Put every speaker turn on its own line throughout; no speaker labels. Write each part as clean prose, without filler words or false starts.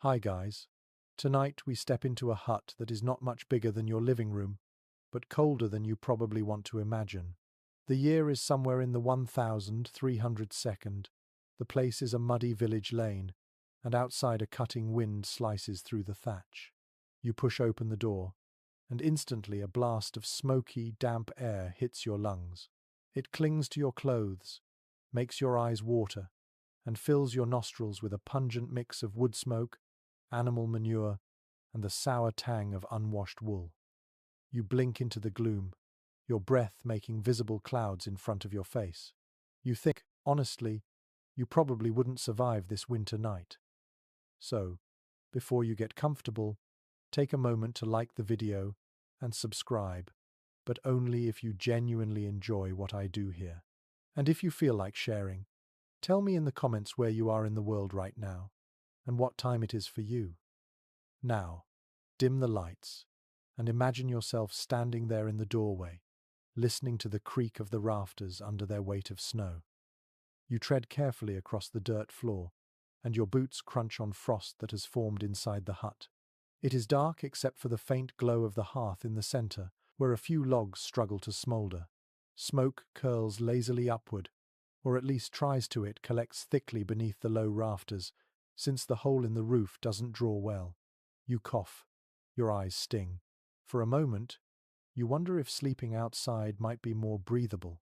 Hi guys. Tonight we step into a hut that is not much bigger than your living room, but colder than you probably want to imagine. The year is somewhere in the 1302nd. The place is a muddy village lane, and outside a cutting wind slices through the thatch. You push open the door, and instantly a blast of smoky, damp air hits your lungs. It clings to your clothes, makes your eyes water, and fills your nostrils with a pungent mix of wood smoke, animal manure, and the sour tang of unwashed wool. You blink into the gloom, your breath making visible clouds in front of your face. You think, honestly, you probably wouldn't survive this winter night. So, before you get comfortable, take a moment to like the video and subscribe, but only if you genuinely enjoy what I do here. And if you feel like sharing, tell me in the comments where you are in the world right now and what time it is for you. Now, dim the lights and imagine yourself standing there in the doorway, listening to the creak of the rafters under their weight of snow. You tread carefully across the dirt floor, and your boots crunch on frost that has formed inside the hut. It is dark except for the faint glow of the hearth in the center, where a few logs struggle to smolder. Smoke curls lazily upward, or at least tries to. It collects thickly beneath the low rafters, since the hole in the roof doesn't draw well. You cough. Your eyes sting. For a moment, you wonder if sleeping outside might be more breathable.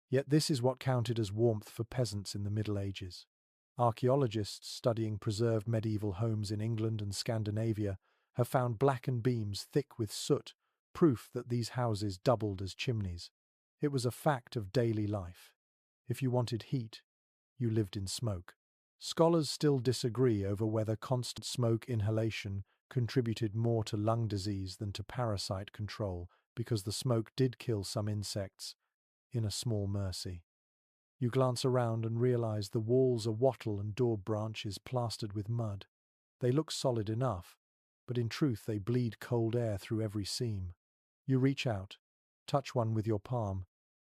Yet this is what counted as warmth for peasants in the Middle Ages. Archaeologists studying preserved medieval homes in England and Scandinavia have found blackened beams thick with soot, proof that these houses doubled as chimneys. It was a fact of daily life. If you wanted heat, you lived in smoke. Scholars still disagree over whether constant smoke inhalation contributed more to lung disease than to parasite control, because the smoke did kill some insects, in a small mercy. You glance around and realize the walls are wattle and door branches plastered with mud. They look solid enough, but in truth they bleed cold air through every seam. You reach out, touch one with your palm,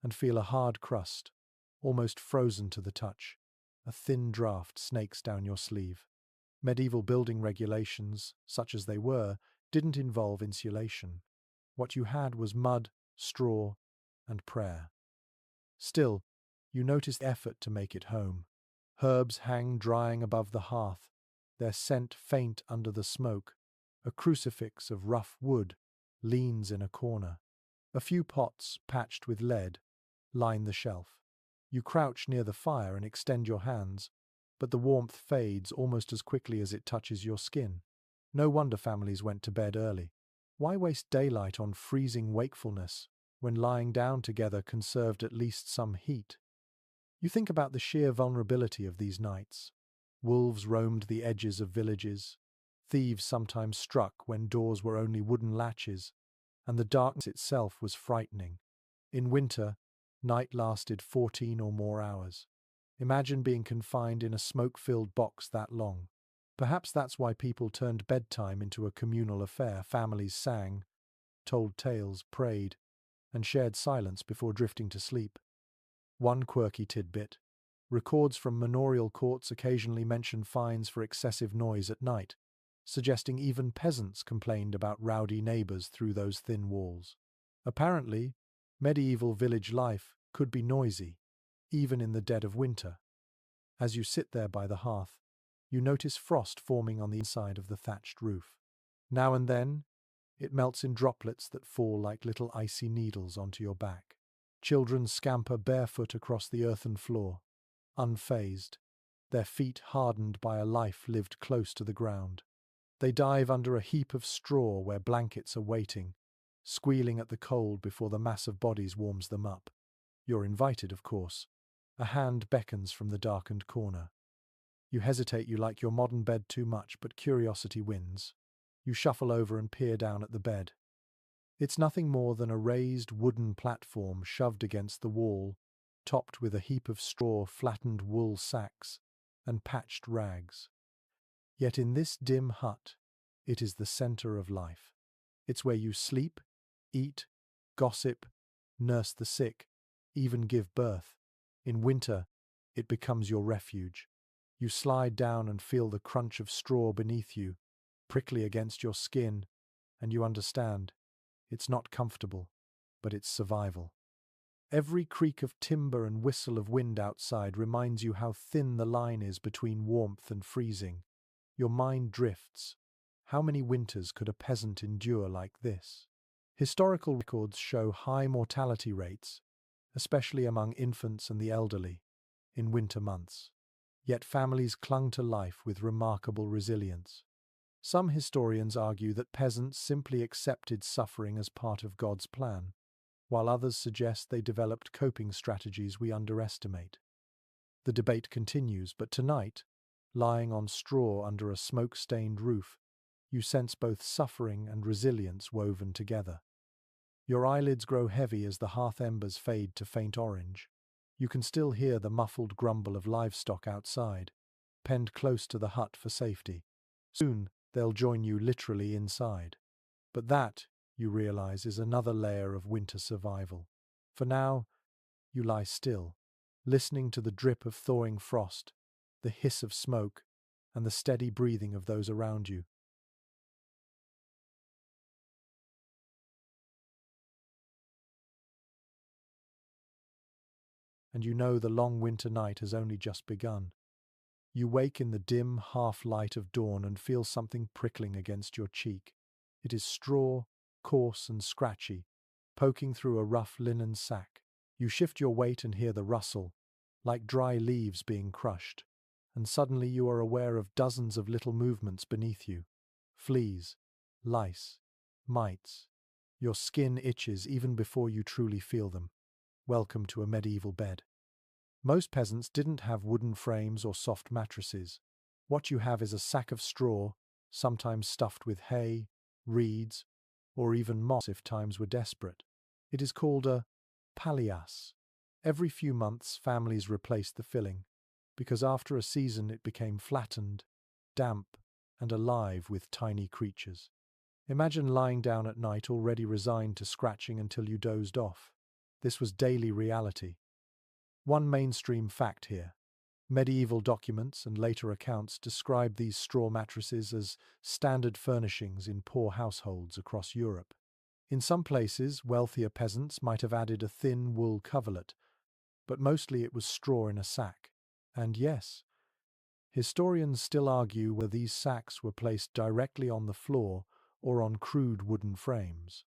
and feel a hard crust, almost frozen to the touch. A thin draft snakes down your sleeve. Medieval building regulations, such as they were, didn't involve insulation. What you had was mud, straw, and prayer. Still, you notice effort to make it home. Herbs hang drying above the hearth, their scent faint under the smoke. A crucifix of rough wood leans in a corner. A few pots, patched with lead, line the shelf. You crouch near the fire and extend your hands, but the warmth fades almost as quickly as it touches your skin. No wonder families went to bed early. Why waste daylight on freezing wakefulness when lying down together conserved at least some heat? You think about the sheer vulnerability of these nights. Wolves roamed the edges of villages. Thieves sometimes struck when doors were only wooden latches, and the darkness itself was frightening. In winter, night lasted 14 or more hours. Imagine being confined in a smoke-filled box that long. Perhaps that's why people turned bedtime into a communal affair. Families sang, told tales, prayed, and shared silence before drifting to sleep. One quirky tidbit: records from manorial courts occasionally mention fines for excessive noise at night, suggesting even peasants complained about rowdy neighbors through those thin walls. Apparently, medieval village life could be noisy, even in the dead of winter. As you sit there by the hearth, you notice frost forming on the inside of the thatched roof. Now and then, it melts in droplets that fall like little icy needles onto your back. Children scamper barefoot across the earthen floor, unfazed, their feet hardened by a life lived close to the ground. They dive under a heap of straw where blankets are waiting, squealing at the cold before the mass of bodies warms them up. You're invited, of course. A hand beckons from the darkened corner. You hesitate. You like your modern bed too much, but curiosity wins. You shuffle over and peer down at the bed. It's nothing more than a raised wooden platform shoved against the wall, topped with a heap of straw, flattened wool sacks, and patched rags. Yet in this dim hut, it is the center of life. It's where you sleep, eat, gossip, nurse the sick, even give birth. In winter, it becomes your refuge. You slide down and feel the crunch of straw beneath you, prickly against your skin, and you understand. It's not comfortable, but it's survival. Every creak of timber and whistle of wind outside reminds you how thin the line is between warmth and freezing. Your mind drifts. How many winters could a peasant endure like this? Historical records show high mortality rates, especially among infants and the elderly, in winter months. Yet families clung to life with remarkable resilience. Some historians argue that peasants simply accepted suffering as part of God's plan, while others suggest they developed coping strategies we underestimate. The debate continues, but tonight, lying on straw under a smoke-stained roof, you sense both suffering and resilience woven together. Your eyelids grow heavy as the hearth embers fade to faint orange. You can still hear the muffled grumble of livestock outside, penned close to the hut for safety. Soon, they'll join you literally inside. But that, you realize, is another layer of winter survival. For now, you lie still, listening to the drip of thawing frost, the hiss of smoke, and the steady breathing of those around you. And you know the long winter night has only just begun. You wake in the dim half-light of dawn and feel something prickling against your cheek. It is straw, coarse and scratchy, poking through a rough linen sack. You shift your weight and hear the rustle, like dry leaves being crushed, and suddenly you are aware of dozens of little movements beneath you. Fleas, lice, mites. Your skin itches even before you truly feel them. Welcome to a medieval bed. Most peasants didn't have wooden frames or soft mattresses. What you have is a sack of straw, sometimes stuffed with hay, reeds, or even moss if times were desperate. It is called a palliasse. Every few months, families replaced the filling, because after a season it became flattened, damp, and alive with tiny creatures. Imagine lying down at night already resigned to scratching until you dozed off. This was daily reality. One mainstream fact here. Medieval documents and later accounts describe these straw mattresses as standard furnishings in poor households across Europe. In some places, wealthier peasants might have added a thin wool coverlet, but mostly it was straw in a sack. And yes, historians still argue whether these sacks were placed directly on the floor or on crude wooden frames.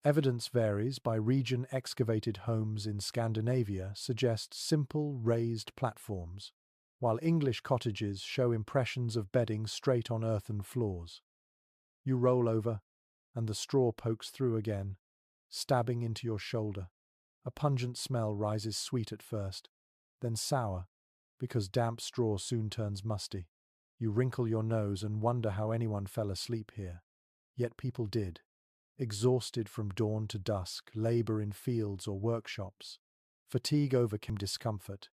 Evidence varies by region. Excavated homes in Scandinavia suggest simple raised platforms, while English cottages show impressions of bedding straight on earthen floors. You roll over, and the straw pokes through again, stabbing into your shoulder. A pungent smell rises, sweet at first, then sour, because damp straw soon turns musty. You wrinkle your nose and wonder how anyone fell asleep here. Yet people did. Exhausted from dawn to dusk, labor in fields or workshops. Fatigue overcame discomfort,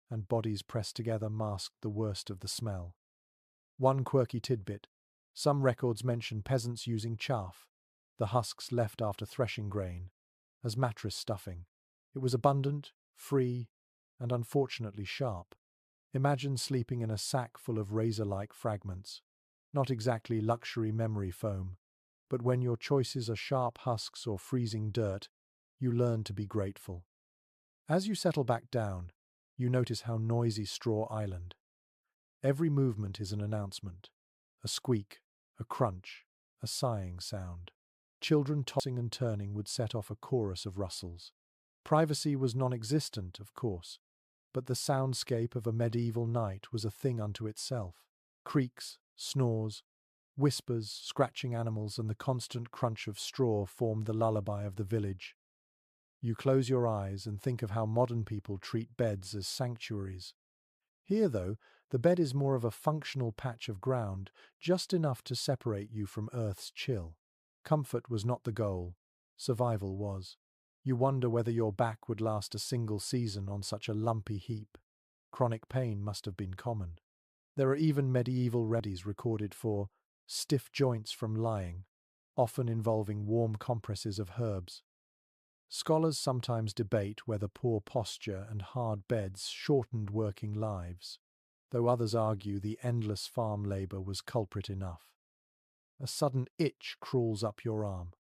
and bodies pressed together masked the worst of the smell. One quirky tidbit: some records mention peasants using chaff, the husks left after threshing grain, as mattress stuffing. It was abundant, free, and unfortunately sharp. Imagine sleeping in a sack full of razor-like fragments. Not exactly luxury memory foam, but when your choices are sharp husks or freezing dirt, you learn to be grateful. As you settle back down, you notice how noisy Straw Island. Every movement is an announcement. A squeak, a crunch, a sighing sound. Children tossing and turning would set off a chorus of rustles. Privacy was non-existent, of course, but the soundscape of a medieval night was a thing unto itself. Creaks, snores, whispers, scratching animals, and the constant crunch of straw formed the lullaby of the village. You close your eyes and think of how modern people treat beds as sanctuaries. Here, though, the bed is more of a functional patch of ground, just enough to separate you from Earth's chill. Comfort was not the goal. Survival was. You wonder whether your back would last a single season on such a lumpy heap. Chronic pain must have been common. There are even medieval remedies recorded for stiff joints from lying, often involving warm compresses of herbs. Scholars sometimes debate whether poor posture and hard beds shortened working lives. though others argue the endless farm labor was culprit enough. A sudden itch crawls up your arm.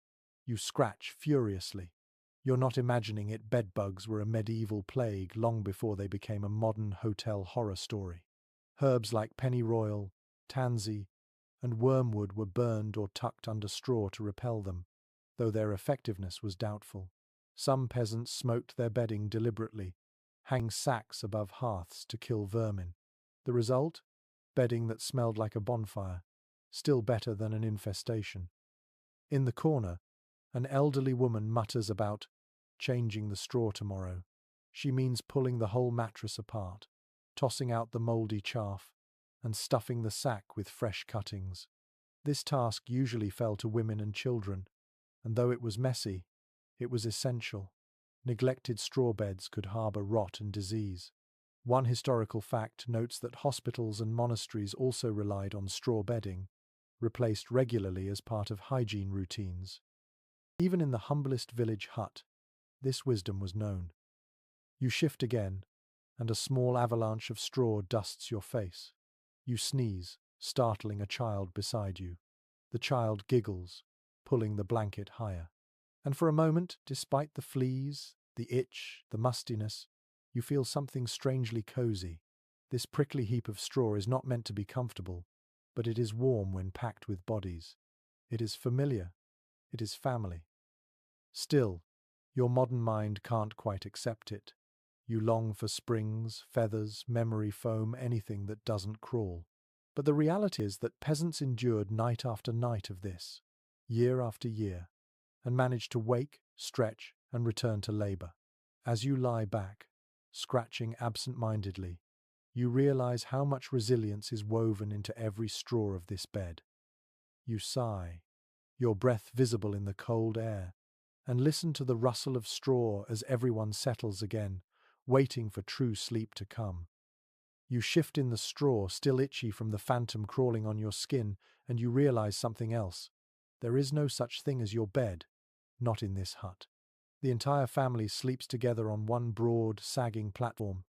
You scratch furiously. You're not imagining it. Bedbugs were a medieval plague long before they became a modern hotel horror story. Herbs like pennyroyal, tansy, and wormwood were burned or tucked under straw to repel them, though their effectiveness was doubtful. Some peasants smoked their bedding deliberately, hanging sacks above hearths to kill vermin. The result? Bedding that smelled like a bonfire, still better than an infestation. In the corner, an elderly woman mutters about changing the straw tomorrow. She means pulling the whole mattress apart, tossing out the mouldy chaff, and stuffing the sack with fresh cuttings. This task usually fell to women and children, and though it was messy, it was essential. Neglected straw beds could harbour rot and disease. One historical fact notes that hospitals and monasteries also relied on straw bedding, replaced regularly as part of hygiene routines. Even in the humblest village hut, this wisdom was known. You shift again, and a small avalanche of straw dusts your face. You sneeze, startling a child beside you. The child giggles, pulling the blanket higher. And for a moment, despite the fleas, the itch, the mustiness, you feel something strangely cozy. This prickly heap of straw is not meant to be comfortable, but it is warm when packed with bodies. It is familiar. It is family. Still, your modern mind can't quite accept it. You long for springs, feathers, memory foam, anything that doesn't crawl. But the reality is that peasants endured night after night of this, year after year, and managed to wake, stretch, and return to labor. As you lie back, scratching absent-mindedly, you realize how much resilience is woven into every straw of this bed. You sigh, your breath visible in the cold air, and listen to the rustle of straw as everyone settles again, waiting for true sleep to come. You shift in the straw, still itchy from the phantom crawling on your skin, and you realize something else. There is no such thing as your bed, not in this hut. The entire family sleeps together on one broad, sagging platform,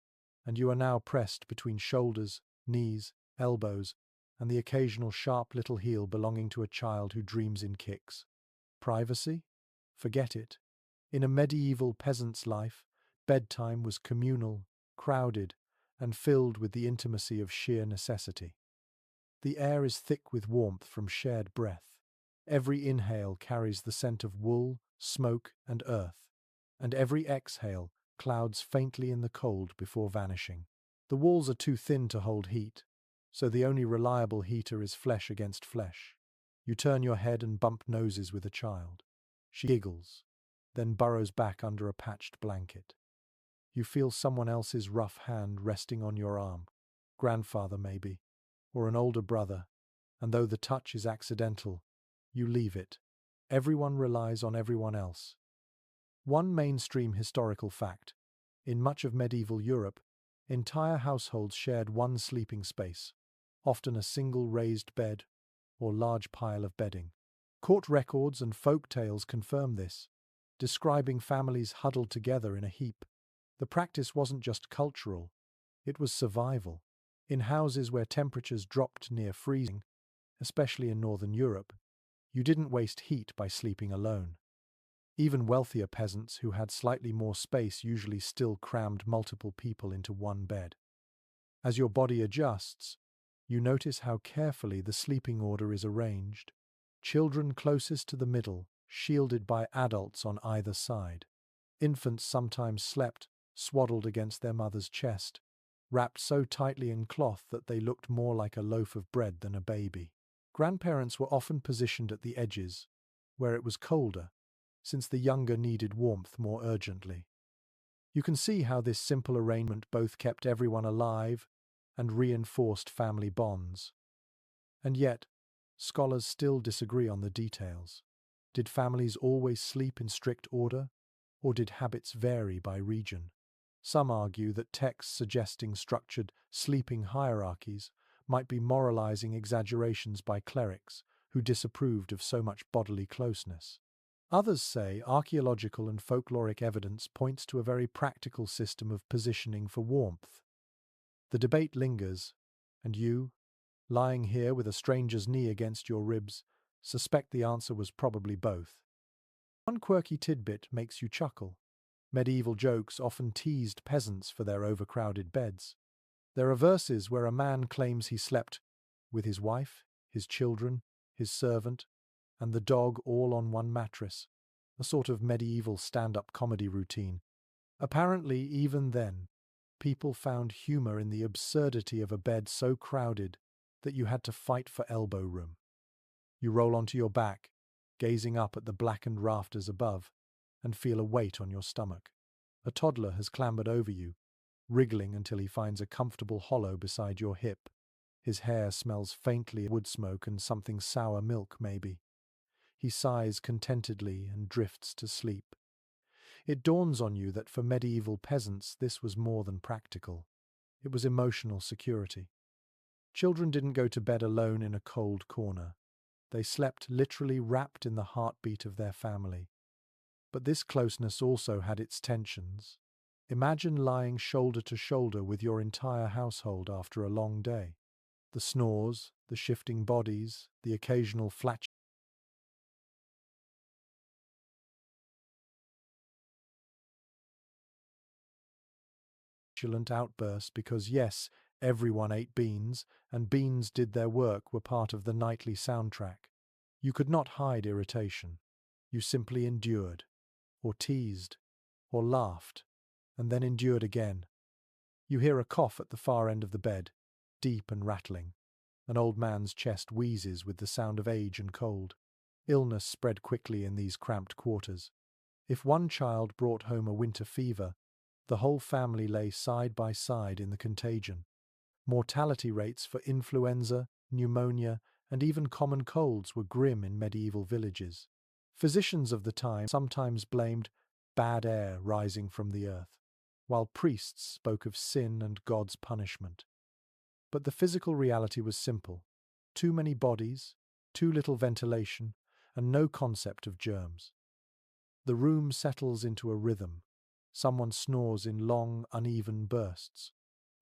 and you are now pressed between shoulders, knees, elbows, and the occasional sharp little heel belonging to a child who dreams in kicks. Privacy? Forget it. In a medieval peasant's life, bedtime was communal, crowded, and filled with the intimacy of sheer necessity. The air is thick with warmth from shared breath. Every inhale carries the scent of wool, smoke, and earth, and every exhale clouds faintly in the cold before vanishing. The walls are too thin to hold heat, so the only reliable heater is flesh against flesh. You turn your head and bump noses with a child. She giggles, then burrows back under a patched blanket. You feel someone else's rough hand resting on your arm, grandfather maybe, or an older brother, and though the touch is accidental, you leave it. Everyone relies on everyone else. One mainstream historical fact: in much of medieval Europe, entire households shared one sleeping space, often a single raised bed or large pile of bedding. Court records and folk tales confirm this, describing families huddled together in a heap. The practice wasn't just cultural, it was survival. In houses where temperatures dropped near freezing, especially in Northern Europe, you didn't waste heat by sleeping alone. Even wealthier peasants who had slightly more space usually still crammed multiple people into one bed. As your body adjusts, you notice how carefully the sleeping order is arranged. Children closest to the middle, shielded by adults on either side. Infants sometimes slept, swaddled against their mother's chest, wrapped so tightly in cloth that they looked more like a loaf of bread than a baby. Grandparents were often positioned at the edges, where it was colder, since the younger needed warmth more urgently. You can see how this simple arrangement both kept everyone alive and reinforced family bonds. And yet, scholars still disagree on the details. Did families always sleep in strict order, or did habits vary by region? Some argue that texts suggesting structured sleeping hierarchies might be moralizing exaggerations by clerics who disapproved of so much bodily closeness. Others say archaeological and folkloric evidence points to a very practical system of positioning for warmth. The debate lingers, And you, lying here with a stranger's knee against your ribs, suspect the answer was probably both. One quirky tidbit makes you chuckle. Medieval jokes often teased peasants for their overcrowded beds. There are verses where a man claims he slept with his wife, his children, his servant, and the dog all on one mattress, a sort of medieval stand-up comedy routine. Apparently, even then, people found humor in the absurdity of a bed so crowded that you had to fight for elbow room. You roll onto your back, gazing up at the blackened rafters above, and feel a weight on your stomach. A toddler has clambered over you, wriggling until he finds a comfortable hollow beside your hip. His hair smells faintly of wood smoke and something sour milk, maybe. He sighs contentedly and drifts to sleep. It dawns on you that for medieval peasants this was more than practical. It was emotional security. Children didn't go to bed alone in a cold corner. They slept literally wrapped in the heartbeat of their family. But this closeness also had its tensions. Imagine lying shoulder to shoulder with your entire household after a long day. The snores, the shifting bodies, the occasional flatulent outbursts because, yes, everyone ate beans, and beans did their work were part of the nightly soundtrack. You could not hide irritation. You simply endured, or teased, or laughed, and then endured again. You hear a cough at the far end of the bed, deep and rattling. An old man's chest wheezes with the sound of age and cold. Illness spread quickly in these cramped quarters. If one child brought home a winter fever, the whole family lay side by side in the contagion. Mortality rates for influenza, pneumonia, and even common colds were grim in medieval villages. Physicians of the time sometimes blamed bad air rising from the earth, while priests spoke of sin and God's punishment. But the physical reality was simple. Too many bodies, too little ventilation, and no concept of germs. The room settles into a rhythm. Someone snores in long, uneven bursts.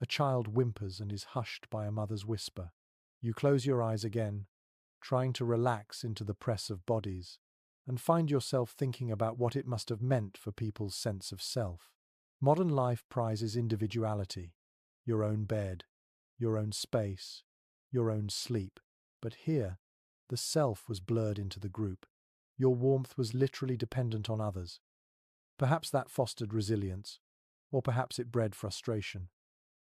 A child whimpers and is hushed by a mother's whisper. You close your eyes again, trying to relax into the press of bodies, and find yourself thinking about what it must have meant for people's sense of self. Modern life prizes individuality, your own bed, your own space, your own sleep. But here, the self was blurred into the group. Your warmth was literally dependent on others. Perhaps that fostered resilience, or perhaps it bred frustration.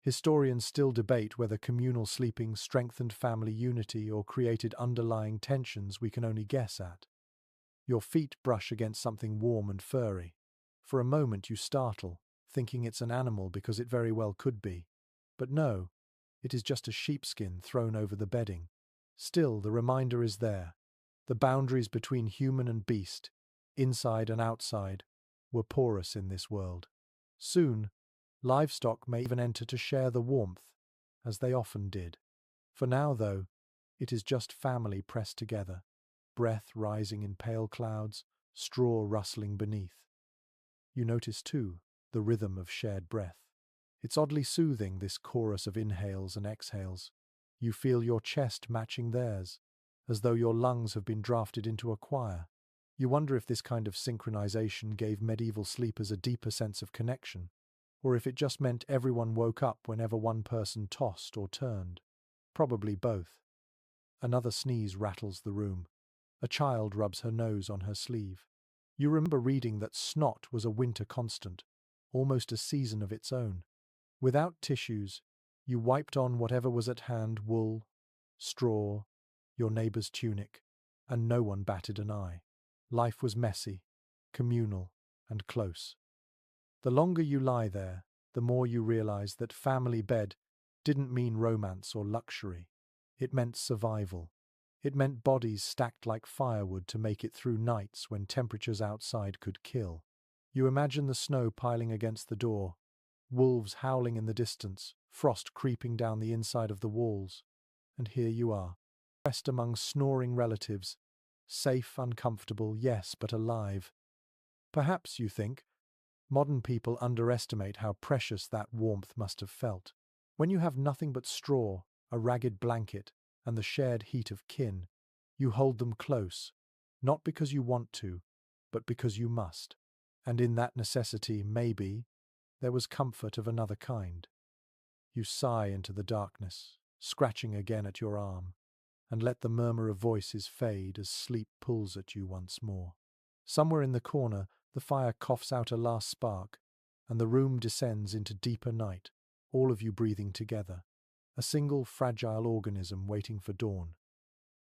Historians still debate whether communal sleeping strengthened family unity or created underlying tensions we can only guess at. Your feet brush against something warm and furry. For a moment you startle, thinking it's an animal because it very well could be. But no, it is just a sheepskin thrown over the bedding. Still, the reminder is there. The boundaries between human and beast, inside and outside, were porous in this world. Soon, livestock may even enter to share the warmth, as they often did. For now, though, it is just family pressed together, breath rising in pale clouds, straw rustling beneath. You notice, too, the rhythm of shared breath. It's oddly soothing, this chorus of inhales and exhales. You feel your chest matching theirs, as though your lungs have been drafted into a choir. You wonder if this kind of synchronization gave medieval sleepers a deeper sense of connection, or if it just meant everyone woke up whenever one person tossed or turned. Probably both. Another sneeze rattles the room. A child rubs her nose on her sleeve. You remember reading that snot was a winter constant, almost a season of its own. Without tissues, you wiped on whatever was at hand: wool, straw, your neighbor's tunic, and no one batted an eye. Life was messy, communal, and close. The longer you lie there, the more you realize that family bed didn't mean romance or luxury. It meant survival. It meant bodies stacked like firewood to make it through nights when temperatures outside could kill. You imagine the snow piling against the door, wolves howling in the distance, frost creeping down the inside of the walls. And here you are, pressed among snoring relatives, safe, uncomfortable, yes, but alive. Perhaps, you think, modern people underestimate how precious that warmth must have felt. When you have nothing but straw, a ragged blanket, and the shared heat of kin. You hold them close, not because you want to, but because you must. And in that necessity, maybe, there was comfort of another kind. You sigh into the darkness, scratching again at your arm, and let the murmur of voices fade as sleep pulls at you once more. Somewhere in the corner, the fire coughs out a last spark, and the room descends into deeper night, all of you breathing together, a single fragile organism waiting for dawn.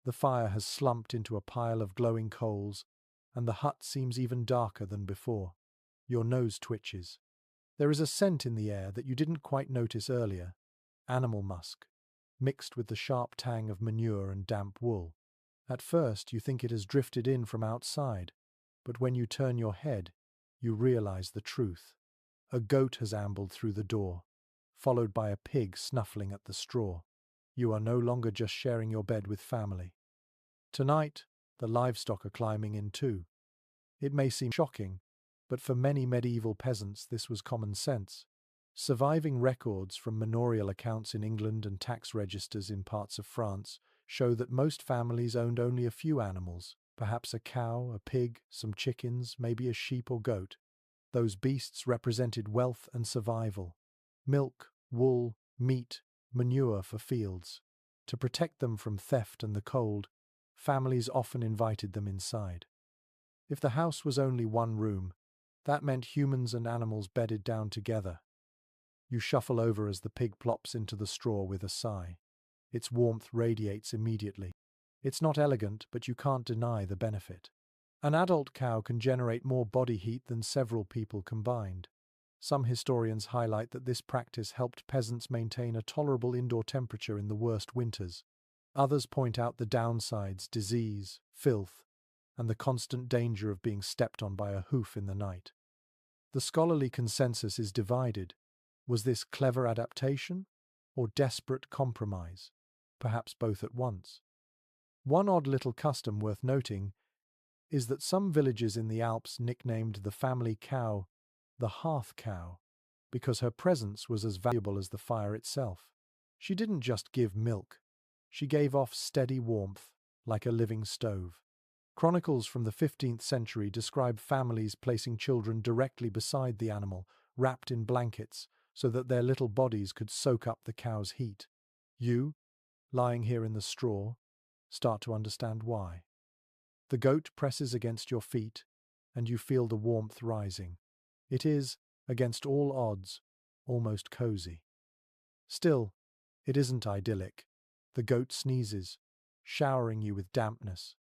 The fire has slumped into a pile of glowing coals, and the hut seems even darker than before. Your nose twitches. There is a scent in the air that you didn't quite notice earlier, animal musk, mixed with the sharp tang of manure and damp wool. At first you think it has drifted in from outside, but when you turn your head, you realize the truth. A goat has ambled through the door, followed by a pig snuffling at the straw. You are no longer just sharing your bed with family. Tonight, the livestock are climbing in too. It may seem shocking, but for many medieval peasants this was common sense. Surviving records from manorial accounts in England and tax registers in parts of France show that most families owned only a few animals, perhaps a cow, a pig, some chickens, maybe a sheep or goat. Those beasts represented wealth and survival. Milk, wool, meat, manure for fields. To protect them from theft and the cold, families often invited them inside. If the house was only one room, that meant humans and animals bedded down together. You shuffle over as the pig plops into the straw with a sigh. Its warmth radiates immediately. It's not elegant, but you can't deny the benefit. An adult cow can generate more body heat than several people combined. Some historians highlight that this practice helped peasants maintain a tolerable indoor temperature in the worst winters. Others point out the downsides: disease, filth, and the constant danger of being stepped on by a hoof in the night. The scholarly consensus is divided. Was this clever adaptation or desperate compromise? Perhaps both at once. One odd little custom worth noting is that some villages in the Alps nicknamed the family cow the hearth cow because her presence was as valuable as the fire itself. She didn't just give milk, she gave off steady warmth like a living stove. Chronicles from the 15th century describe families placing children directly beside the animal, wrapped in blankets, so that their little bodies could soak up the cow's heat. You, lying here in the straw, start to understand why. The goat presses against your feet, and you feel the warmth rising. It is, against all odds, almost cozy. Still, it isn't idyllic. The goat sneezes, showering you with dampness.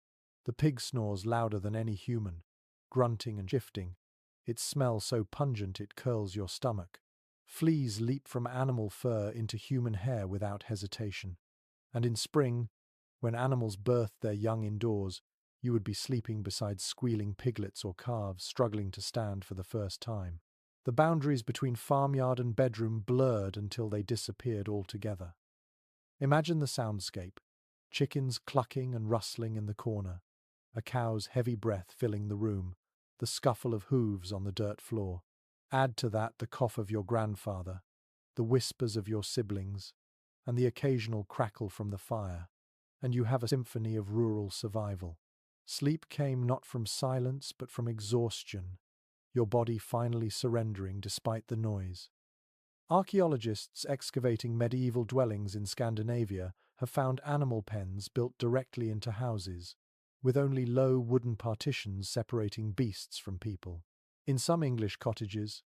The pig snores louder than any human, grunting and shifting, its smell so pungent it curls your stomach. Fleas leap from animal fur into human hair without hesitation. And in spring, when animals birth their young indoors, you would be sleeping beside squealing piglets or calves struggling to stand for the first time. The boundaries between farmyard and bedroom blurred until they disappeared altogether. Imagine the soundscape: chickens clucking and rustling in the corner, a cow's heavy breath filling the room, the scuffle of hooves on the dirt floor. Add to that the cough of your grandfather, the whispers of your siblings, and the occasional crackle from the fire, and you have a symphony of rural survival. Sleep came not from silence but from exhaustion, your body finally surrendering despite the noise. Archaeologists excavating medieval dwellings in Scandinavia have found animal pens built directly into houses, with only low wooden partitions separating beasts from people. In some English cottages,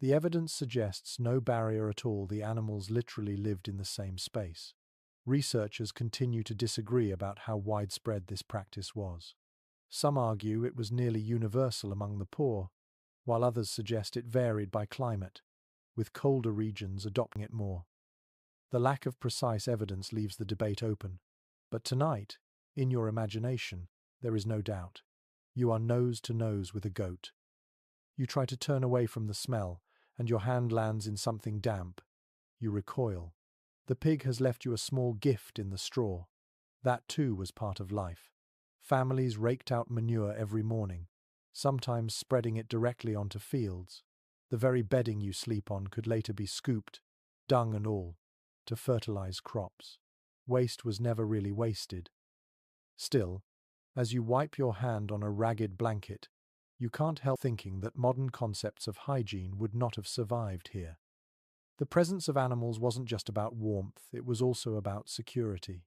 the evidence suggests no barrier at all. The animals literally lived in the same space. Researchers continue to disagree about how widespread this practice was. Some argue it was nearly universal among the poor, while others suggest it varied by climate, with colder regions adopting it more. The lack of precise evidence leaves the debate open. But tonight, in your imagination, there is no doubt. You are nose to nose with a goat. You try to turn away from the smell, and your hand lands in something damp. You recoil. The pig has left you a small gift in the straw. That too was part of life. Families raked out manure every morning, sometimes spreading it directly onto fields. The very bedding you sleep on could later be scooped, dung and all, to fertilize crops. Waste was never really wasted. Still, as you wipe your hand on a ragged blanket, you can't help thinking that modern concepts of hygiene would not have survived here. The presence of animals wasn't just about warmth, it was also about security.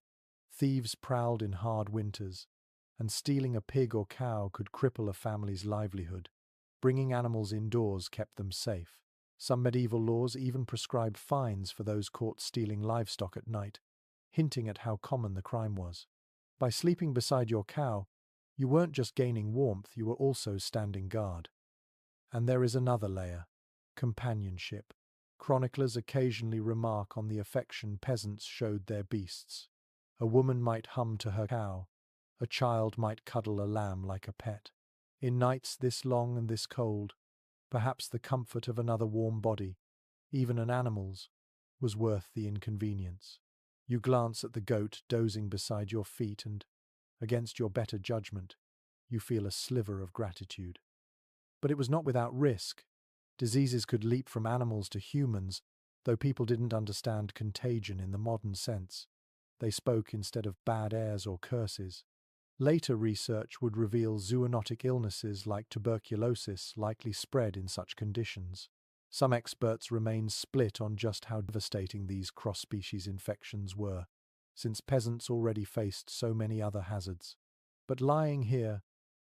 Thieves prowled in hard winters, and stealing a pig or cow could cripple a family's livelihood. Bringing animals indoors kept them safe. Some medieval laws even prescribed fines for those caught stealing livestock at night, hinting at how common the crime was. By sleeping beside your cow, you weren't just gaining warmth, you were also standing guard. And there is another layer: companionship. Chroniclers occasionally remark on the affection peasants showed their beasts. A woman might hum to her cow, a child might cuddle a lamb like a pet. In nights this long and this cold, perhaps the comfort of another warm body, even an animal's, was worth the inconvenience. You glance at the goat dozing beside your feet and, against your better judgment, you feel a sliver of gratitude. But it was not without risk. Diseases could leap from animals to humans, though people didn't understand contagion in the modern sense. They spoke instead of bad airs or curses. Later research would reveal zoonotic illnesses like tuberculosis likely spread in such conditions. Some experts remain split on just how devastating these cross-species infections were, since peasants already faced so many other hazards. But lying here,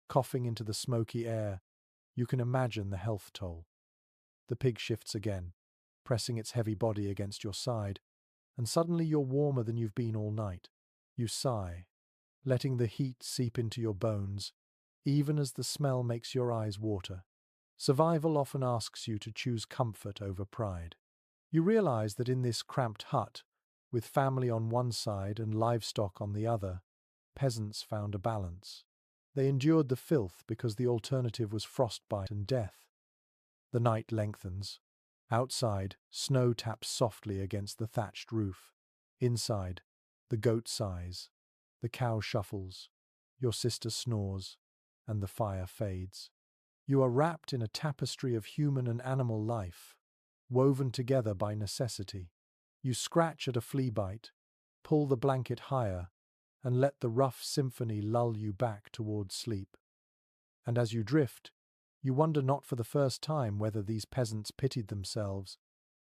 coughing into the smoky air, you can imagine the health toll. The pig shifts again, pressing its heavy body against your side, and suddenly you're warmer than you've been all night. You sigh, letting the heat seep into your bones, even as the smell makes your eyes water. Survival often asks you to choose comfort over pride. You realize that in this cramped hut, with family on one side and livestock on the other, peasants found a balance. They endured the filth because the alternative was frostbite and death. The night lengthens. Outside, snow taps softly against the thatched roof. Inside, the goat sighs, the cow shuffles, your sister snores, and the fire fades. You are wrapped in a tapestry of human and animal life, woven together by necessity. You scratch at a flea bite, pull the blanket higher, and let the rough symphony lull you back towards sleep. And as you drift, you wonder not for the first time whether these peasants pitied themselves,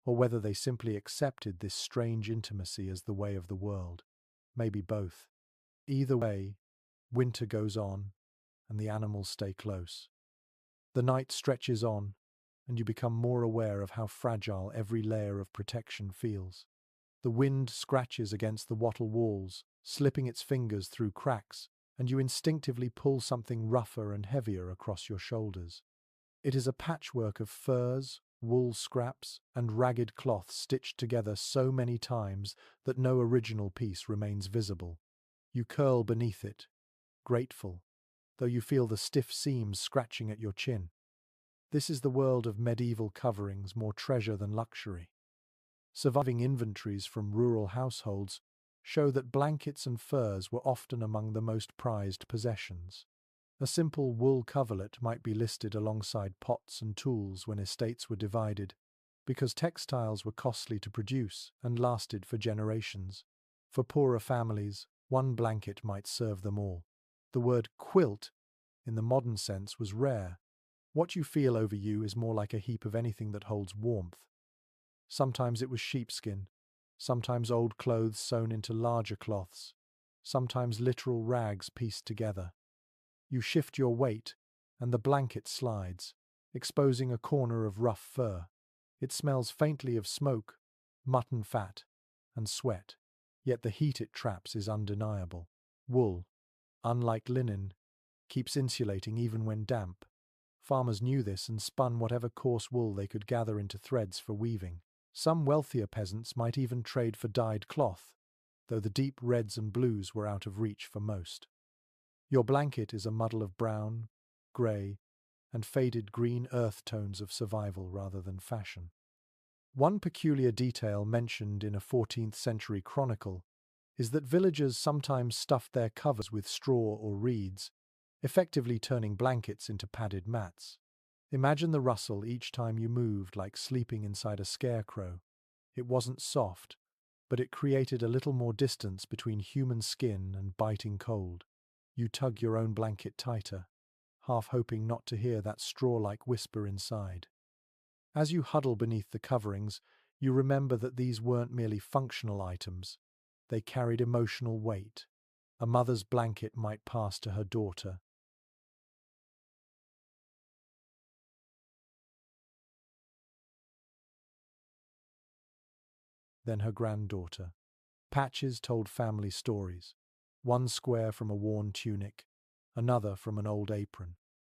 or whether they simply accepted this strange intimacy as the way of the world. Maybe both. Either way, winter goes on, and the animals stay close. The night stretches on, and you become more aware of how fragile every layer of protection feels. The wind scratches against the wattle walls, slipping its fingers through cracks, and you instinctively pull something rougher and heavier across your shoulders. It is a patchwork of furs, wool scraps, and ragged cloth stitched together so many times that no original piece remains visible. You curl beneath it, grateful, though you feel the stiff seams scratching at your chin. This is the world of medieval coverings, more treasure than luxury. Surviving inventories from rural households show that blankets and furs were often among the most prized possessions. A simple wool coverlet might be listed alongside pots and tools when estates were divided, because textiles were costly to produce and lasted for generations. For poorer families, one blanket might serve them all. The word quilt, in the modern sense, was rare. What you feel over you is more like a heap of anything that holds warmth. Sometimes it was sheepskin, sometimes old clothes sewn into larger cloths, sometimes literal rags pieced together. You shift your weight, and the blanket slides, exposing a corner of rough fur. It smells faintly of smoke, mutton fat, and sweat, yet the heat it traps is undeniable. Wool, unlike linen, keeps insulating even when damp. Farmers knew this and spun whatever coarse wool they could gather into threads for weaving. Some wealthier peasants might even trade for dyed cloth, though the deep reds and blues were out of reach for most. Your blanket is a muddle of brown, grey, and faded green earth tones of survival rather than fashion. One peculiar detail mentioned in a 14th century chronicle is that villagers sometimes stuffed their covers with straw or reeds, effectively turning blankets into padded mats. Imagine the rustle each time you moved, like sleeping inside a scarecrow. It wasn't soft, but it created a little more distance between human skin and biting cold. You tug your own blanket tighter, half hoping not to hear that straw-like whisper inside. As you huddle beneath the coverings, you remember that these weren't merely functional items. They carried emotional weight. A mother's blanket might pass to her daughter. Then her granddaughter. Patches told family stories, one square from a worn tunic, another from an old apron.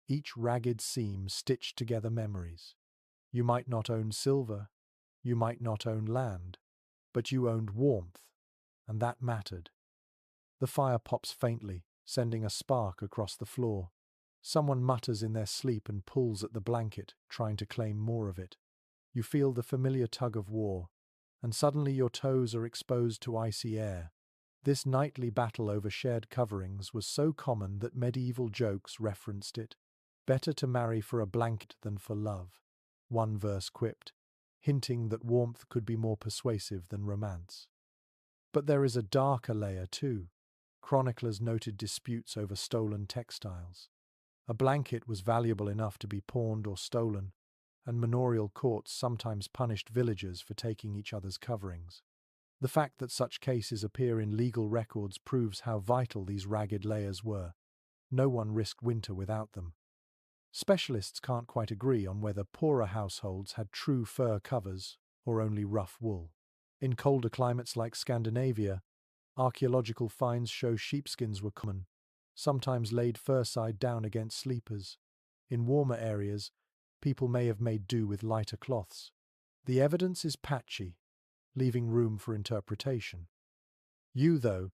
Each ragged seam stitched together memories. You might not own silver, you might not own land, but you owned warmth, and that mattered. The fire pops faintly, sending a spark across the floor. Someone mutters in their sleep and pulls at the blanket, trying to claim more of it. You feel the familiar tug of war, and suddenly your toes are exposed to icy air. This nightly battle over shared coverings was so common that medieval jokes referenced it. Better to marry for a blanket than for love, one verse quipped, hinting that warmth could be more persuasive than romance. But there is a darker layer too. Chroniclers noted disputes over stolen textiles. A blanket was valuable enough to be pawned or stolen, and manorial courts sometimes punished villagers for taking each other's coverings. The fact that such cases appear in legal records proves how vital these ragged layers were. No one risked winter without them. Specialists can't quite agree on whether poorer households had true fur covers or only rough wool. In colder climates like Scandinavia, archaeological finds show sheepskins were common, sometimes laid fur side down against sleepers. In warmer areas, people may have made do with lighter cloths. The evidence is patchy, leaving room for interpretation. You, though,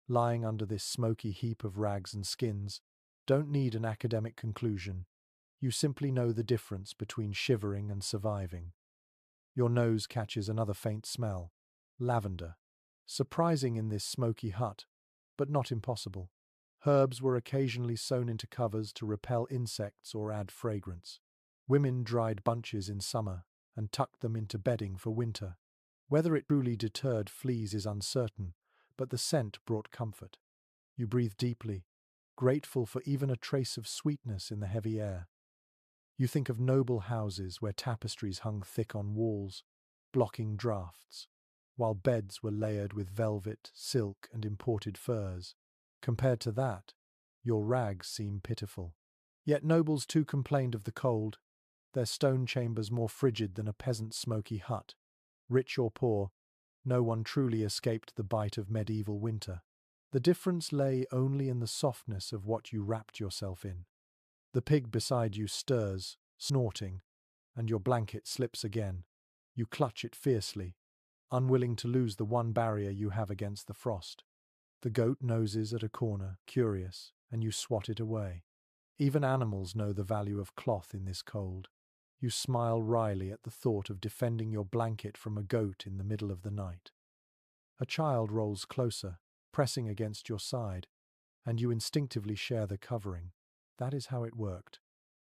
lying under this smoky heap of rags and skins, don't need an academic conclusion. You simply know the difference between shivering and surviving. Your nose catches another faint smell, lavender. Surprising in this smoky hut, but not impossible. Herbs were occasionally sewn into covers to repel insects or add fragrance. Women dried bunches in summer and tucked them into bedding for winter. Whether it truly deterred fleas is uncertain, but the scent brought comfort. You breathe deeply, grateful for even a trace of sweetness in the heavy air. You think of noble houses where tapestries hung thick on walls, blocking draughts, while beds were layered with velvet, silk, and imported furs. Compared to that, your rags seem pitiful. Yet nobles too complained of the cold, their stone chambers more frigid than a peasant's smoky hut. Rich or poor, no one truly escaped the bite of medieval winter. The difference lay only in the softness of what you wrapped yourself in. The pig beside you stirs, snorting, and your blanket slips again. You clutch it fiercely, unwilling to lose the one barrier you have against the frost. The goat noses at a corner, curious, and you swat it away. Even animals know the value of cloth in this cold. You smile wryly at the thought of defending your blanket from a goat in the middle of the night. A child rolls closer, pressing against your side, and you instinctively share the covering. That is how it worked.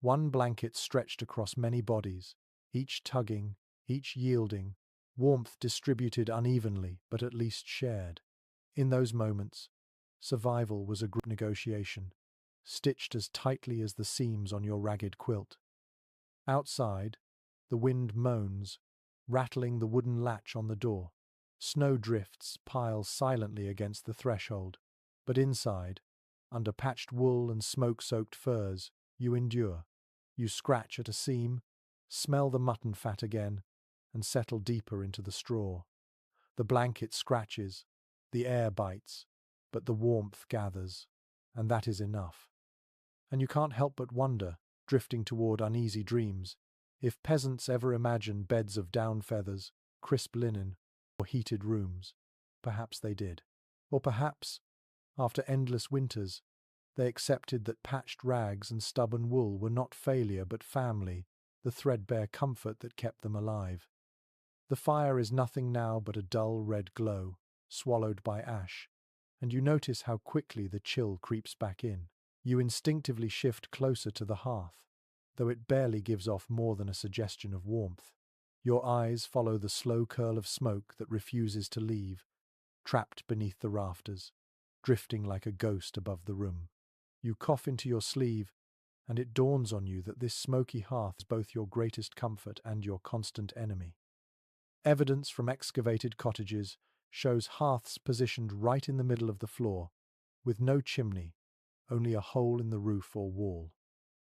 One blanket stretched across many bodies, each tugging, each yielding, warmth distributed unevenly but at least shared. In those moments, survival was a group negotiation, stitched as tightly as the seams on your ragged quilt. Outside, the wind moans, rattling the wooden latch on the door. Snow drifts pile silently against the threshold, but inside, under patched wool and smoke-soaked furs, you endure. You scratch at a seam, smell the mutton fat again, and settle deeper into the straw. The blanket scratches, the air bites, but the warmth gathers, and that is enough. And you can't help but wonder, drifting toward uneasy dreams, if peasants ever imagined beds of down feathers, crisp linen, or heated rooms. Perhaps they did. Or perhaps, after endless winters, they accepted that patched rags and stubborn wool were not failure but family, the threadbare comfort that kept them alive. The fire is nothing now but a dull red glow, swallowed by ash, and you notice how quickly the chill creeps back in. You instinctively shift closer to the hearth, though it barely gives off more than a suggestion of warmth. Your eyes follow the slow curl of smoke that refuses to leave, trapped beneath the rafters, drifting like a ghost above the room. You cough into your sleeve, and it dawns on you that this smoky hearth is both your greatest comfort and your constant enemy. Evidence from excavated cottages shows hearths positioned right in the middle of the floor, with no chimney, only a hole in the roof or wall.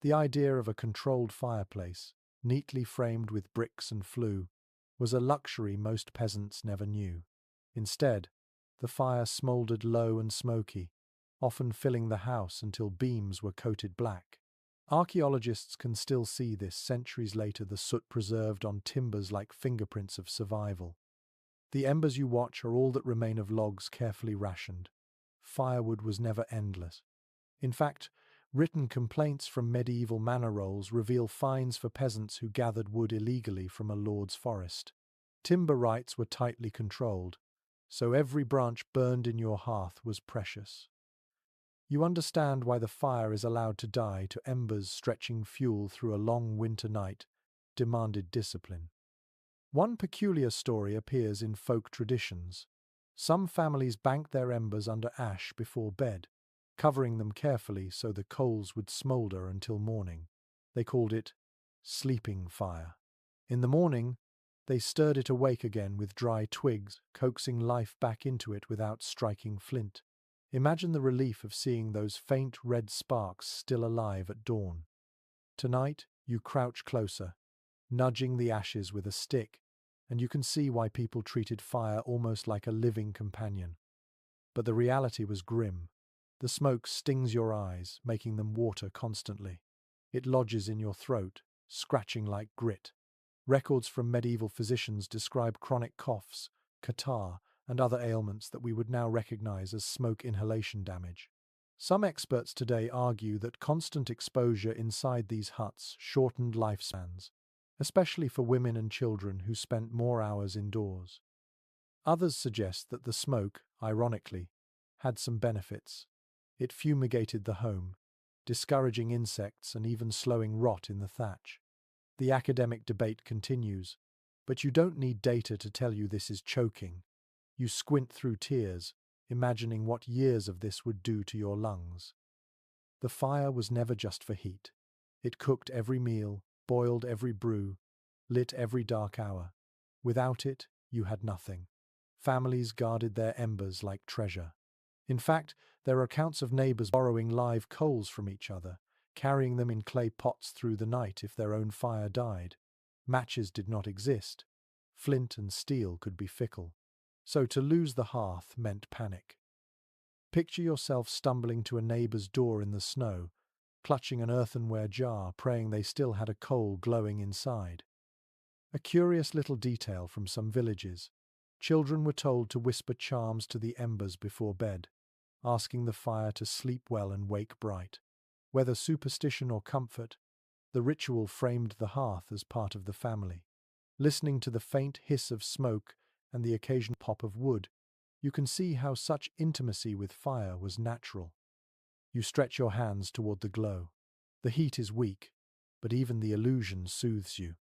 The idea of a controlled fireplace, neatly framed with bricks and flue, was a luxury most peasants never knew. Instead, the fire smouldered low and smoky, often filling the house until beams were coated black. Archaeologists can still see this centuries later, the soot preserved on timbers like fingerprints of survival. The embers you watch are all that remain of logs carefully rationed. Firewood was never endless. In fact, written complaints from medieval manor rolls reveal fines for peasants who gathered wood illegally from a lord's forest. Timber rights were tightly controlled, so every branch burned in your hearth was precious. You understand why the fire is allowed to die to embers stretching fuel through a long winter night demanded discipline. One peculiar story appears in folk traditions. Some families banked their embers under ash before bed, covering them carefully so the coals would smoulder until morning. They called it sleeping fire. In the morning, they stirred it awake again with dry twigs, coaxing life back into it without striking flint. Imagine the relief of seeing those faint red sparks still alive at dawn. Tonight, you crouch closer, nudging the ashes with a stick, and you can see why people treated fire almost like a living companion. But the reality was grim. The smoke stings your eyes, making them water constantly. It lodges in your throat, scratching like grit. Records from medieval physicians describe chronic coughs, catarrh, and other ailments that we would now recognize as smoke inhalation damage. Some experts today argue that constant exposure inside these huts shortened lifespans, especially for women and children who spent more hours indoors. Others suggest that the smoke, ironically, had some benefits. It fumigated the home, discouraging insects and even slowing rot in the thatch. The academic debate continues, but you don't need data to tell you this is choking. You squint through tears, imagining what years of this would do to your lungs. The fire was never just for heat. It cooked every meal, boiled every brew, lit every dark hour. Without it, you had nothing. Families guarded their embers like treasure. In fact, there are accounts of neighbors borrowing live coals from each other, carrying them in clay pots through the night if their own fire died. Matches did not exist. Flint and steel could be fickle. So to lose the hearth meant panic. Picture yourself stumbling to a neighbor's door in the snow, clutching an earthenware jar, praying they still had a coal glowing inside. A curious little detail from some villages. Children were told to whisper charms to the embers before bed, asking the fire to sleep well and wake bright. Whether superstition or comfort, the ritual framed the hearth as part of the family. Listening to the faint hiss of smoke and the occasional pop of wood, you can see how such intimacy with fire was natural. You stretch your hands toward the glow. The heat is weak, but even the illusion soothes you.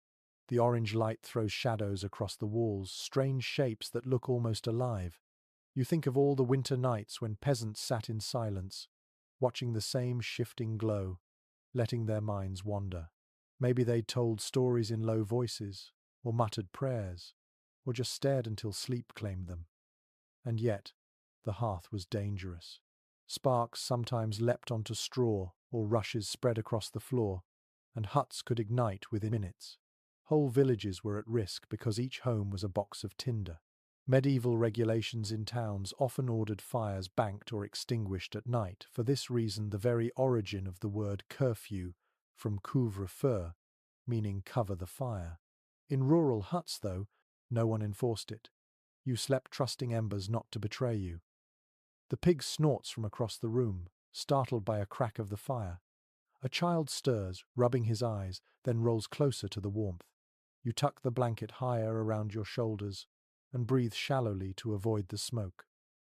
The orange light throws shadows across the walls, strange shapes that look almost alive. You think of all the winter nights when peasants sat in silence, watching the same shifting glow, letting their minds wander. Maybe they told stories in low voices, or muttered prayers, or just stared until sleep claimed them. And yet, the hearth was dangerous. Sparks sometimes leapt onto straw, or rushes spread across the floor, and huts could ignite within minutes. Whole villages were at risk because each home was a box of tinder. Medieval regulations in towns often ordered fires banked or extinguished at night. For this reason, the very origin of the word curfew, from couvre-feu, meaning cover the fire. In rural huts, though, no one enforced it. You slept trusting embers not to betray you. The pig snorts from across the room, startled by a crack of the fire. A child stirs, rubbing his eyes, then rolls closer to the warmth. You tuck the blanket higher around your shoulders and breathe shallowly to avoid the smoke.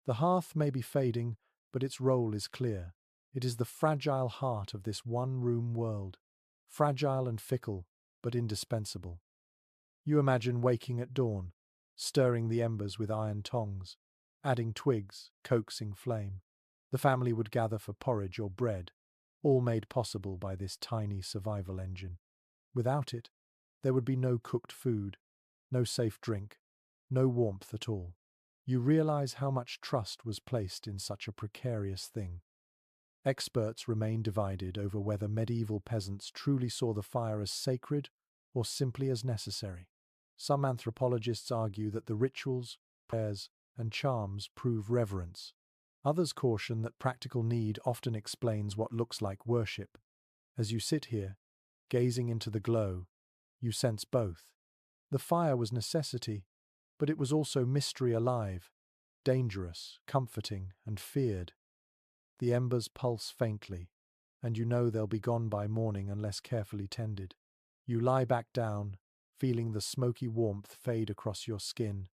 The hearth may be fading, but its role is clear. It is the fragile heart of this one-room world. Fragile and fickle, but indispensable. You imagine waking at dawn, stirring the embers with iron tongs, adding twigs, coaxing flame. The family would gather for porridge or bread, all made possible by this tiny survival engine. Without it, there would be no cooked food, no safe drink, no warmth at all. You realize how much trust was placed in such a precarious thing. Experts remain divided over whether medieval peasants truly saw the fire as sacred or simply as necessary. Some anthropologists argue that the rituals, prayers, and charms prove reverence. Others caution that practical need often explains what looks like worship. As you sit here, gazing into the glow, you sense both. The fire was necessity, but it was also mystery alive, dangerous, comforting, and feared. The embers pulse faintly, and you know they'll be gone by morning unless carefully tended. You lie back down, feeling the smoky warmth fade across your skin,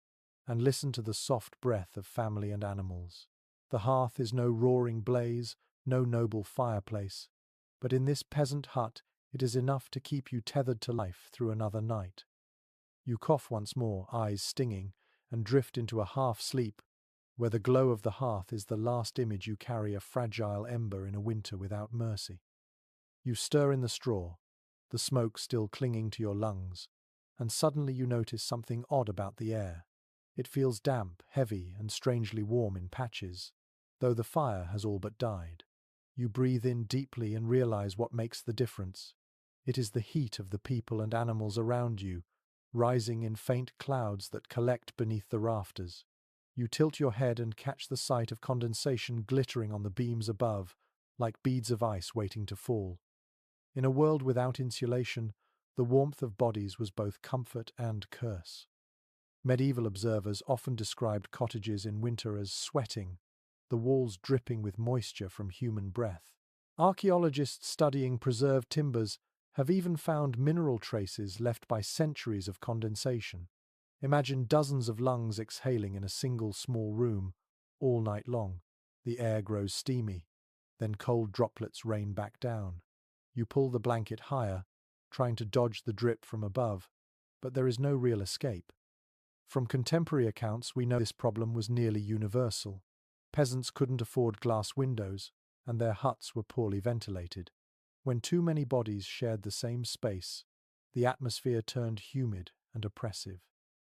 and listen to the soft breath of family and animals. The hearth is no roaring blaze, no noble fireplace, but in this peasant hut it is enough to keep you tethered to life through another night. You cough once more, eyes stinging, and drift into a half-sleep, where the glow of the hearth is the last image you carry, a fragile ember in a winter without mercy. You stir in the straw, the smoke still clinging to your lungs, and suddenly you notice something odd about the air. It feels damp, heavy, and strangely warm in patches, though the fire has all but died. You breathe in deeply and realize what makes the difference. It is the heat of the people and animals around you, rising in faint clouds that collect beneath the rafters. You tilt your head and catch the sight of condensation glittering on the beams above, like beads of ice waiting to fall. In a world without insulation, the warmth of bodies was both comfort and curse. Medieval observers often described cottages in winter as sweating, the walls dripping with moisture from human breath. Archaeologists studying preserved timbers have even found mineral traces left by centuries of condensation. Imagine dozens of lungs exhaling in a single small room, all night long. The air grows steamy, then cold droplets rain back down. You pull the blanket higher, trying to dodge the drip from above, but there is no real escape. From contemporary accounts, we know this problem was nearly universal. Peasants couldn't afford glass windows, and their huts were poorly ventilated. When too many bodies shared the same space, the atmosphere turned humid and oppressive.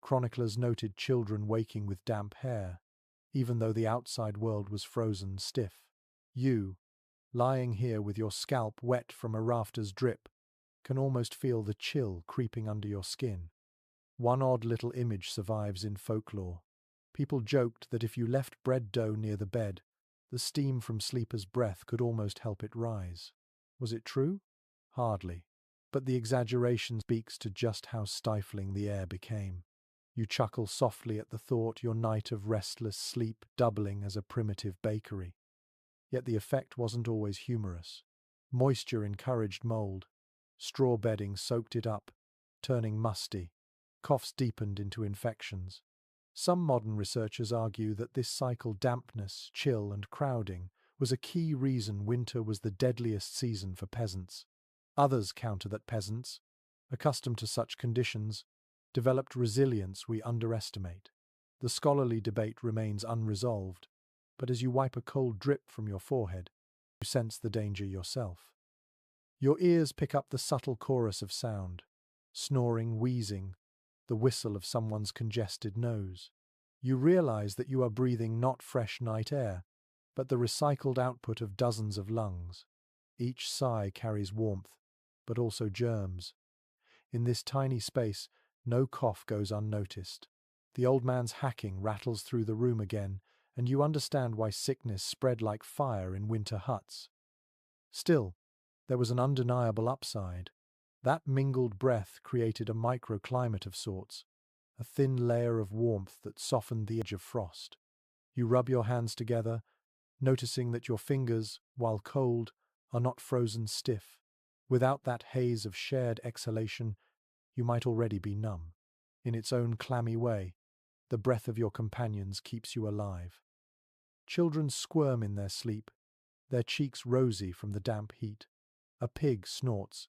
Chroniclers noted children waking with damp hair, even though the outside world was frozen stiff. You, lying here with your scalp wet from a rafter's drip, can almost feel the chill creeping under your skin. One odd little image survives in folklore. People joked that if you left bread dough near the bed, the steam from sleeper's breath could almost help it rise. Was it true? Hardly. But the exaggeration speaks to just how stifling the air became. You chuckle softly at the thought, your night of restless sleep doubling as a primitive bakery. Yet the effect wasn't always humorous. Moisture encouraged mold. Straw bedding soaked it up, turning musty. Coughs deepened into infections. Some modern researchers argue that this cycle, dampness, chill, and crowding, was a key reason winter was the deadliest season for peasants. Others counter that peasants, accustomed to such conditions, developed resilience we underestimate. The scholarly debate remains unresolved, but as you wipe a cold drip from your forehead, you sense the danger yourself. Your ears pick up the subtle chorus of sound, snoring, wheezing, the whistle of someone's congested nose. You realize that you are breathing not fresh night air, but the recycled output of dozens of lungs. Each sigh carries warmth, but also germs. In this tiny space, no cough goes unnoticed. The old man's hacking rattles through the room again, and you understand why sickness spread like fire in winter huts. Still, there was an undeniable upside. That mingled breath created a microclimate of sorts, a thin layer of warmth that softened the edge of frost. You rub your hands together, noticing that your fingers, while cold, are not frozen stiff. Without that haze of shared exhalation, you might already be numb. In its own clammy way, the breath of your companions keeps you alive. Children squirm in their sleep, their cheeks rosy from the damp heat. A pig snorts,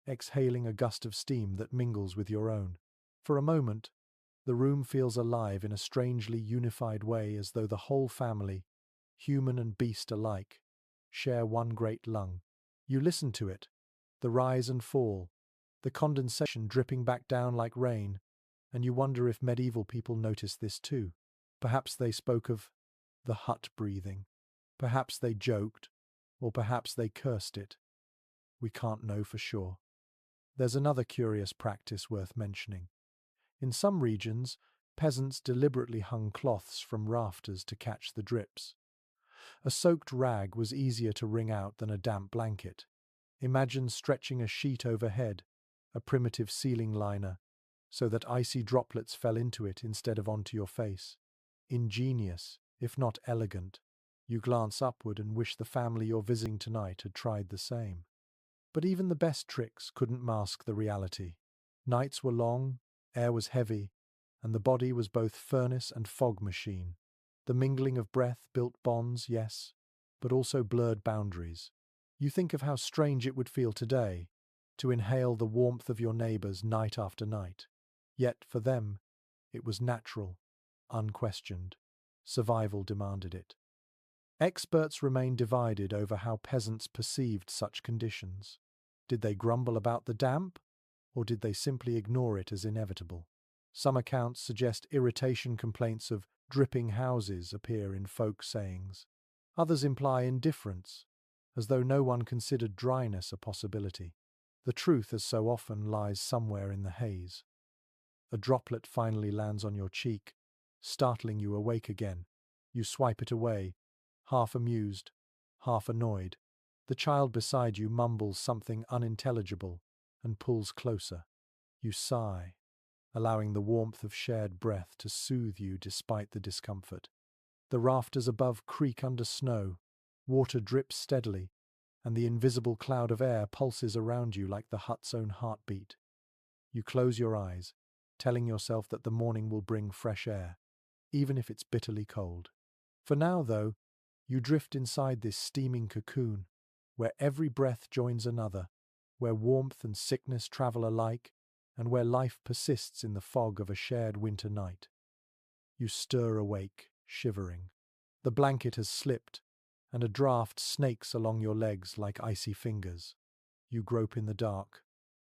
exhaling a gust of steam that mingles with your own. For a moment, The room feels alive in a strangely unified way, as though the whole family, human and beast alike, share one great lung. You listen to it, the rise and fall, the condensation dripping back down like rain, and you wonder if medieval people noticed this too. Perhaps they spoke of the hut breathing. Perhaps they joked, or perhaps they cursed it. We can't know for sure. There's another curious practice worth mentioning. In some regions, peasants deliberately hung cloths from rafters to catch the drips. A soaked rag was easier to wring out than a damp blanket. Imagine stretching a sheet overhead, a primitive ceiling liner, so that icy droplets fell into it instead of onto your face. Ingenious, if not elegant. You glance upward and wish the family you're visiting tonight had tried the same. But even the best tricks couldn't mask the reality. Nights were long, air was heavy, and the body was both furnace and fog machine. The mingling of breath built bonds, yes, but also blurred boundaries. You think of how strange it would feel today to inhale the warmth of your neighbors night after night. Yet, for them, it was natural, unquestioned. Survival demanded it. Experts remain divided over how peasants perceived such conditions. Did they grumble about the damp, or did they simply ignore it as inevitable? Some accounts suggest irritation complaints of dripping houses appear in folk sayings. Others imply indifference, as though no one considered dryness a possibility. The truth, as so often, lies somewhere in the haze. A droplet finally lands on your cheek, startling you awake again. You swipe it away, half amused, half annoyed. The child beside you mumbles something unintelligible and pulls closer. You sigh, allowing the warmth of shared breath to soothe you despite the discomfort. The rafters above creak under snow, water drips steadily, and the invisible cloud of air pulses around you like the hut's own heartbeat. You close your eyes, telling yourself that the morning will bring fresh air, even if it's bitterly cold. For now, though, you drift inside this steaming cocoon, where every breath joins another, where warmth and sickness travel alike, and where life persists in the fog of a shared winter night. You stir awake, shivering. The blanket has slipped, and a draught snakes along your legs like icy fingers. You grope in the dark,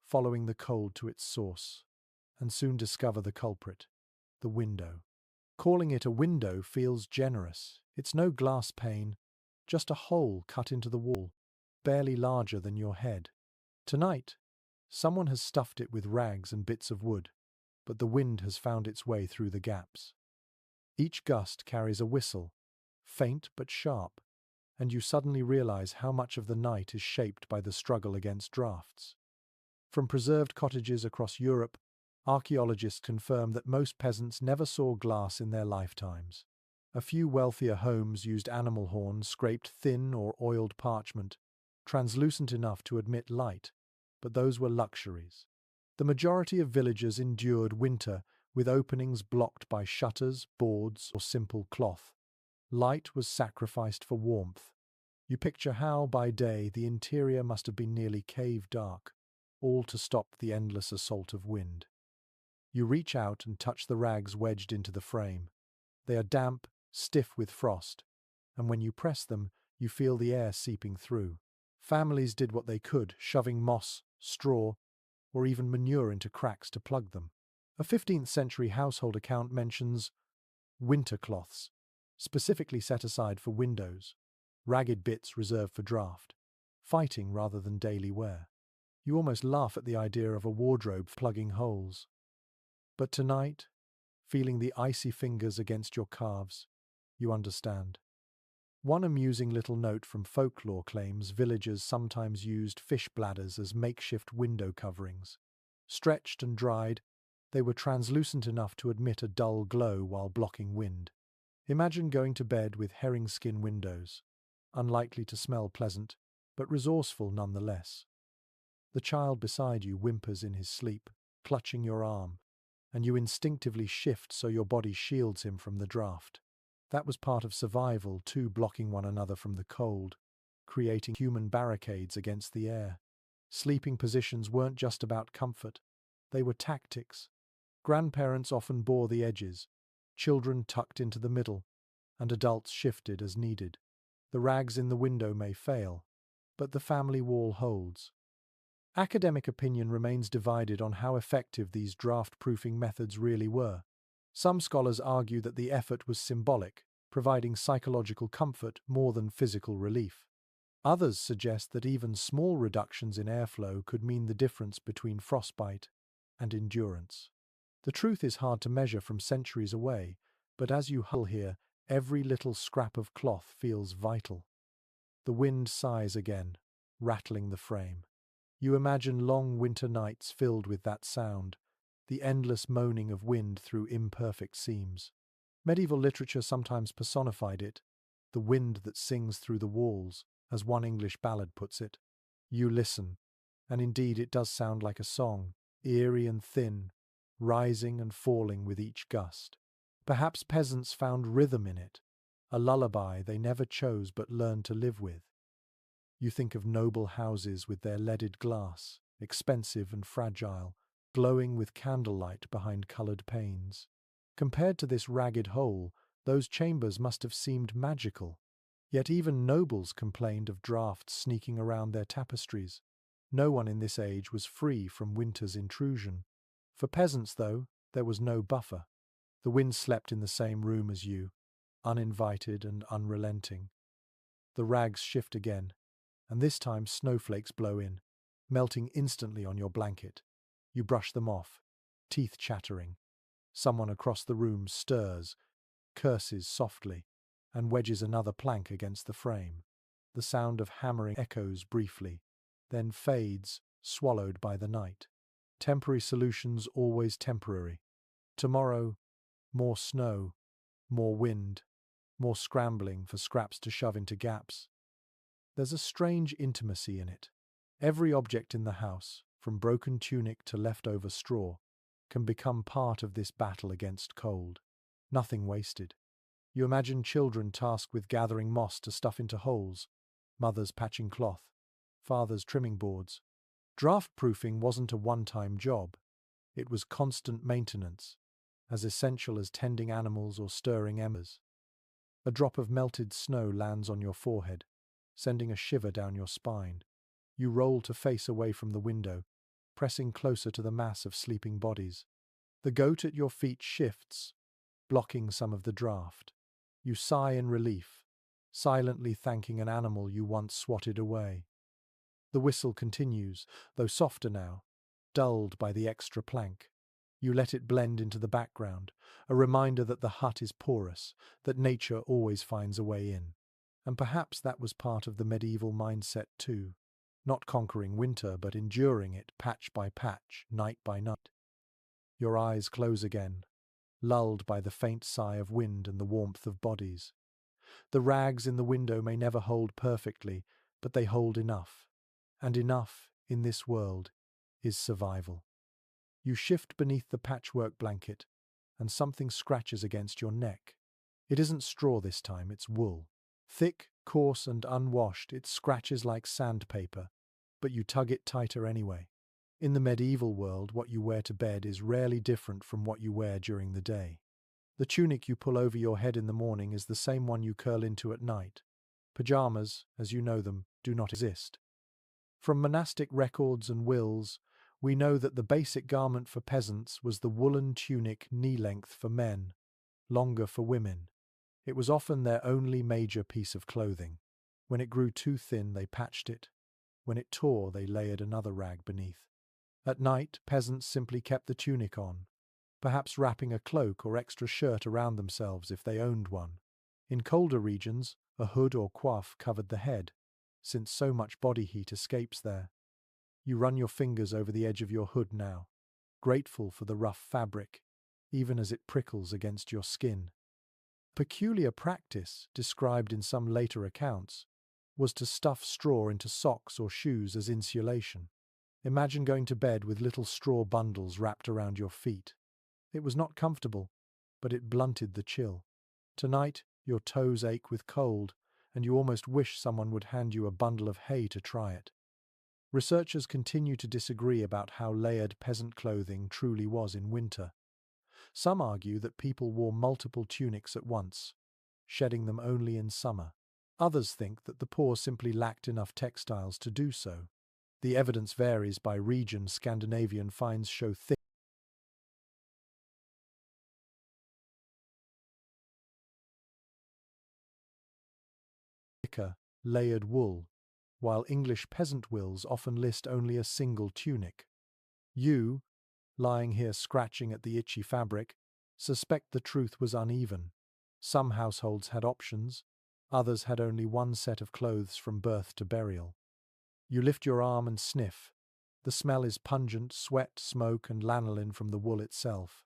following the cold to its source, and soon discover the culprit, the window. Calling it a window feels generous. It's no glass pane, just a hole cut into the wall, barely larger than your head. Tonight, someone has stuffed it with rags and bits of wood, but the wind has found its way through the gaps. Each gust carries a whistle, faint but sharp, and you suddenly realize how much of the night is shaped by the struggle against drafts. From preserved cottages across Europe, archaeologists confirm that most peasants never saw glass in their lifetimes. A few wealthier homes used animal horns scraped thin or oiled parchment, translucent enough to admit light, but those were luxuries. The majority of villagers endured winter with openings blocked by shutters, boards, or simple cloth. Light was sacrificed for warmth. You picture how, by day, the interior must have been nearly cave dark, all to stop the endless assault of wind. You reach out and touch the rags wedged into the frame. They are damp, stiff with frost, and when you press them, you feel the air seeping through. Families did what they could, shoving moss, straw, or even manure into cracks to plug them. A 15th century household account mentions winter cloths, specifically set aside for windows, ragged bits reserved for draft, fighting rather than daily wear. You almost laugh at the idea of a wardrobe plugging holes. But tonight, feeling the icy fingers against your calves, you understand. One amusing little note from folklore claims villagers sometimes used fish bladders as makeshift window coverings. Stretched and dried, they were translucent enough to admit a dull glow while blocking wind. Imagine going to bed with herring skin windows, unlikely to smell pleasant, but resourceful nonetheless. The child beside you whimpers in his sleep, clutching your arm, and you instinctively shift so your body shields him from the draft. That was part of survival, too, blocking one another from the cold, creating human barricades against the air. Sleeping positions weren't just about comfort, they were tactics. Grandparents often bore the edges, children tucked into the middle, and adults shifted as needed. The rags in the window may fail, but the family wall holds. Academic opinion remains divided on how effective these draft-proofing methods really were. Some scholars argue that the effort was symbolic, providing psychological comfort more than physical relief. Others suggest that even small reductions in airflow could mean the difference between frostbite and endurance. The truth is hard to measure from centuries away, but as you huddle here, every little scrap of cloth feels vital. The wind sighs again, rattling the frame. You imagine long winter nights filled with that sound, the endless moaning of wind through imperfect seams. Medieval literature sometimes personified it, the wind that sings through the walls, as one English ballad puts it. You listen, and indeed it does sound like a song, eerie and thin, rising and falling with each gust. Perhaps peasants found rhythm in it, a lullaby they never chose but learned to live with. You think of noble houses with their leaded glass, expensive and fragile, glowing with candlelight behind coloured panes. Compared to this ragged hole, those chambers must have seemed magical. Yet even nobles complained of draughts sneaking around their tapestries. No one in this age was free from winter's intrusion. For peasants, though, there was no buffer. The wind slept in the same room as you, uninvited and unrelenting. The rags shift again, and this time snowflakes blow in, melting instantly on your blanket. You brush them off, teeth chattering. Someone across the room stirs, curses softly, and wedges another plank against the frame. The sound of hammering echoes briefly, then fades, swallowed by the night. Temporary solutions always temporary. Tomorrow, more snow, more wind, more scrambling for scraps to shove into gaps. There's a strange intimacy in it. Every object in the house, from broken tunic to leftover straw, can become part of this battle against cold. Nothing wasted. You imagine children tasked with gathering moss to stuff into holes, mothers patching cloth, fathers trimming boards. Draft-proofing wasn't a one-time job. It was constant maintenance, as essential as tending animals or stirring embers. A drop of melted snow lands on your forehead, sending a shiver down your spine. You roll to face away from the window, pressing closer to the mass of sleeping bodies. The goat at your feet shifts, blocking some of the draft. You sigh in relief, silently thanking an animal you once swatted away. The whistle continues, though softer now, dulled by the extra plank. You let it blend into the background, a reminder that the hut is porous, that nature always finds a way in. And perhaps that was part of the medieval mindset too. Not conquering winter, but enduring it patch by patch, night by night. Your eyes close again, lulled by the faint sigh of wind and the warmth of bodies. The rags in the window may never hold perfectly, but they hold enough. And enough, in this world, is survival. You shift beneath the patchwork blanket, and something scratches against your neck. It isn't straw this time, it's wool. Thick, coarse, and unwashed, it scratches like sandpaper, but you tug it tighter anyway. In the medieval world, what you wear to bed is rarely different from what you wear during the day. The tunic you pull over your head in the morning is the same one you curl into at night. Pajamas, as you know them, do not exist. From monastic records and wills, we know that the basic garment for peasants was the woolen tunic knee-length for men, longer for women. It was often their only major piece of clothing. When it grew too thin, they patched it. When it tore, they layered another rag beneath. At night, peasants simply kept the tunic on, perhaps wrapping a cloak or extra shirt around themselves if they owned one. In colder regions, a hood or coif covered the head, since so much body heat escapes there. You run your fingers over the edge of your hood now, grateful for the rough fabric, even as it prickles against your skin. Peculiar practice, described in some later accounts, was to stuff straw into socks or shoes as insulation. Imagine going to bed with little straw bundles wrapped around your feet. It was not comfortable, but it blunted the chill. Tonight, your toes ache with cold, and you almost wish someone would hand you a bundle of hay to try it. Researchers continue to disagree about how layered peasant clothing truly was in winter. Some argue that people wore multiple tunics at once, shedding them only in summer. Others think that the poor simply lacked enough textiles to do so. The evidence varies by region. Scandinavian finds show thicker, layered wool, while English peasant wills often list only a single tunic. You, lying here scratching at the itchy fabric, suspect the truth was uneven. Some households had options, others had only one set of clothes from birth to burial. You lift your arm and sniff. The smell is pungent, sweat, smoke, and lanolin from the wool itself.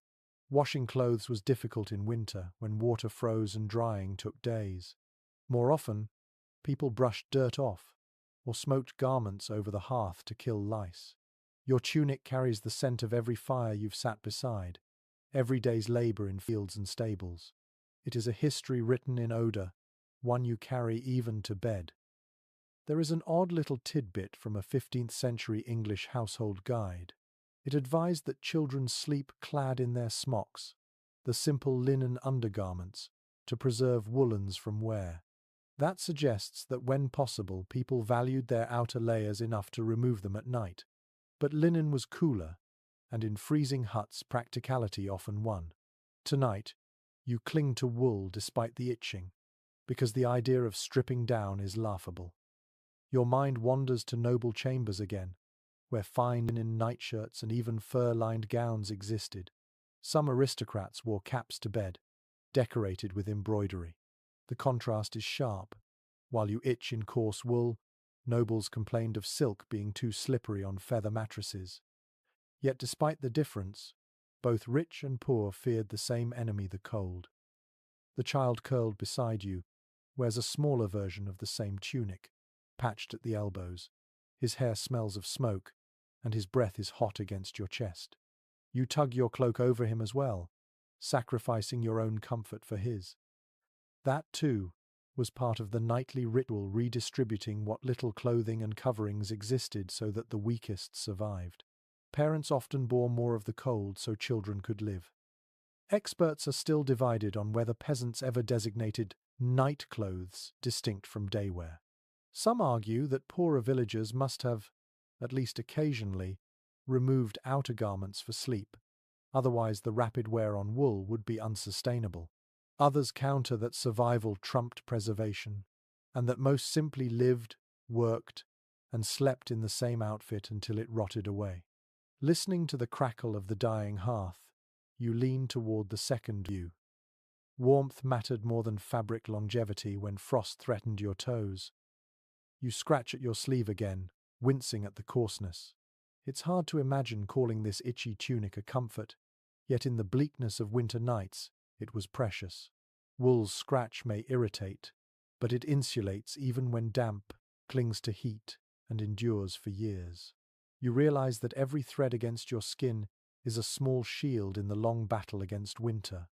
Washing clothes was difficult in winter, when water froze and drying took days. More often, people brushed dirt off, or smoked garments over the hearth to kill lice. Your tunic carries the scent of every fire you've sat beside, every day's labor in fields and stables. It is a history written in odor, one you carry even to bed. There is an odd little tidbit from a 15th century English household guide. It advised that children sleep clad in their smocks, the simple linen undergarments, to preserve woolens from wear. That suggests that when possible, people valued their outer layers enough to remove them at night. But linen was cooler, and in freezing huts practicality often won. Tonight, you cling to wool despite the itching, because the idea of stripping down is laughable. Your mind wanders to noble chambers again, where fine linen nightshirts and even fur-lined gowns existed. Some aristocrats wore caps to bed, decorated with embroidery. The contrast is sharp. While you itch in coarse wool, nobles complained of silk being too slippery on feather mattresses. Yet despite the difference, both rich and poor feared the same enemy, the cold. The child curled beside you wears a smaller version of the same tunic, patched at the elbows. His hair smells of smoke, and his breath is hot against your chest. You tug your cloak over him as well, sacrificing your own comfort for his. That, too, was part of the nightly ritual, redistributing what little clothing and coverings existed so that the weakest survived. Parents often bore more of the cold so children could live. Experts are still divided on whether peasants ever designated night clothes distinct from day wear. Some argue that poorer villagers must have, at least occasionally, removed outer garments for sleep, otherwise the rapid wear on wool would be unsustainable. Others counter that survival trumped preservation, and that most simply lived, worked, and slept in the same outfit until it rotted away. Listening to the crackle of the dying hearth, you lean toward the second view. Warmth mattered more than fabric longevity when frost threatened your toes. You scratch at your sleeve again, wincing at the coarseness. It's hard to imagine calling this itchy tunic a comfort, yet in the bleakness of winter nights, it was precious. Wool's scratch may irritate, but it insulates even when damp, clings to heat, and endures for years. You realize that every thread against your skin is a small shield in the long battle against winter.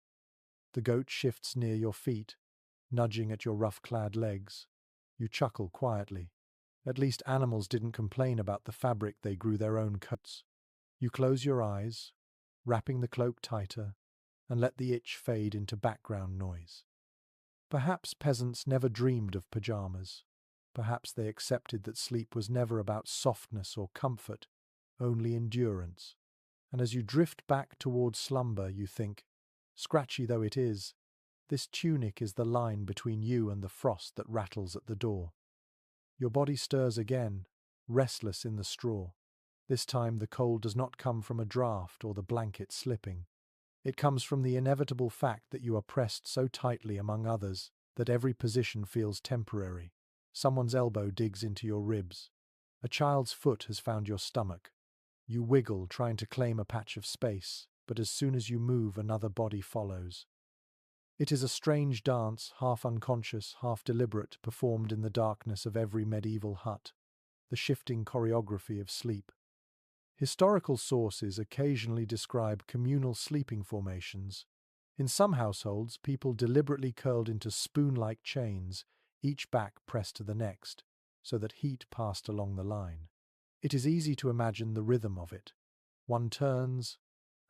The goat shifts near your feet, nudging at your rough-clad legs. You chuckle quietly. At least animals didn't complain about the fabric, they grew their own coats. You close your eyes, wrapping the cloak tighter, and let the itch fade into background noise. Perhaps peasants never dreamed of pajamas. Perhaps they accepted that sleep was never about softness or comfort, only endurance. And as you drift back towards slumber, you think, scratchy though it is, this tunic is the line between you and the frost that rattles at the door. Your body stirs again, restless in the straw. This time the cold does not come from a draught or the blanket slipping. It comes from the inevitable fact that you are pressed so tightly among others that every position feels temporary. Someone's elbow digs into your ribs. A child's foot has found your stomach. You wiggle, trying to claim a patch of space, but as soon as you move, another body follows. It is a strange dance, half unconscious, half deliberate, performed in the darkness of every medieval hut, the shifting choreography of sleep. Historical sources occasionally describe communal sleeping formations. In some households, people deliberately curled into spoon-like chains, each back pressed to the next, so that heat passed along the line. It is easy to imagine the rhythm of it. One turns,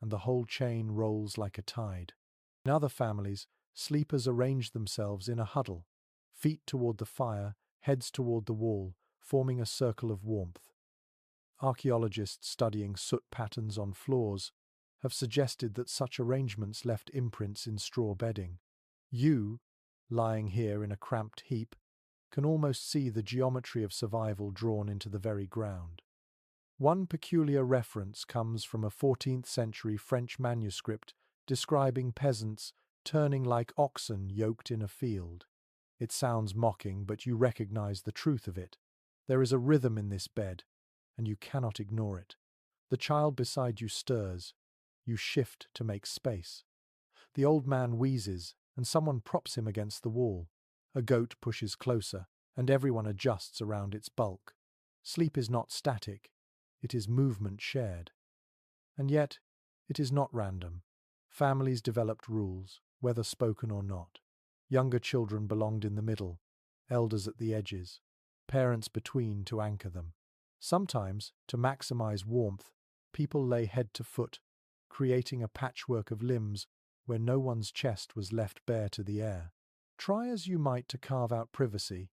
and the whole chain rolls like a tide. In other families, sleepers arrange themselves in a huddle, feet toward the fire, heads toward the wall, forming a circle of warmth. Archaeologists studying soot patterns on floors have suggested that such arrangements left imprints in straw bedding. You, lying here in a cramped heap, can almost see the geometry of survival drawn into the very ground. One peculiar reference comes from a 14th century French manuscript describing peasants turning like oxen yoked in a field. It sounds mocking, but you recognize the truth of it. There is a rhythm in this bed, and you cannot ignore it. The child beside you stirs. You shift to make space. The old man wheezes, and someone props him against the wall. A goat pushes closer, and everyone adjusts around its bulk. Sleep is not static. It is movement shared. And yet, it is not random. Families developed rules, whether spoken or not. Younger children belonged in the middle, elders at the edges, parents between to anchor them. Sometimes, to maximize warmth, people lay head to foot, creating a patchwork of limbs where no one's chest was left bare to the air. Try as you might to carve out privacy,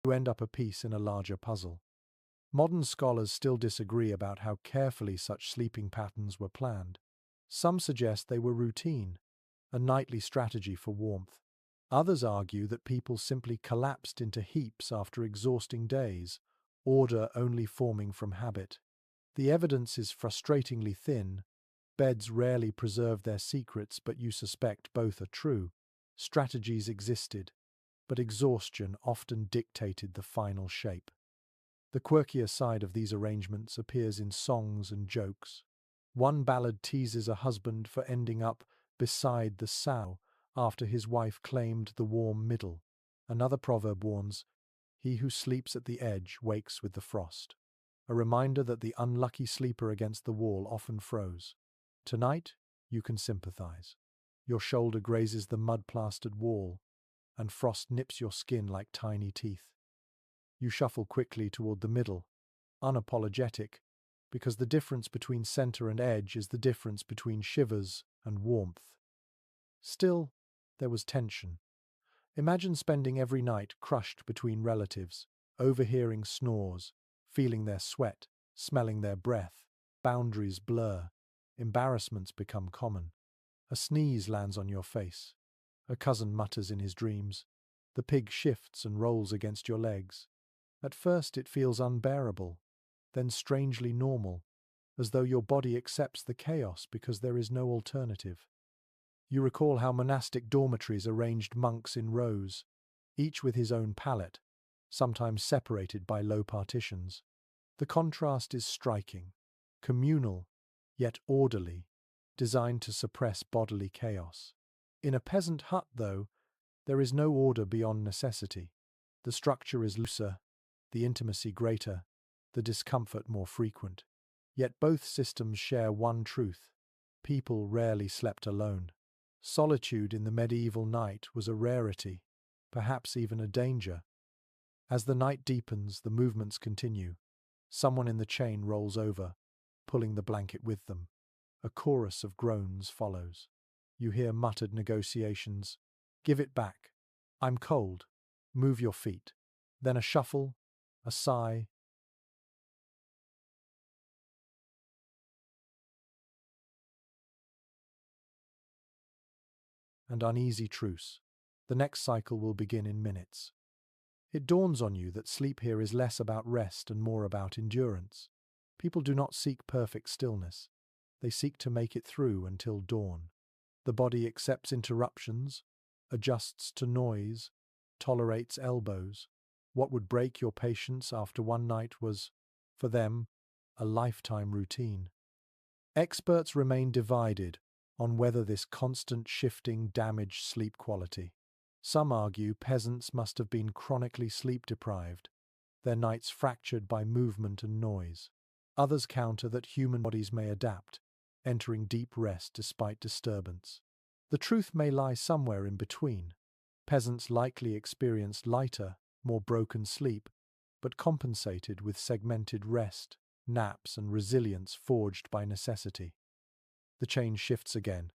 you end up a piece in a larger puzzle. Modern scholars still disagree about how carefully such sleeping patterns were planned. Some suggest they were routine, a nightly strategy for warmth. Others argue that people simply collapsed into heaps after exhausting days, order only forming from habit. The evidence is frustratingly thin. Beds rarely preserve their secrets, but you suspect both are true. Strategies existed, but exhaustion often dictated the final shape. The quirkier side of these arrangements appears in songs and jokes. One ballad teases a husband for ending up beside the sow after his wife claimed the warm middle. Another proverb warns, "He who sleeps at the edge wakes with the frost," a reminder that the unlucky sleeper against the wall often froze. Tonight, you can sympathize. Your shoulder grazes the mud-plastered wall, and frost nips your skin like tiny teeth. You shuffle quickly toward the middle, unapologetic, because the difference between center and edge is the difference between shivers and warmth. Still, there was tension. Imagine spending every night crushed between relatives, overhearing snores, feeling their sweat, smelling their breath. Boundaries blur. Embarrassments become common. A sneeze lands on your face. A cousin mutters in his dreams. The pig shifts and rolls against your legs. At first it feels unbearable, then strangely normal, as though your body accepts the chaos because there is no alternative. You recall how monastic dormitories arranged monks in rows, each with his own pallet, sometimes separated by low partitions. The contrast is striking, communal, yet orderly, designed to suppress bodily chaos. In a peasant hut, though, there is no order beyond necessity. The structure is looser, the intimacy greater, the discomfort more frequent. Yet both systems share one truth: people rarely slept alone. Solitude in the medieval night was a rarity, perhaps even a danger. As the night deepens, the movements continue. Someone in the chain rolls over, pulling the blanket with them. A chorus of groans follows. You hear muttered negotiations. "Give it back. I'm cold. Move your feet." Then a shuffle, a sigh, and uneasy truce. The next cycle will begin in minutes. It dawns on you that sleep here is less about rest and more about endurance. People do not seek perfect stillness. They seek to make it through until dawn. The body accepts interruptions, adjusts to noise, tolerates elbows. What would break your patience after one night was, for them, a lifetime routine. Experts remain divided on whether this constant shifting damaged sleep quality. Some argue peasants must have been chronically sleep-deprived, their nights fractured by movement and noise. Others counter that human bodies may adapt, entering deep rest despite disturbance. The truth may lie somewhere in between. Peasants likely experienced lighter, more broken sleep, but compensated with segmented rest, naps, and resilience forged by necessity. The chain shifts again.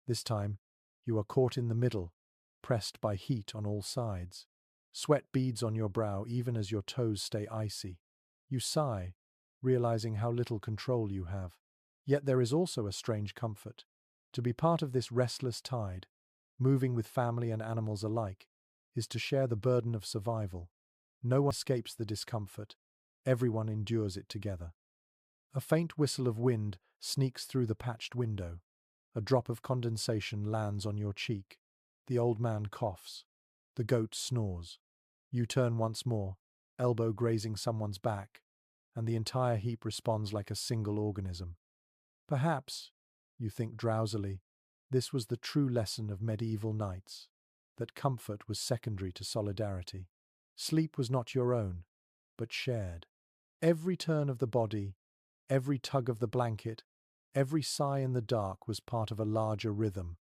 This time, you are caught in the middle, pressed by heat on all sides. Sweat beads on your brow even as your toes stay icy. You sigh, realizing how little control you have. Yet there is also a strange comfort. To be part of this restless tide, moving with family and animals alike, is to share the burden of survival. No one escapes the discomfort. Everyone endures it together. A faint whistle of wind sneaks through the patched window. A drop of condensation lands on your cheek. The old man coughs. The goat snores. You turn once more, elbow grazing someone's back, and the entire heap responds like a single organism. Perhaps, you think drowsily, this was the true lesson of medieval nights, that comfort was secondary to solidarity. Sleep was not your own, but shared. Every turn of the body, every tug of the blanket, every sigh in the dark was part of a larger rhythm,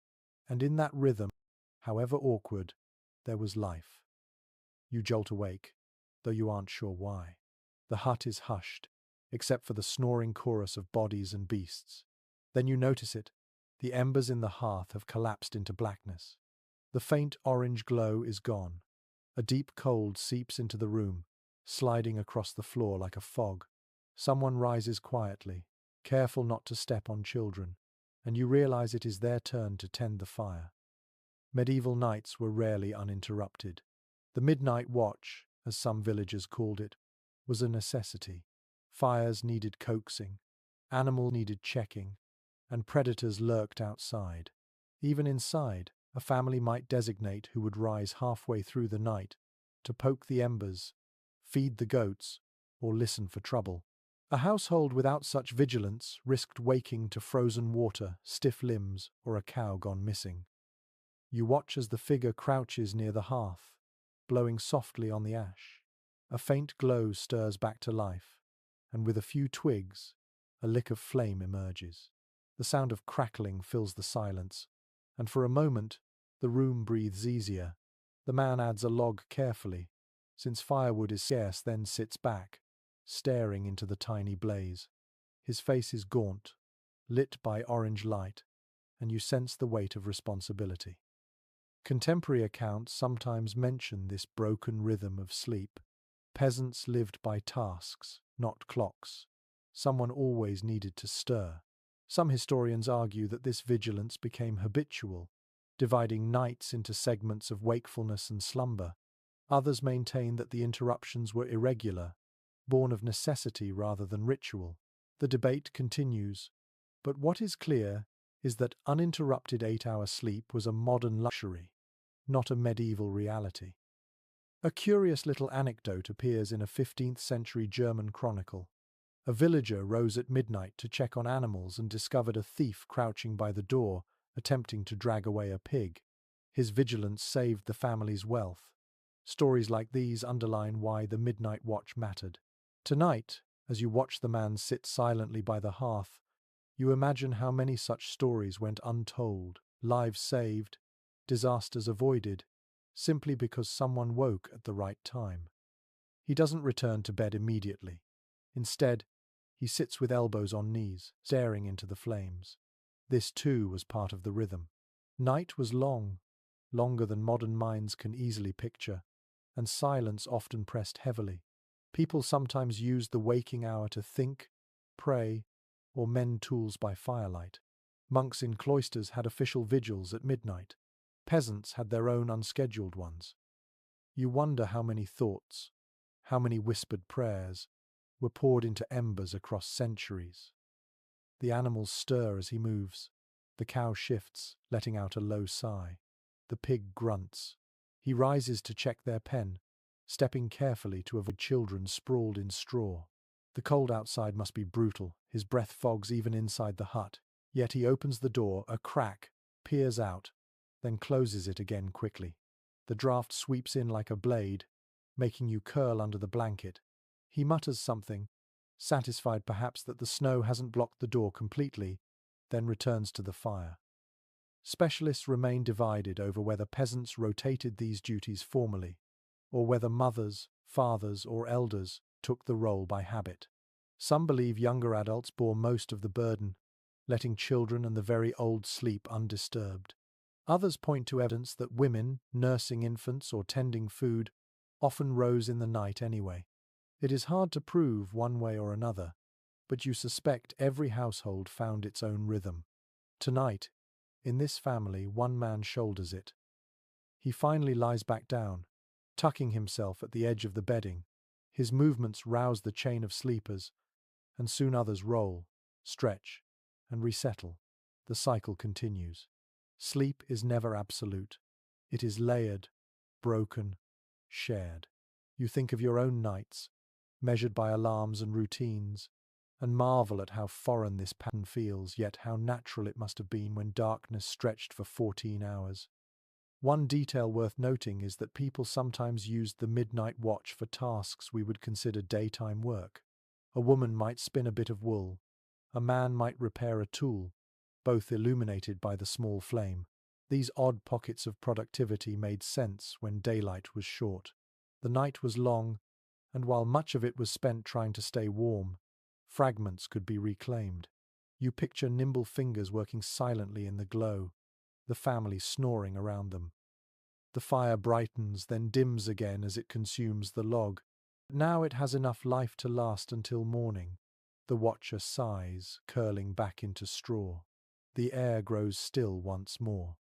and in that rhythm, however awkward, there was life. You jolt awake, though you aren't sure why. The hut is hushed, except for the snoring chorus of bodies and beasts. Then you notice it. The embers in the hearth have collapsed into blackness. The faint orange glow is gone. A deep cold seeps into the room, sliding across the floor like a fog. Someone rises quietly, careful not to step on children, and you realize it is their turn to tend the fire. Medieval nights were rarely uninterrupted. The midnight watch, as some villagers called it, was a necessity. Fires needed coaxing, animals needed checking, and predators lurked outside. Even inside, a family might designate who would rise halfway through the night to poke the embers, feed the goats, or listen for trouble. A household without such vigilance risked waking to frozen water, stiff limbs, or a cow gone missing. You watch as the figure crouches near the hearth, blowing softly on the ash. A faint glow stirs back to life, and with a few twigs, a lick of flame emerges. The sound of crackling fills the silence, and for a moment, the room breathes easier. The man adds a log carefully, since firewood is scarce, then sits back, staring into the tiny blaze. His face is gaunt, lit by orange light, and you sense the weight of responsibility. Contemporary accounts sometimes mention this broken rhythm of sleep. Peasants lived by tasks, not clocks. Someone always needed to stir. Some historians argue that this vigilance became habitual, dividing nights into segments of wakefulness and slumber. Others maintain that the interruptions were irregular, born of necessity rather than ritual. The debate continues, but what is clear is that uninterrupted 8-hour sleep was a modern luxury, not a medieval reality. A curious little anecdote appears in a 15th century German chronicle. A villager rose at midnight to check on animals and discovered a thief crouching by the door, attempting to drag away a pig. His vigilance saved the family's wealth. Stories like these underline why the midnight watch mattered. Tonight, as you watch the man sit silently by the hearth, you imagine how many such stories went untold, lives saved, disasters avoided, simply because someone woke at the right time. He doesn't return to bed immediately. Instead, he sits with elbows on knees, staring into the flames. This too was part of the rhythm. Night was long, longer than modern minds can easily picture, and silence often pressed heavily. People sometimes used the waking hour to think, pray, or mend tools by firelight. Monks in cloisters had official vigils at midnight. Peasants had their own unscheduled ones. You wonder how many thoughts, how many whispered prayers, were poured into embers across centuries. The animals stir as he moves. The cow shifts, letting out a low sigh. The pig grunts. He rises to check their pen, stepping carefully to avoid children sprawled in straw. The cold outside must be brutal. His breath fogs even inside the hut. Yet he opens the door a crack, peers out, then closes it again quickly. The draft sweeps in like a blade, making you curl under the blanket. He mutters something, satisfied perhaps that the snow hasn't blocked the door completely, then returns to the fire. Specialists remain divided over whether peasants rotated these duties formally, or whether mothers, fathers, or elders took the role by habit. Some believe younger adults bore most of the burden, letting children and the very old sleep undisturbed. Others point to evidence that women, nursing infants or tending food, often rose in the night anyway. It is hard to prove one way or another, but you suspect every household found its own rhythm. Tonight, in this family, one man shoulders it. He finally lies back down, tucking himself at the edge of the bedding. His movements rouse the chain of sleepers, and soon others roll, stretch, and resettle. The cycle continues. Sleep is never absolute. It is layered, broken, shared. You think of your own nights, measured by alarms and routines, and marvel at how foreign this pattern feels, yet how natural it must have been when darkness stretched for 14 hours. One detail worth noting is that people sometimes used the midnight watch for tasks we would consider daytime work. A woman might spin a bit of wool, a man might repair a tool, both illuminated by the small flame. These odd pockets of productivity made sense when daylight was short. The night was long, and while much of it was spent trying to stay warm, fragments could be reclaimed. You picture nimble fingers working silently in the glow, the family snoring around them. The fire brightens, then dims again as it consumes the log. Now it has enough life to last until morning. The watcher sighs, curling back into straw. The air grows still once more.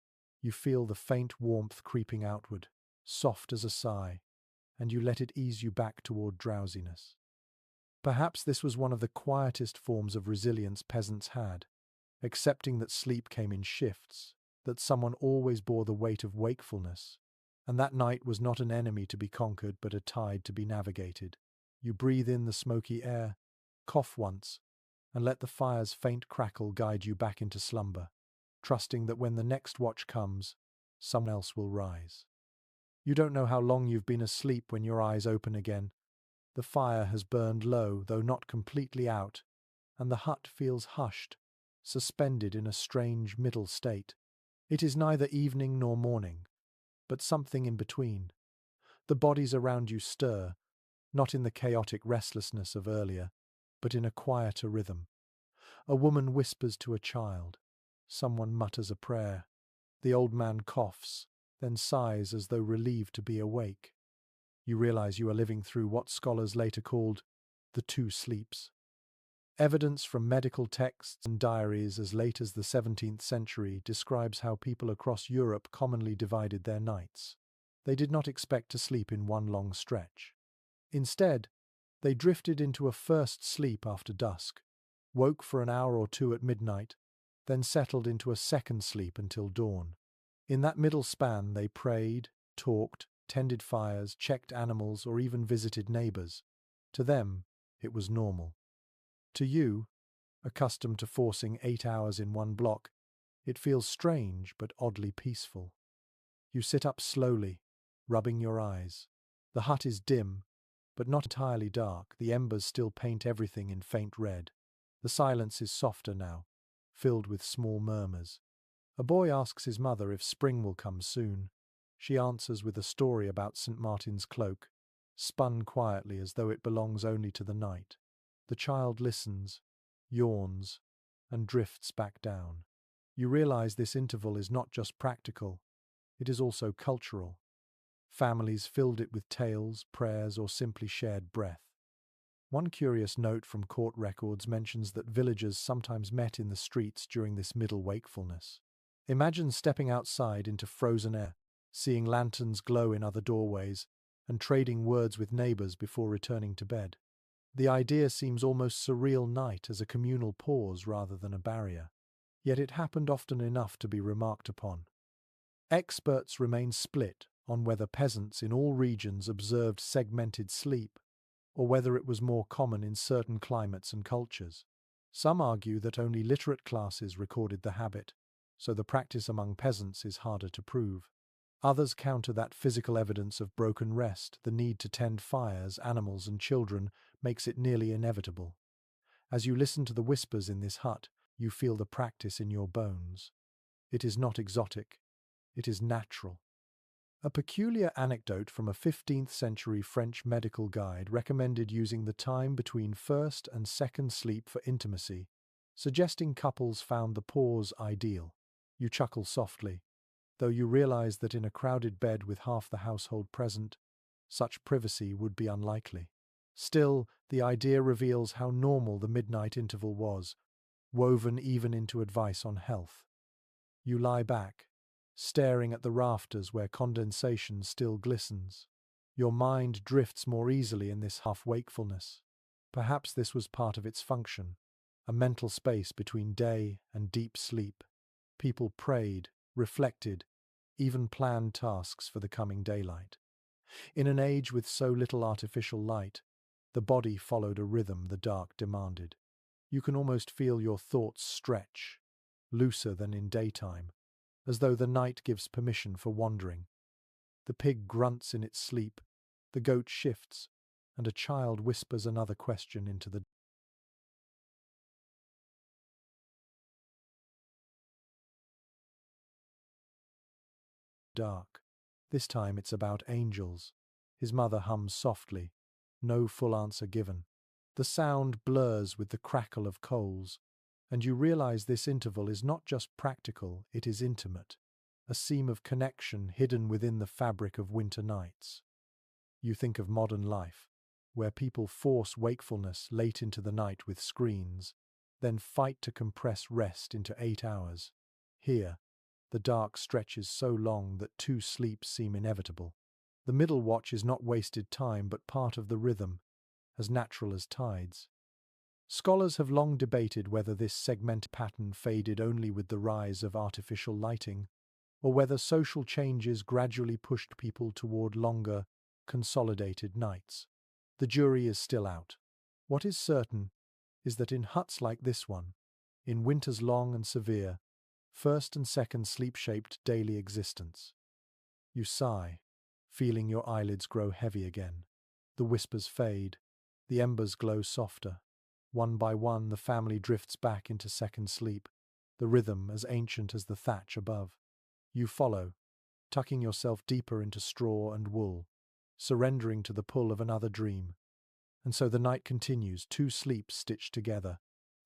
You feel the faint warmth creeping outward, soft as a sigh, and you let it ease you back toward drowsiness. Perhaps this was one of the quietest forms of resilience peasants had, accepting that sleep came in shifts, that someone always bore the weight of wakefulness, and that night was not an enemy to be conquered but a tide to be navigated. You breathe in the smoky air, cough once, and let the fire's faint crackle guide you back into slumber, trusting that when the next watch comes, someone else will rise. You don't know how long you've been asleep when your eyes open again. The fire has burned low, though not completely out, and the hut feels hushed, suspended in a strange middle state. It is neither evening nor morning, but something in between. The bodies around you stir, not in the chaotic restlessness of earlier, but in a quieter rhythm. A woman whispers to a child. Someone mutters a prayer. The old man coughs, then sighs as though relieved to be awake. You realize you are living through what scholars later called the two sleeps. Evidence from medical texts and diaries as late as the 17th century describes how people across Europe commonly divided their nights. They did not expect to sleep in one long stretch. Instead, they drifted into a first sleep after dusk, woke for an hour or two at midnight, then settled into a second sleep until dawn. In that middle span, they prayed, talked, tended fires, checked animals, or even visited neighbors. To them, it was normal. To you, accustomed to forcing 8 hours in one block, it feels strange but oddly peaceful. You sit up slowly, rubbing your eyes. The hut is dim, but not entirely dark. The embers still paint everything in faint red. The silence is softer now, filled with small murmurs. A boy asks his mother if spring will come soon. She answers with a story about St. Martin's cloak, spun quietly as though it belongs only to the night. The child listens, yawns, and drifts back down. You realize this interval is not just practical, it is also cultural. Families filled it with tales, prayers, or simply shared breath. One curious note from court records mentions that villagers sometimes met in the streets during this middle wakefulness. Imagine stepping outside into frozen air, seeing lanterns glow in other doorways, and trading words with neighbors before returning to bed. The idea seems almost surreal night as a communal pause rather than a barrier. Yet it happened often enough to be remarked upon. Experts remain split on whether peasants in all regions observed segmented sleep, or whether it was more common in certain climates and cultures. Some argue that only literate classes recorded the habit, so the practice among peasants is harder to prove. Others counter that physical evidence of broken rest, the need to tend fires, animals, and children, makes it nearly inevitable. As you listen to the whispers in this hut, you feel the practice in your bones. It is not exotic, it is natural. A peculiar anecdote from a 15th century French medical guide recommended using the time between first and second sleep for intimacy, suggesting couples found the pause ideal. You chuckle softly, though you realize that in a crowded bed with half the household present, such privacy would be unlikely. Still, the idea reveals how normal the midnight interval was, woven even into advice on health. You lie back, staring at the rafters where condensation still glistens. Your mind drifts more easily in this half-wakefulness. Perhaps this was part of its function, a mental space between day and deep sleep. People prayed, reflected, even planned tasks for the coming daylight. In an age with so little artificial light, the body followed a rhythm the dark demanded. You can almost feel your thoughts stretch, looser than in daytime, as though the night gives permission for wandering. The pig grunts in its sleep, the goat shifts, and a child whispers another question into the dark. This time it's about angels. His mother hums softly, no full answer given. The sound blurs with the crackle of coals, and you realize this interval is not just practical, it is intimate, a seam of connection hidden within the fabric of winter nights. You think of modern life, where people force wakefulness late into the night with screens, then fight to compress rest into 8 hours. Here, the dark stretches so long that 2 sleeps seem inevitable. The middle watch is not wasted time but part of the rhythm, as natural as tides. Scholars have long debated whether this segmented pattern faded only with the rise of artificial lighting, or whether social changes gradually pushed people toward longer, consolidated nights. The jury is still out. What is certain is that in huts like this one, in winters long and severe, first and second sleep-shaped daily existence, you sigh, feeling your eyelids grow heavy again. The whispers fade, the embers glow softer. One by one, the family drifts back into second sleep, the rhythm as ancient as the thatch above. You follow, tucking yourself deeper into straw and wool, surrendering to the pull of another dream. And so the night continues, 2 sleeps stitched together,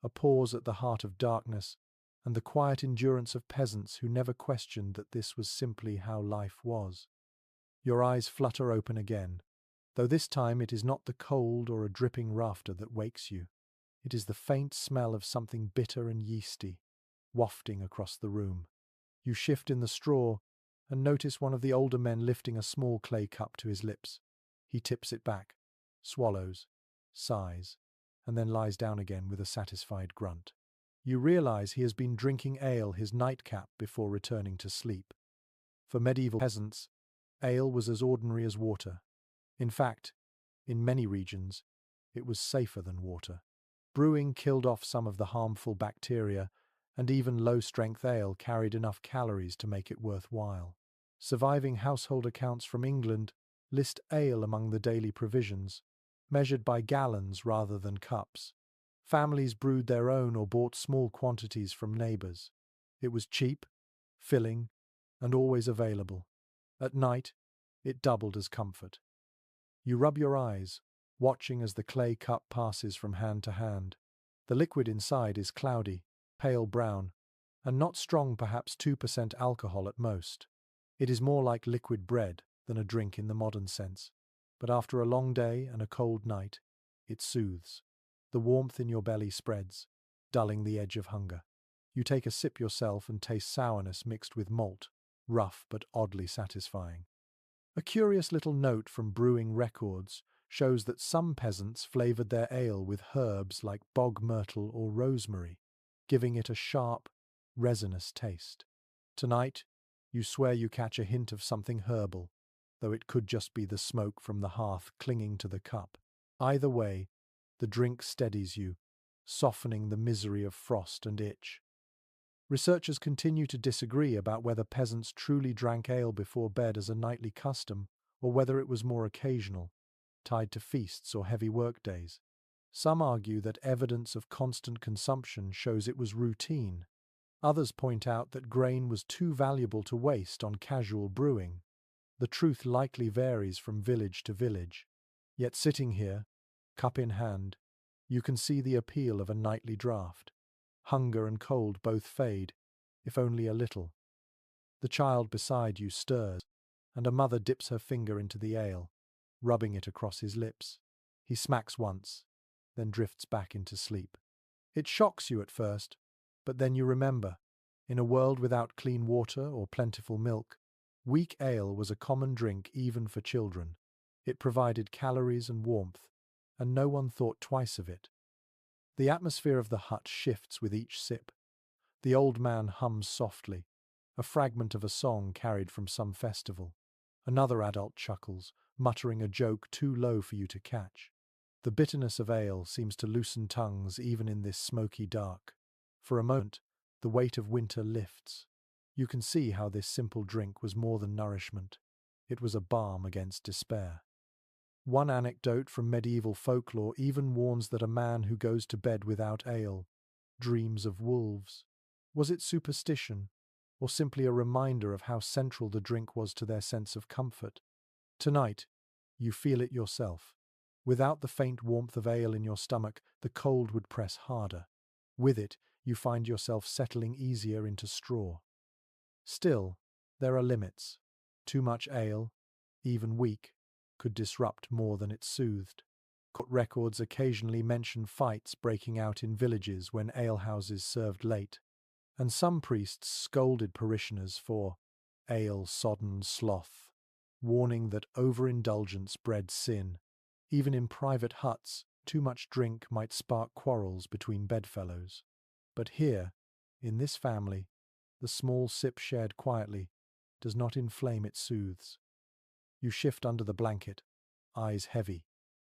a pause at the heart of darkness, and the quiet endurance of peasants who never questioned that this was simply how life was. Your eyes flutter open again, though this time it is not the cold or a dripping rafter that wakes you. It is the faint smell of something bitter and yeasty, wafting across the room. You shift in the straw and notice one of the older men lifting a small clay cup to his lips. He tips it back, swallows, sighs, and then lies down again with a satisfied grunt. You realize he has been drinking ale, his nightcap, before returning to sleep. For medieval peasants, ale was as ordinary as water. In fact, in many regions, it was safer than water. Brewing killed off some of the harmful bacteria, and even low-strength ale carried enough calories to make it worthwhile. Surviving household accounts from England list ale among the daily provisions, measured by gallons rather than cups. Families brewed their own or bought small quantities from neighbours. It was cheap, filling, and always available. At night, it doubled as comfort. You rub your eyes, watching as the clay cup passes from hand to hand. The liquid inside is cloudy, pale brown, and not strong, perhaps 2% alcohol at most. It is more like liquid bread than a drink in the modern sense. But after a long day and a cold night, it soothes. The warmth in your belly spreads, dulling the edge of hunger. You take a sip yourself and taste sourness mixed with malt, rough but oddly satisfying. A curious little note from brewing records shows that some peasants flavoured their ale with herbs like bog myrtle or rosemary, giving it a sharp, resinous taste. Tonight, you swear you catch a hint of something herbal, though it could just be the smoke from the hearth clinging to the cup. Either way, the drink steadies you, softening the misery of frost and itch. Researchers continue to disagree about whether peasants truly drank ale before bed as a nightly custom, or whether it was more occasional, tied to feasts or heavy work days. Some argue that evidence of constant consumption shows it was routine. Others point out that grain was too valuable to waste on casual brewing. The truth likely varies from village to village. Yet sitting here, cup in hand, you can see the appeal of a nightly draught. Hunger and cold both fade, if only a little. The child beside you stirs, and a mother dips her finger into the ale, rubbing it across his lips. He smacks once, then drifts back into sleep. It shocks you at first, but then you remember, in a world without clean water or plentiful milk, weak ale was a common drink even for children. It provided calories and warmth, and no one thought twice of it. The atmosphere of the hut shifts with each sip. The old man hums softly, a fragment of a song carried from some festival. Another adult chuckles, muttering a joke too low for you to catch. The bitterness of ale seems to loosen tongues even in this smoky dark. For a moment, the weight of winter lifts. You can see how this simple drink was more than nourishment. It was a balm against despair. One anecdote from medieval folklore even warns that a man who goes to bed without ale dreams of wolves. Was it superstition, or simply a reminder of how central the drink was to their sense of comfort? Tonight, you feel it yourself. Without the faint warmth of ale in your stomach, the cold would press harder. With it, you find yourself settling easier into straw. Still, there are limits. Too much ale, even weak, could disrupt more than it soothed. Court records occasionally mention fights breaking out in villages when alehouses served late, and some priests scolded parishioners for ale-sodden sloth, warning that overindulgence bred sin. Even in private huts, too much drink might spark quarrels between bedfellows. But here, in this family, the small sip shared quietly does not inflame, it soothes. You shift under the blanket, eyes heavy,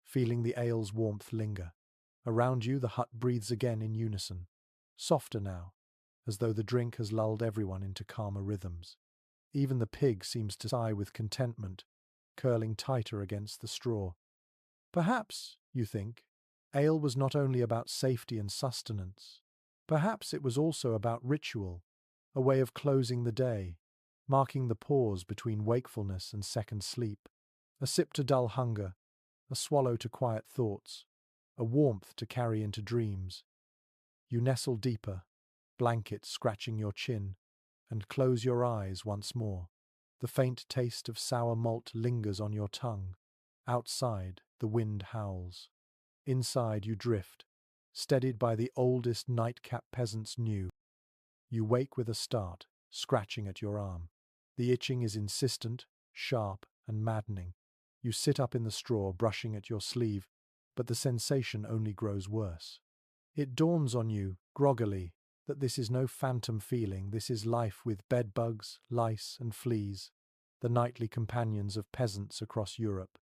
feeling the ale's warmth linger. Around you, the hut breathes again in unison, softer now, as though the drink has lulled everyone into calmer rhythms. Even the pig seems to sigh with contentment, curling tighter against the straw. Perhaps, you think, ale was not only about safety and sustenance. Perhaps it was also about ritual, a way of closing the day, marking the pause between wakefulness and second sleep. A sip to dull hunger, a swallow to quiet thoughts, a warmth to carry into dreams. You nestle deeper, blanket scratching your chin, and close your eyes once more. The faint taste of sour malt lingers on your tongue. Outside, the wind howls. Inside, you drift, steadied by the oldest nightcap peasants knew. You wake with a start, scratching at your arm. The itching is insistent, sharp, and maddening. You sit up in the straw, brushing at your sleeve, but the sensation only grows worse. It dawns on you, groggily, that this is no phantom feeling, this is life with bedbugs, lice, and fleas, the nightly companions of peasants across Europe.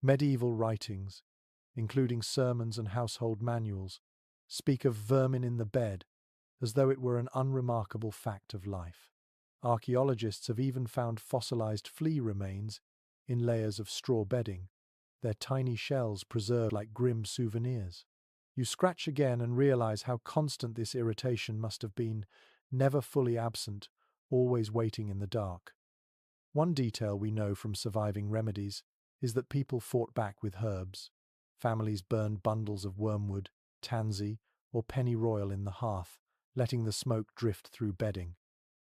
Medieval writings, including sermons and household manuals, speak of vermin in the bed as though it were an unremarkable fact of life. Archaeologists have even found fossilized flea remains in layers of straw bedding, their tiny shells preserved like grim souvenirs. You scratch again and realize how constant this irritation must have been, never fully absent, always waiting in the dark. One detail we know from surviving remedies is that people fought back with herbs. Families burned bundles of wormwood, tansy, or pennyroyal in the hearth, letting the smoke drift through bedding.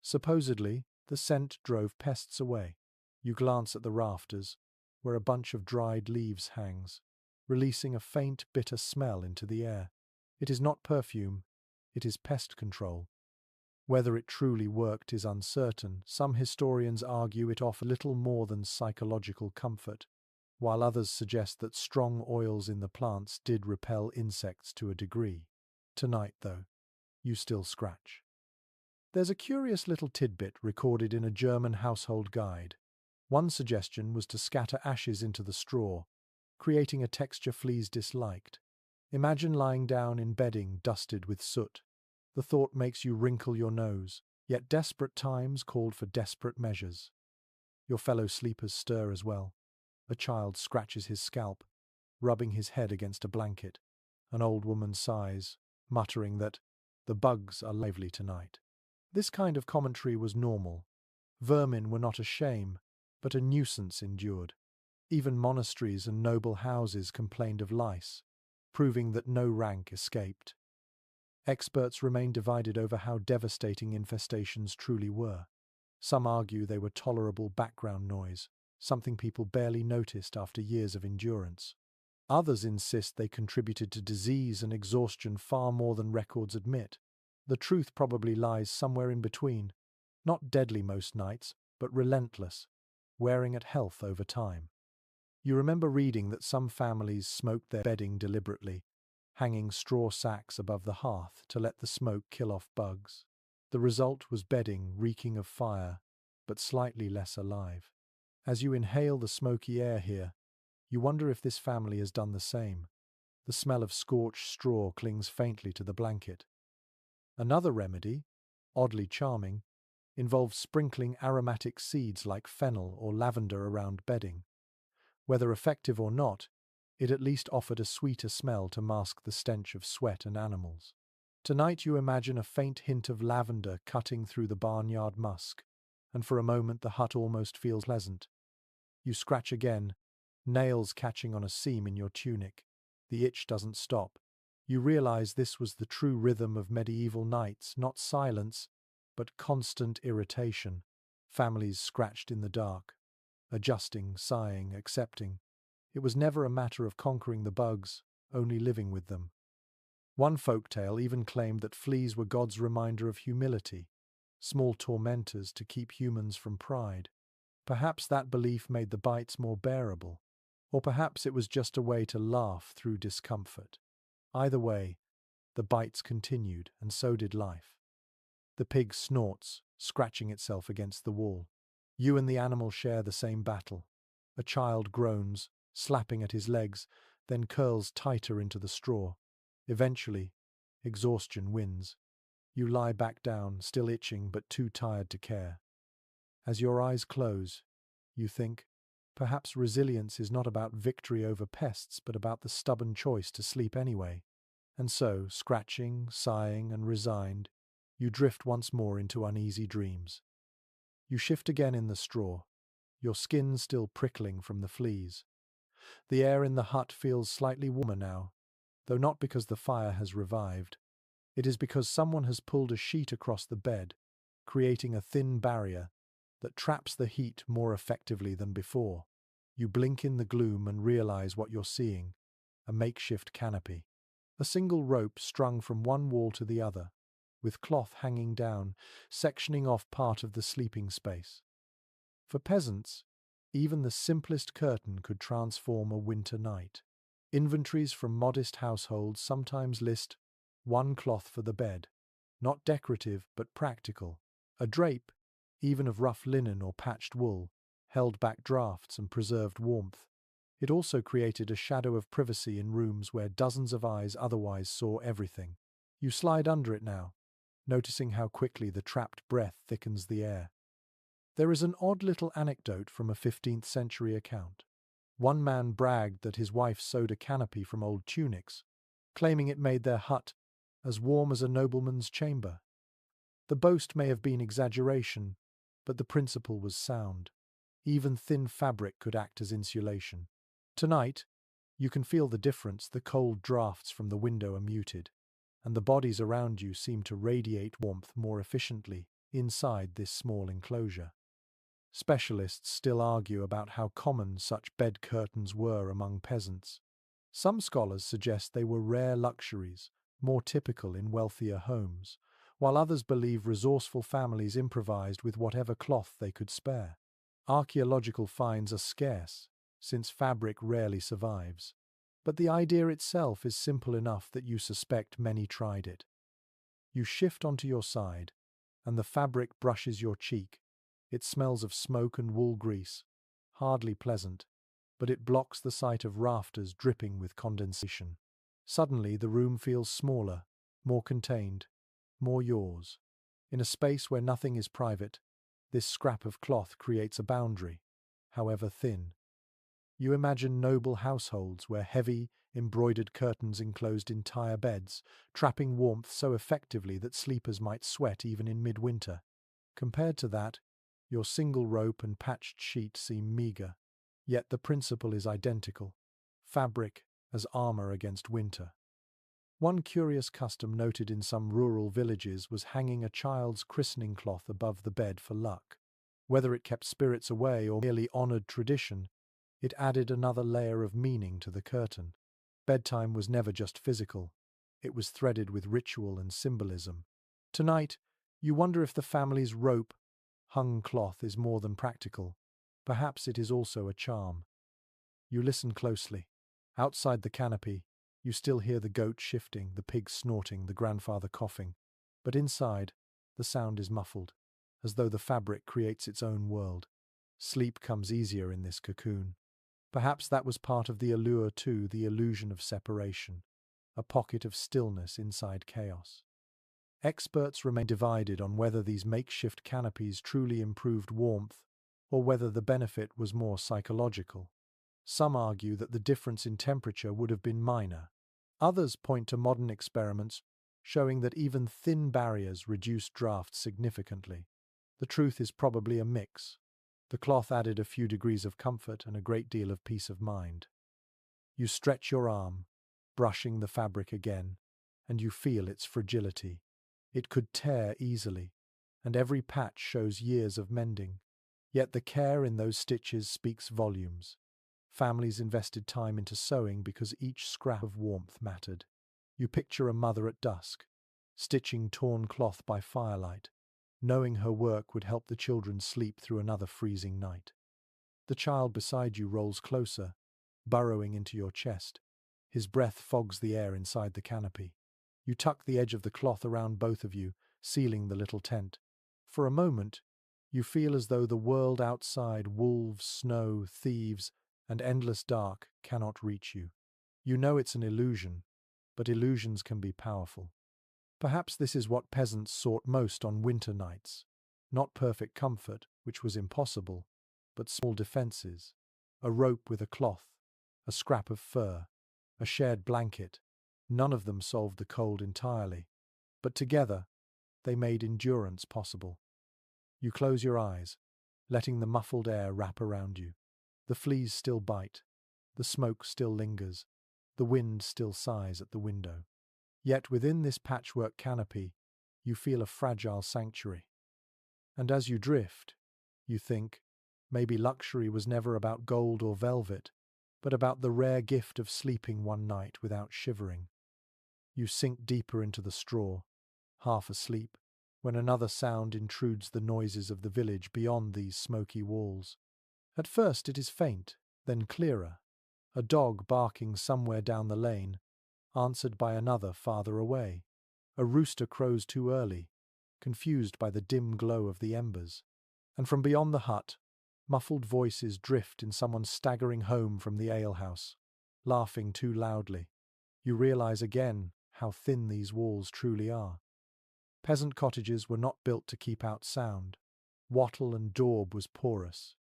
Supposedly, the scent drove pests away. You glance at the rafters, where a bunch of dried leaves hangs, releasing a faint, bitter smell into the air. It is not perfume, it is pest control. Whether it truly worked is uncertain. Some historians argue it offered little more than psychological comfort, while others suggest that strong oils in the plants did repel insects to a degree. Tonight, though, you still scratch. There's a curious little tidbit recorded in a German household guide. One suggestion was to scatter ashes into the straw, creating a texture fleas disliked. Imagine lying down in bedding dusted with soot. The thought makes you wrinkle your nose, yet desperate times called for desperate measures. Your fellow sleepers stir as well. A child scratches his scalp, rubbing his head against a blanket. An old woman sighs, muttering that the bugs are lively tonight. This kind of commentary was normal. Vermin were not a shame, but a nuisance endured. Even monasteries and noble houses complained of lice, proving that no rank escaped. Experts remain divided over how devastating infestations truly were. Some argue they were tolerable background noise, something people barely noticed after years of endurance. Others insist they contributed to disease and exhaustion far more than records admit. The truth probably lies somewhere in between, not deadly most nights, but relentless, wearing at health over time. You remember reading that some families smoked their bedding deliberately, hanging straw sacks above the hearth to let the smoke kill off bugs. The result was bedding reeking of fire, but slightly less alive. As you inhale the smoky air here, you wonder if this family has done the same. The smell of scorched straw clings faintly to the blanket. Another remedy, oddly charming, involves sprinkling aromatic seeds like fennel or lavender around bedding. Whether effective or not, it at least offered a sweeter smell to mask the stench of sweat and animals. Tonight you imagine a faint hint of lavender cutting through the barnyard musk, and for a moment the hut almost feels pleasant. You scratch again, nails catching on a seam in your tunic. The itch doesn't stop. You realize this was the true rhythm of medieval nights, not silence, but constant irritation. Families scratched in the dark, adjusting, sighing, accepting. It was never a matter of conquering the bugs, only living with them. One folktale even claimed that fleas were God's reminder of humility, small tormentors to keep humans from pride. Perhaps that belief made the bites more bearable, or perhaps it was just a way to laugh through discomfort. Either way, the bites continued, and so did life. The pig snorts, scratching itself against the wall. You and the animal share the same battle. A child groans, slapping at his legs, then curls tighter into the straw. Eventually, exhaustion wins. You lie back down, still itching but too tired to care. As your eyes close, you think, perhaps resilience is not about victory over pests, but about the stubborn choice to sleep anyway. And so, scratching, sighing, and resigned, you drift once more into uneasy dreams. You shift again in the straw, your skin still prickling from the fleas. The air in the hut feels slightly warmer now, though not because the fire has revived. It is because someone has pulled a sheet across the bed, creating a thin barrier that traps the heat more effectively than before. You blink in the gloom and realize what you're seeing: a makeshift canopy. A single rope strung from one wall to the other, with cloth hanging down, sectioning off part of the sleeping space. For peasants, even the simplest curtain could transform a winter night. Inventories from modest households sometimes list one cloth for the bed, not decorative but practical. A drape, even of rough linen or patched wool, held back drafts and preserved warmth. It also created a shadow of privacy in rooms where dozens of eyes otherwise saw everything. You slide under it now, noticing how quickly the trapped breath thickens the air. There is an odd little anecdote from a 15th century account. One man bragged that his wife sewed a canopy from old tunics, claiming it made their hut as warm as a nobleman's chamber. The boast may have been exaggeration, but the principle was sound. Even thin fabric could act as insulation. Tonight, you can feel the difference. The cold drafts from the window are muted, and the bodies around you seem to radiate warmth more efficiently inside this small enclosure. Specialists still argue about how common such bed curtains were among peasants. Some scholars suggest they were rare luxuries, more typical in wealthier homes, while others believe resourceful families improvised with whatever cloth they could spare. Archaeological finds are scarce, since fabric rarely survives, but the idea itself is simple enough that you suspect many tried it. You shift onto your side, and the fabric brushes your cheek. It smells of smoke and wool grease, hardly pleasant, but it blocks the sight of rafters dripping with condensation. Suddenly the room feels smaller, more contained, more yours. In a space where nothing is private, this scrap of cloth creates a boundary, however thin. You imagine noble households where heavy, embroidered curtains enclosed entire beds, trapping warmth so effectively that sleepers might sweat even in midwinter. Compared to that, your single rope and patched sheet seem meager, yet the principle is identical: fabric as armor against winter. One curious custom noted in some rural villages was hanging a child's christening cloth above the bed for luck. Whether it kept spirits away or merely honored tradition, it added another layer of meaning to the curtain. Bedtime was never just physical. It was threaded with ritual and symbolism. Tonight, you wonder if the family's rope hung cloth is more than practical. Perhaps it is also a charm. You listen closely. Outside the canopy, you still hear the goat shifting, the pig snorting, the grandfather coughing. But inside, the sound is muffled, as though the fabric creates its own world. Sleep comes easier in this cocoon. Perhaps that was part of the allure too, the illusion of separation, a pocket of stillness inside chaos. Experts remain divided on whether these makeshift canopies truly improved warmth or whether the benefit was more psychological. Some argue that the difference in temperature would have been minor. Others point to modern experiments showing that even thin barriers reduce draft significantly. The truth is probably a mix. The cloth added a few degrees of comfort and a great deal of peace of mind. You stretch your arm, brushing the fabric again, and you feel its fragility. It could tear easily, and every patch shows years of mending. Yet the care in those stitches speaks volumes. Families invested time into sewing because each scrap of warmth mattered. You picture a mother at dusk, stitching torn cloth by firelight, knowing her work would help the children sleep through another freezing night. The child beside you rolls closer, burrowing into your chest. His breath fogs the air inside the canopy. You tuck the edge of the cloth around both of you, sealing the little tent. For a moment, you feel as though the world outside, wolves, snow, thieves, and endless dark, cannot reach you. You know it's an illusion, but illusions can be powerful. Perhaps this is what peasants sought most on winter nights. Not perfect comfort, which was impossible, but small defenses. A rope with a cloth, a scrap of fur, a shared blanket. None of them solved the cold entirely, but together they made endurance possible. You close your eyes, letting the muffled air wrap around you. The fleas still bite, the smoke still lingers, the wind still sighs at the window. Yet within this patchwork canopy, you feel a fragile sanctuary. And as you drift, you think, maybe luxury was never about gold or velvet, but about the rare gift of sleeping one night without shivering. You sink deeper into the straw, half asleep, when another sound intrudes the noises of the village beyond these smoky walls. At first it is faint, then clearer, a dog barking somewhere down the lane, answered by another farther away. A rooster crows too early, confused by the dim glow of the embers. And from beyond the hut, muffled voices drift in someone staggering home from the alehouse, laughing too loudly. You realize again how thin these walls truly are. Peasant cottages were not built to keep out sound. Wattle and daub was porous,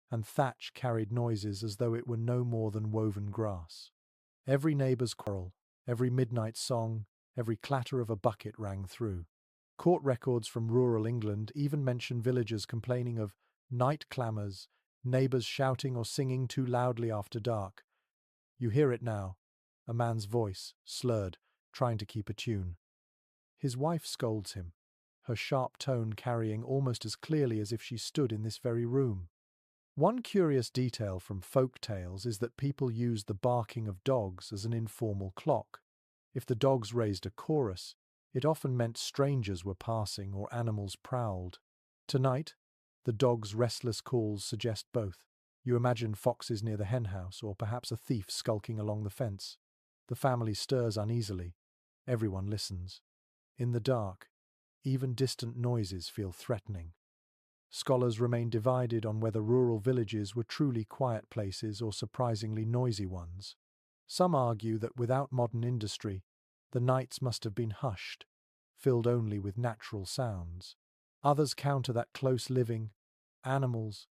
and thatch carried noises as though it were no more than woven grass. Every neighbour's quarrel, every midnight song, every clatter of a bucket rang through. Court records from rural England even mention villagers complaining of night clamours, neighbours shouting or singing too loudly after dark. You hear it now, a man's voice, slurred, trying to keep a tune. His wife scolds him, her sharp tone carrying almost as clearly as if she stood in this very room. One curious detail from folk tales is that people used the barking of dogs as an informal clock. If the dogs raised a chorus, it often meant strangers were passing or animals prowled. Tonight, the dog's restless calls suggest both. You imagine foxes near the henhouse or perhaps a thief skulking along the fence. The family stirs uneasily. Everyone listens. In the dark, even distant noises feel threatening. Scholars remain divided on whether rural villages were truly quiet places or surprisingly noisy ones. Some argue that without modern industry, the nights must have been hushed, filled only with natural sounds. Others counter that close living, animals,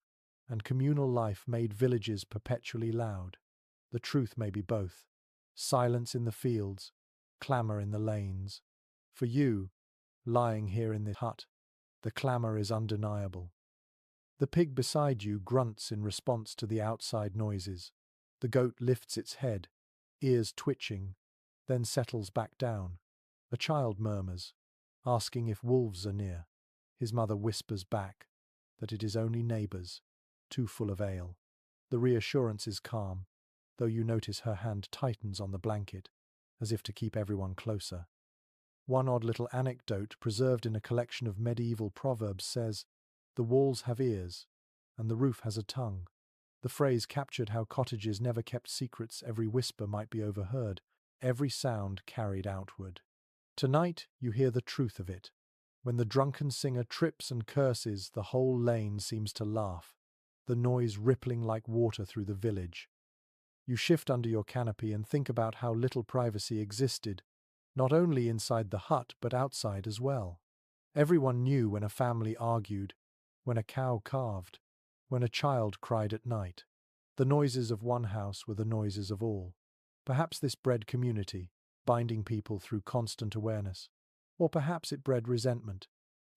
and communal life made villages perpetually loud. The truth may be both. Silence in the fields, clamour in the lanes. For you, lying here in the hut, the clamour is undeniable. The pig beside you grunts in response to the outside noises. The goat lifts its head, ears twitching, then settles back down. A child murmurs, asking if wolves are near. His mother whispers back that it is only neighbours, too full of ale. The reassurance is calm, though you notice her hand tightens on the blanket, as if to keep everyone closer. One odd little anecdote preserved in a collection of medieval proverbs says, "The walls have ears, and the roof has a tongue." The phrase captured how cottages never kept secrets, every whisper might be overheard, every sound carried outward. Tonight you hear the truth of it. When the drunken singer trips and curses, the whole lane seems to laugh, the noise rippling like water through the village. You shift under your canopy and think about how little privacy existed, not only inside the hut but outside as well. Everyone knew when a family argued, when a cow calved, when a child cried at night. The noises of one house were the noises of all. Perhaps this bred community, binding people through constant awareness. Or perhaps it bred resentment,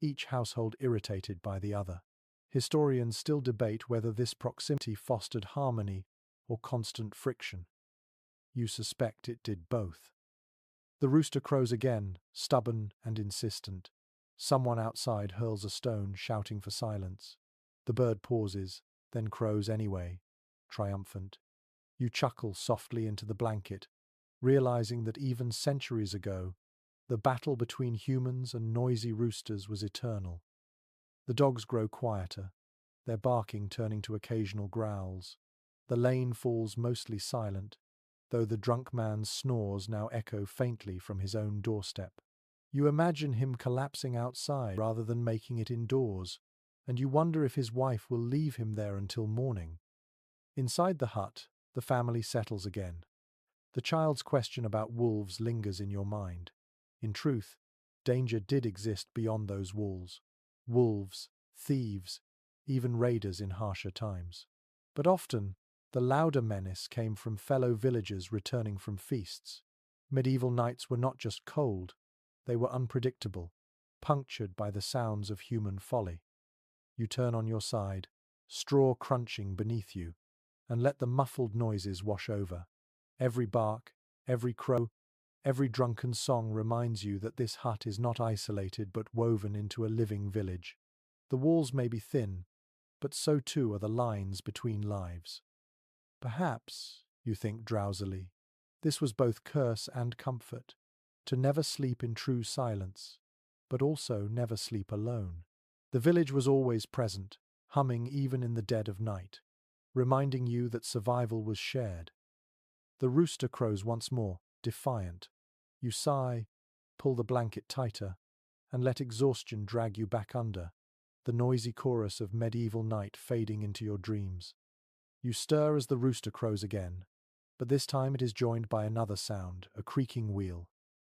each household irritated by the other. Historians still debate whether this proximity fostered harmony or constant friction. You suspect it did both. The rooster crows again, stubborn and insistent. Someone outside hurls a stone, shouting for silence. The bird pauses, then crows anyway, triumphant. You chuckle softly into the blanket, realizing that even centuries ago, the battle between humans and noisy roosters was eternal. The dogs grow quieter, their barking turning to occasional growls. The lane falls mostly silent, though the drunk man's snores now echo faintly from his own doorstep. You imagine him collapsing outside rather than making it indoors, and you wonder if his wife will leave him there until morning. Inside the hut, the family settles again. The child's question about wolves lingers in your mind. In truth, danger did exist beyond those walls. Wolves, thieves, even raiders in harsher times. But often, the louder menace came from fellow villagers returning from feasts. Medieval nights were not just cold, they were unpredictable, punctured by the sounds of human folly. You turn on your side, straw crunching beneath you, and let the muffled noises wash over. Every bark, every crow, every drunken song reminds you that this hut is not isolated but woven into a living village. The walls may be thin, but so too are the lines between lives. Perhaps, you think drowsily, this was both curse and comfort, to never sleep in true silence, but also never sleep alone. The village was always present, humming even in the dead of night, reminding you that survival was shared. The rooster crows once more, defiant. You sigh, pull the blanket tighter, and let exhaustion drag you back under, the noisy chorus of medieval night fading into your dreams. You stir as the rooster crows again, but this time it is joined by another sound, a creaking wheel,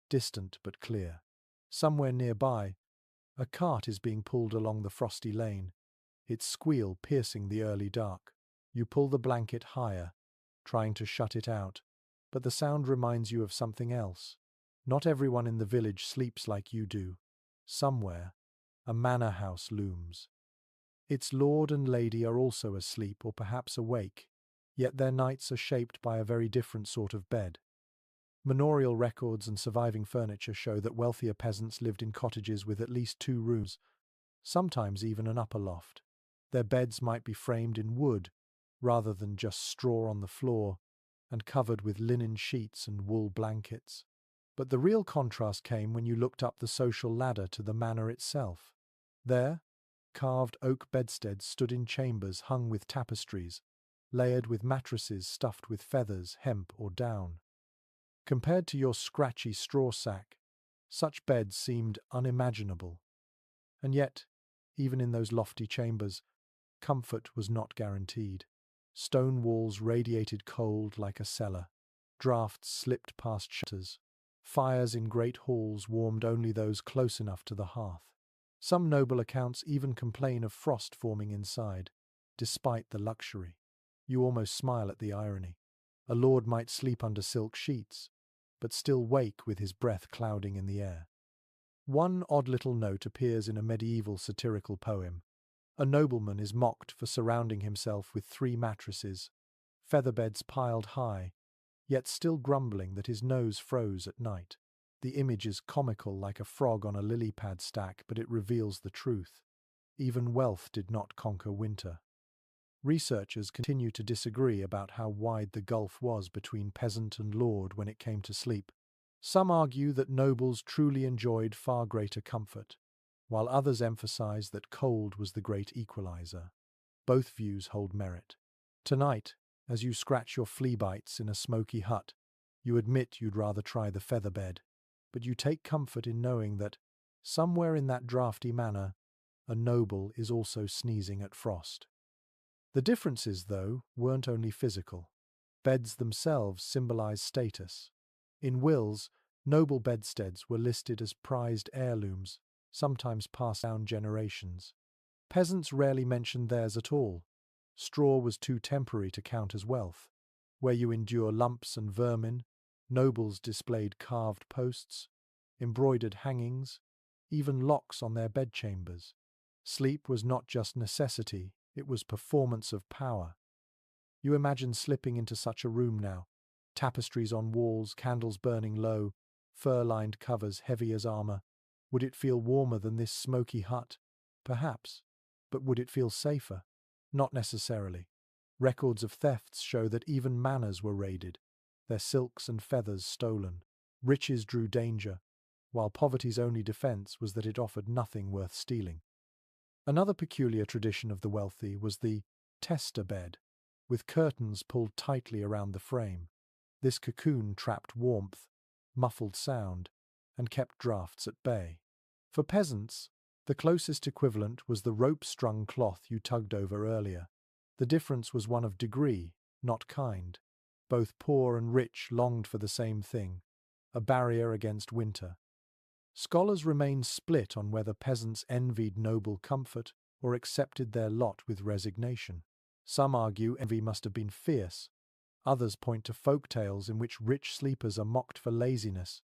distant but clear. Somewhere nearby, a cart is being pulled along the frosty lane, its squeal piercing the early dark. You pull the blanket higher, trying to shut it out, but the sound reminds you of something else. Not everyone in the village sleeps like you do. Somewhere, a manor house looms. Its lord and lady are also asleep or perhaps awake, yet their nights are shaped by a very different sort of bed. Manorial records and surviving furniture show that wealthier peasants lived in cottages with at least 2 rooms, sometimes even an upper loft. Their beds might be framed in wood, rather than just straw on the floor, and covered with linen sheets and wool blankets. But the real contrast came when you looked up the social ladder to the manor itself. There, carved oak bedsteads stood in chambers hung with tapestries, layered with mattresses stuffed with feathers, hemp, or down. Compared to your scratchy straw sack, such beds seemed unimaginable. And yet, even in those lofty chambers, comfort was not guaranteed. Stone walls radiated cold like a cellar. Draughts slipped past shutters. Fires in great halls warmed only those close enough to the hearth. Some noble accounts even complain of frost forming inside, despite the luxury. You almost smile at the irony. A lord might sleep under silk sheets, but still wake with his breath clouding in the air. One odd little note appears in a medieval satirical poem. A nobleman is mocked for surrounding himself with 3 mattresses, feather beds piled high, yet still grumbling that his nose froze at night. The image is comical like a frog on a lily pad stack, but it reveals the truth. Even wealth did not conquer winter. Researchers continue to disagree about how wide the gulf was between peasant and lord when it came to sleep. Some argue that nobles truly enjoyed far greater comfort, while others emphasize that cold was the great equalizer. Both views hold merit. Tonight, as you scratch your flea bites in a smoky hut, you admit you'd rather try the feather bed, but you take comfort in knowing that, somewhere in that drafty manor, a noble is also sneezing at frost. The differences, though, weren't only physical. Beds themselves symbolize status. In wills, noble bedsteads were listed as prized heirlooms, sometimes passed down generations. Peasants rarely mentioned theirs at all. Straw was too temporary to count as wealth. Where you endure lumps and vermin, nobles displayed carved posts, embroidered hangings, even locks on their bedchambers. Sleep was not just necessity, it was performance of power. You imagine slipping into such a room now. Tapestries on walls, candles burning low, fur-lined covers heavy as armor. Would it feel warmer than this smoky hut? Perhaps. But would it feel safer? Not necessarily. Records of thefts show that even manors were raided, their silks and feathers stolen. Riches drew danger, while poverty's only defense was that it offered nothing worth stealing. Another peculiar tradition of the wealthy was the tester bed, with curtains pulled tightly around the frame. This cocoon trapped warmth, muffled sound, and kept drafts at bay. For peasants, the closest equivalent was the rope-strung cloth you tugged over earlier. The difference was one of degree, not kind. Both poor and rich longed for the same thing, a barrier against winter. Scholars remain split on whether peasants envied noble comfort or accepted their lot with resignation. Some argue envy must have been fierce. Others point to folk tales in which rich sleepers are mocked for laziness,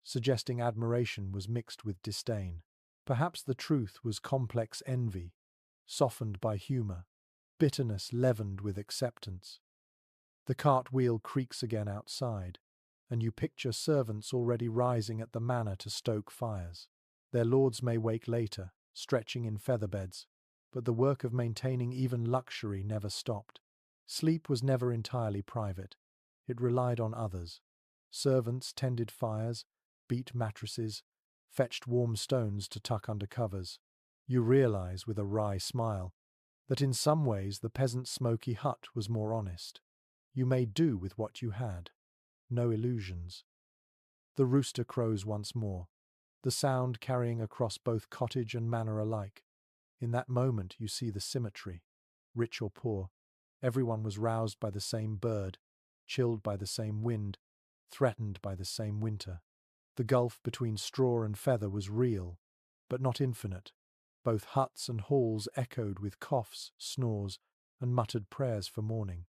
suggesting admiration was mixed with disdain. Perhaps the truth was complex envy, softened by humor, bitterness leavened with acceptance. The cart wheel creaks again outside, and you picture servants already rising at the manor to stoke fires. Their lords may wake later, stretching in feather beds, but the work of maintaining even luxury never stopped. Sleep was never entirely private. It relied on others. Servants tended fires, beat mattresses, fetched warm stones to tuck under covers. You realize, with a wry smile, that in some ways the peasant's smoky hut was more honest. You made do with what you had. No illusions. The rooster crows once more, the sound carrying across both cottage and manor alike. In that moment you see the symmetry. Rich or poor, everyone was roused by the same bird, chilled by the same wind, threatened by the same winter. The gulf between straw and feather was real, but not infinite. Both huts and halls echoed with coughs, snores, and muttered prayers for morning.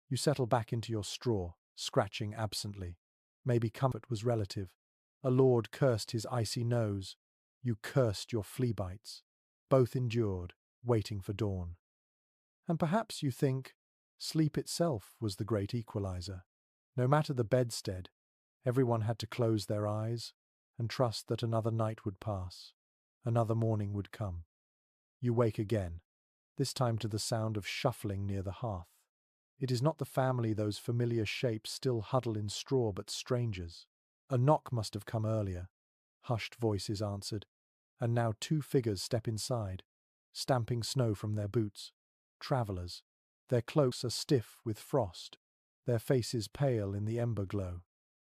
You settle back into your straw, scratching absently. Maybe comfort was relative. A lord cursed his icy nose. You cursed your flea bites. Both endured, waiting for dawn. And perhaps you think sleep itself was the great equalizer. No matter the bedstead, everyone had to close their eyes and trust that another night would pass. Another morning would come. You wake again, this time to the sound of shuffling near the hearth. It is not the family, those familiar shapes still huddle in straw, but strangers. A knock must have come earlier. Hushed voices answered, and now two figures step inside, stamping snow from their boots. Travellers. Their cloaks are stiff with frost, their faces pale in the ember glow.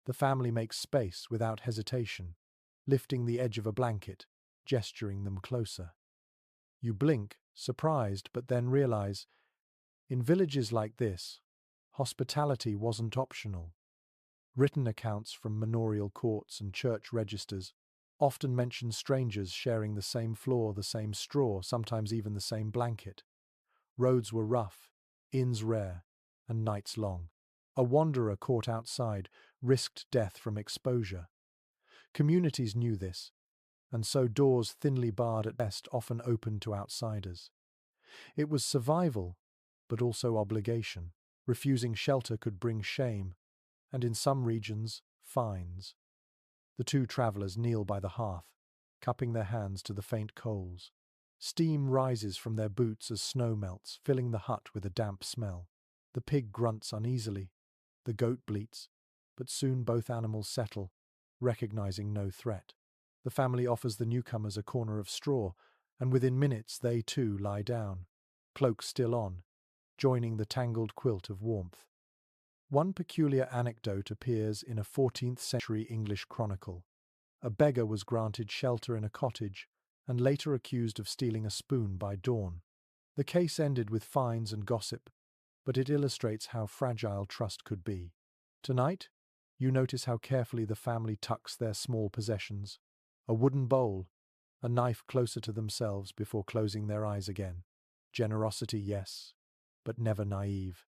The family makes space without hesitation, lifting the edge of a blanket, gesturing them closer. You blink, surprised, but then realize, in villages like this, hospitality wasn't optional. Written accounts from manorial courts and church registers often mention strangers sharing the same floor, the same straw, sometimes even the same blanket. Roads were rough, inns rare, and nights long. A wanderer caught outside risked death from exposure. Communities knew this, and so doors thinly barred at best often opened to outsiders. It was survival, but also obligation. Refusing shelter could bring shame, and in some regions, fines. The two travellers kneel by the hearth, cupping their hands to the faint coals. Steam rises from their boots as snow melts, filling the hut with a damp smell. The pig grunts uneasily, the goat bleats, but soon both animals settle, recognizing no threat. The family offers the newcomers a corner of straw, and within minutes they too lie down, cloaks still on, joining the tangled quilt of warmth. One peculiar anecdote appears in a 14th century English chronicle. A beggar was granted shelter in a cottage and later accused of stealing a spoon by dawn. The case ended with fines and gossip, but it illustrates how fragile trust could be. Tonight, you notice how carefully the family tucks their small possessions. A wooden bowl, a knife closer to themselves before closing their eyes again. Generosity, yes, but never naive.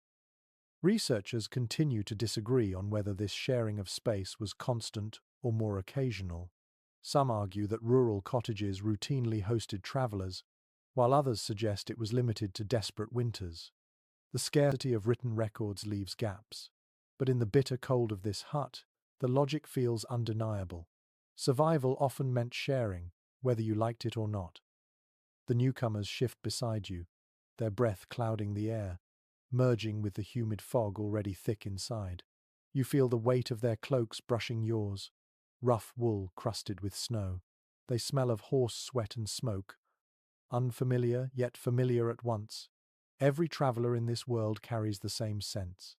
Researchers continue to disagree on whether this sharing of space was constant or more occasional. Some argue that rural cottages routinely hosted travelers, while others suggest it was limited to desperate winters. The scarcity of written records leaves gaps. But in the bitter cold of this hut, the logic feels undeniable. Survival often meant sharing, whether you liked it or not. The newcomers shift beside you, their breath clouding the air, merging with the humid fog already thick inside. You feel the weight of their cloaks brushing yours, rough wool crusted with snow. They smell of horse sweat and smoke, unfamiliar yet familiar at once. Every traveller in this world carries the same sense.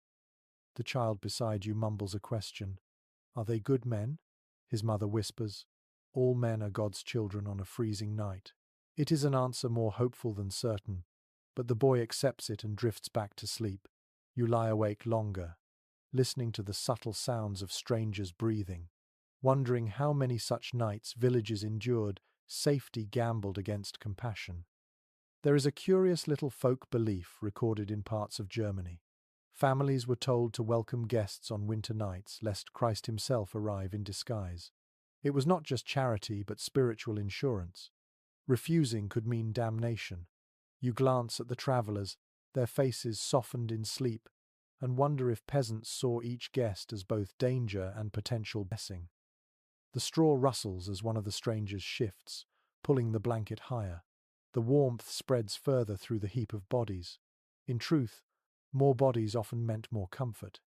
The child beside you mumbles a question. Are they good men? His mother whispers. All men are God's children on a freezing night. It is an answer more hopeful than certain, but the boy accepts it and drifts back to sleep. You lie awake longer, listening to the subtle sounds of strangers breathing, wondering how many such nights villages endured, safety gambled against compassion. There is a curious little folk belief recorded in parts of Germany. Families were told to welcome guests on winter nights, lest Christ himself arrive in disguise. It was not just charity, but spiritual insurance. Refusing could mean damnation. You glance at the travellers, their faces softened in sleep, and wonder if peasants saw each guest as both danger and potential blessing. The straw rustles as one of the strangers shifts, pulling the blanket higher. The warmth spreads further through the heap of bodies. In truth, more bodies often meant more comfort.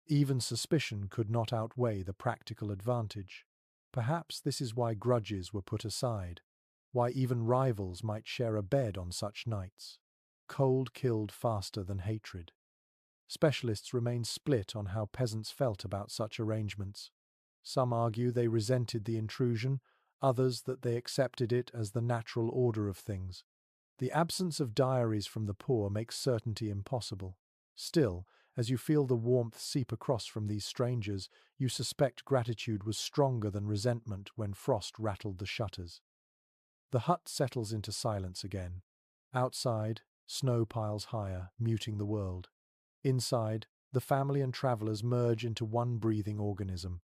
Even suspicion could not outweigh the practical advantage. Perhaps this is why grudges were put aside, why even rivals might share a bed on such nights. Cold killed faster than hatred. Specialists remain split on how peasants felt about such arrangements. Some argue they resented the intrusion, others that they accepted it as the natural order of things. The absence of diaries from the poor makes certainty impossible. Still, as you feel the warmth seep across from these strangers, you suspect gratitude was stronger than resentment when frost rattled the shutters. The hut settles into silence again. Outside, snow piles higher, muting the world. Inside, the family and travellers merge into one breathing organism.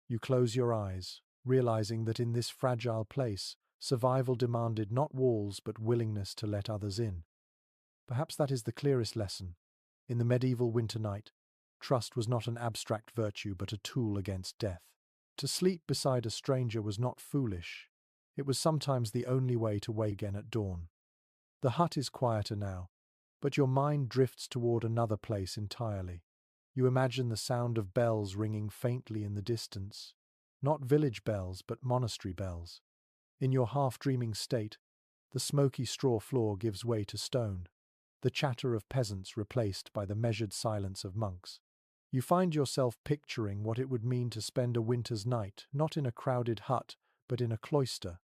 You close your eyes, realizing that in this fragile place, survival demanded not walls but willingness to let others in. Perhaps that is the clearest lesson. In the medieval winter night, trust was not an abstract virtue but a tool against death. To sleep beside a stranger was not foolish. It was sometimes the only way to wake again at dawn. The hut is quieter now, but your mind drifts toward another place entirely. You imagine the sound of bells ringing faintly in the distance. Not village bells, but monastery bells. In your half-dreaming state, the smoky straw floor gives way to stone, the chatter of peasants replaced by the measured silence of monks. You find yourself picturing what it would mean to spend a winter's night not in a crowded hut, but in a cloister,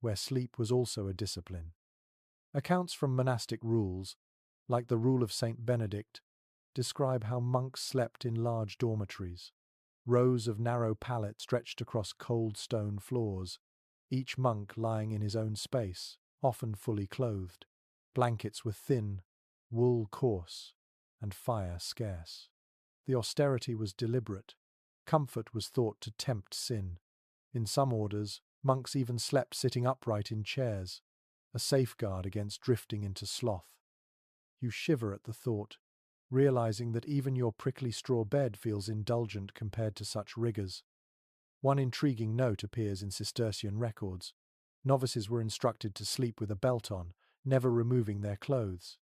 where sleep was also a discipline. Accounts from monastic rules, like the Rule of Saint Benedict, describe how monks slept in large dormitories. Rows of narrow pallets stretched across cold stone floors, each monk lying in his own space, often fully clothed. Blankets were thin, wool coarse, and fire scarce. The austerity was deliberate. Comfort was thought to tempt sin. In some orders, monks even slept sitting upright in chairs, a safeguard against drifting into sloth. You shiver at the thought. realizing that even your prickly straw bed feels indulgent compared to such rigors. One intriguing note appears in Cistercian records. Novices were instructed to sleep with a belt on, never removing their clothes.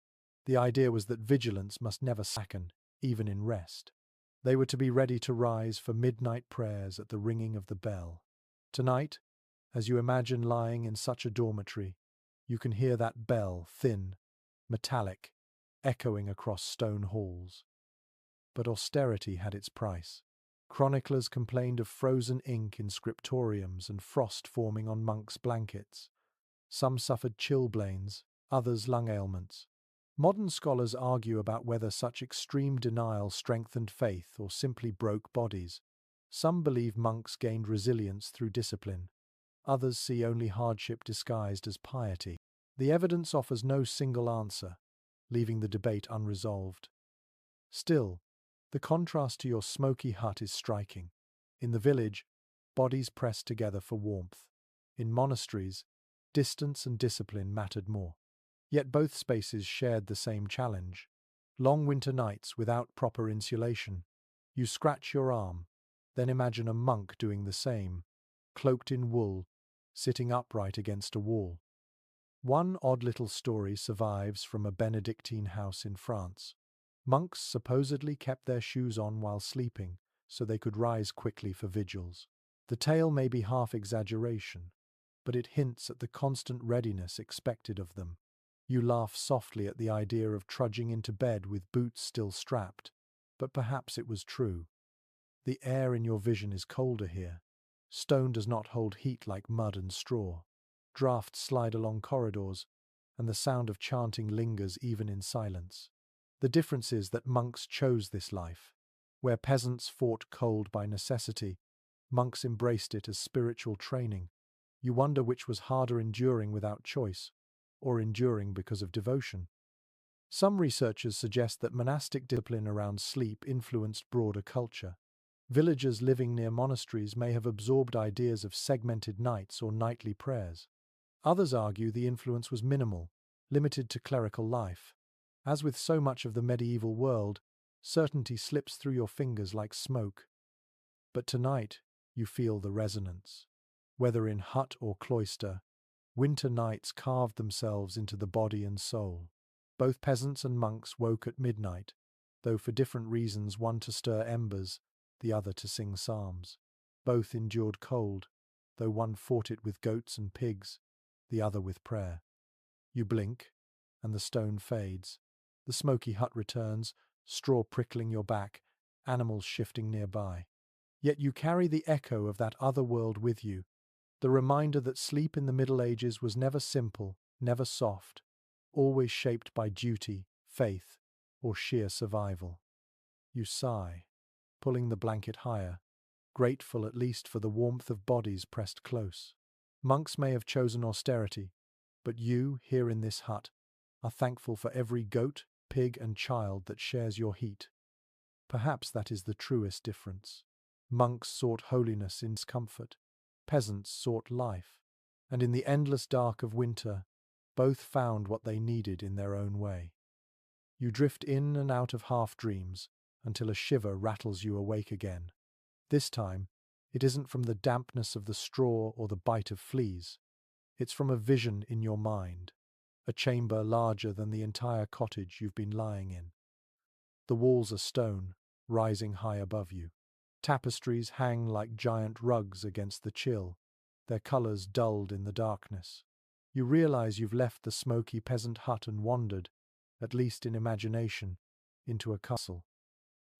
The idea was that vigilance must never slacken, even in rest. They were to be ready to rise for midnight prayers at the ringing of the bell. Tonight, as you imagine lying in such a dormitory, you can hear that bell, thin, metallic, echoing across stone halls. But austerity had its price. Chroniclers complained of frozen ink in scriptoriums and frost forming on monks' blankets. Some suffered chilblains, others lung ailments. Modern scholars argue about whether such extreme denial strengthened faith or simply broke bodies. Some believe monks gained resilience through discipline. Others see only hardship disguised as piety. The evidence offers no single answer, leaving the debate unresolved. Still, the contrast to your smoky hut is striking. In the village, bodies pressed together for warmth. In monasteries, distance and discipline mattered more. Yet both spaces shared the same challenge. Long winter nights without proper insulation. You scratch your arm, then imagine a monk doing the same, cloaked in wool, sitting upright against a wall. One odd little story survives from a Benedictine house in France. Monks supposedly kept their shoes on while sleeping, so they could rise quickly for vigils. The tale may be half exaggeration, but it hints at the constant readiness expected of them. You laugh softly at the idea of trudging into bed with boots still strapped, but perhaps it was true. The air in your vision is colder here. Stone does not hold heat like mud and straw. Drafts slide along corridors, and the sound of chanting lingers even in silence. The difference is that monks chose this life. Where peasants fought cold by necessity, monks embraced it as spiritual training. You wonder which was harder, enduring without choice, or enduring because of devotion. Some researchers suggest that monastic discipline around sleep influenced broader culture. Villagers living near monasteries may have absorbed ideas of segmented nights or nightly prayers. Others argue the influence was minimal, limited to clerical life. As with so much of the medieval world, certainty slips through your fingers like smoke. But tonight, you feel the resonance. Whether in hut or cloister, winter nights carved themselves into the body and soul. Both peasants and monks woke at midnight, though for different reasons, one to stir embers, the other to sing psalms. Both endured cold, though one fought it with goats and pigs, the other with prayer. You blink, and the stone fades. The smoky hut returns, straw prickling your back, animals shifting nearby. Yet you carry the echo of that other world with you, the reminder that sleep in the Middle Ages was never simple, never soft, always shaped by duty, faith, or sheer survival. You sigh, pulling the blanket higher, grateful at least for the warmth of bodies pressed close. Monks may have chosen austerity, but you, here in this hut, are thankful for every goat, pig, and child that shares your heat. Perhaps that is the truest difference. Monks sought holiness in discomfort. Peasants sought life. And in the endless dark of winter, both found what they needed in their own way. You drift in and out of half-dreams until a shiver rattles you awake again. This time, it isn't from the dampness of the straw or the bite of fleas. It's from a vision in your mind, a chamber larger than the entire cottage you've been lying in. The walls are stone, rising high above you. Tapestries hang like giant rugs against the chill, their colours dulled in the darkness. You realize you've left the smoky peasant hut and wandered, at least in imagination, into a castle.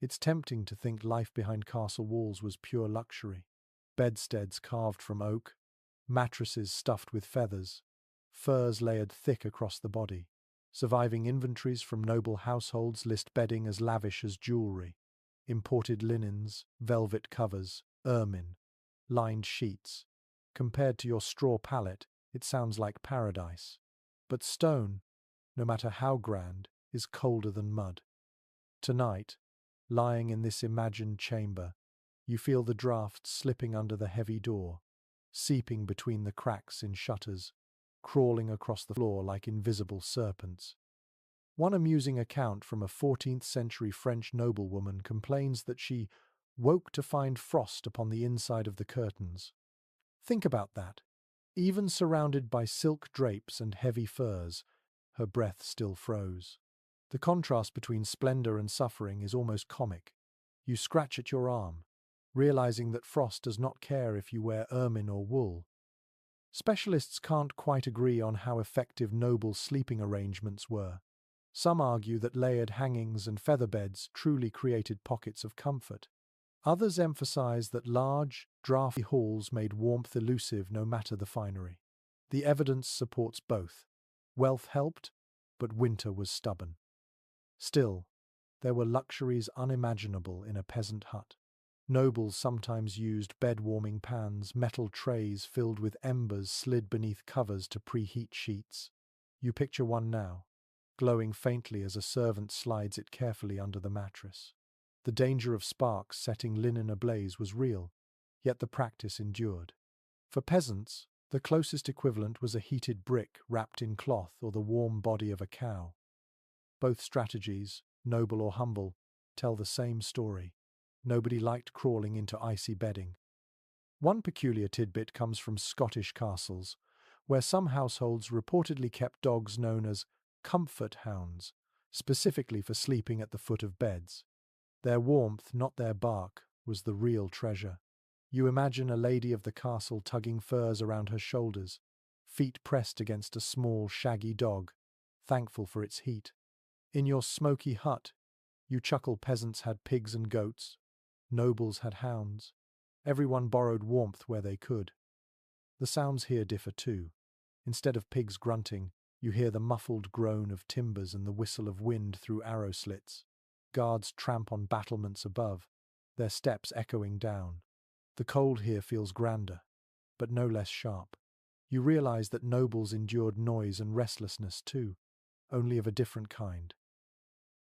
It's tempting to think life behind castle walls was pure luxury. Bedsteads carved from oak, mattresses stuffed with feathers, furs layered thick across the body. Surviving inventories from noble households list bedding as lavish as jewelry. Imported linens, velvet covers, ermine, lined sheets. Compared to your straw pallet, it sounds like paradise. But stone, no matter how grand, is colder than mud. Tonight, lying in this imagined chamber, you feel the draught slipping under the heavy door, seeping between the cracks in shutters, crawling across the floor like invisible serpents. One amusing account from a 14th century French noblewoman complains that she woke to find frost upon the inside of the curtains. Think about that. Even surrounded by silk drapes and heavy furs, her breath still froze. The contrast between splendor and suffering is almost comic. You scratch at your arm, realizing that frost does not care if you wear ermine or wool. Specialists can't quite agree on how effective noble sleeping arrangements were. Some argue that layered hangings and feather beds truly created pockets of comfort. Others emphasize that large, drafty halls made warmth elusive no matter the finery. The evidence supports both. Wealth helped, but winter was stubborn. Still, there were luxuries unimaginable in a peasant hut. Nobles sometimes used bed-warming pans, metal trays filled with embers slid beneath covers to preheat sheets. You picture one now, glowing faintly as a servant slides it carefully under the mattress. The danger of sparks setting linen ablaze was real, yet the practice endured. For peasants, the closest equivalent was a heated brick wrapped in cloth or the warm body of a cow. Both strategies, noble or humble, tell the same story. Nobody liked crawling into icy bedding. One peculiar tidbit comes from Scottish castles, where some households reportedly kept dogs known as comfort hounds, specifically for sleeping at the foot of beds. Their warmth, not their bark, was the real treasure. You imagine a lady of the castle tugging furs around her shoulders, feet pressed against a small, shaggy dog, thankful for its heat. In your smoky hut, you chuckle peasants had pigs and goats, nobles had hounds. Everyone borrowed warmth where they could. The sounds here differ too. Instead of pigs grunting, you hear the muffled groan of timbers and the whistle of wind through arrow slits. Guards tramp on battlements above, their steps echoing down. The cold here feels grander, but no less sharp. You realize that nobles endured noise and restlessness too, only of a different kind.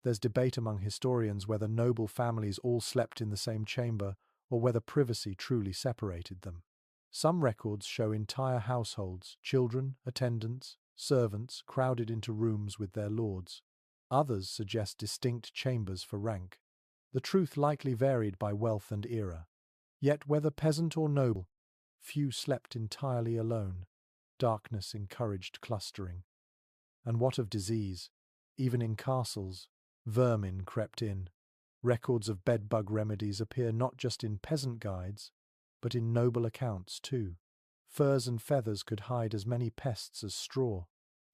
There's debate among historians whether noble families all slept in the same chamber or whether privacy truly separated them. Some records show entire households, children, attendants, servants, crowded into rooms with their lords. Others suggest distinct chambers for rank. The truth likely varied by wealth and era. Yet whether peasant or noble, few slept entirely alone. Darkness encouraged clustering. And what of disease? Even in castles, vermin crept in. Records of bedbug remedies appear not just in peasant guides, but in noble accounts too. Furs and feathers could hide as many pests as straw.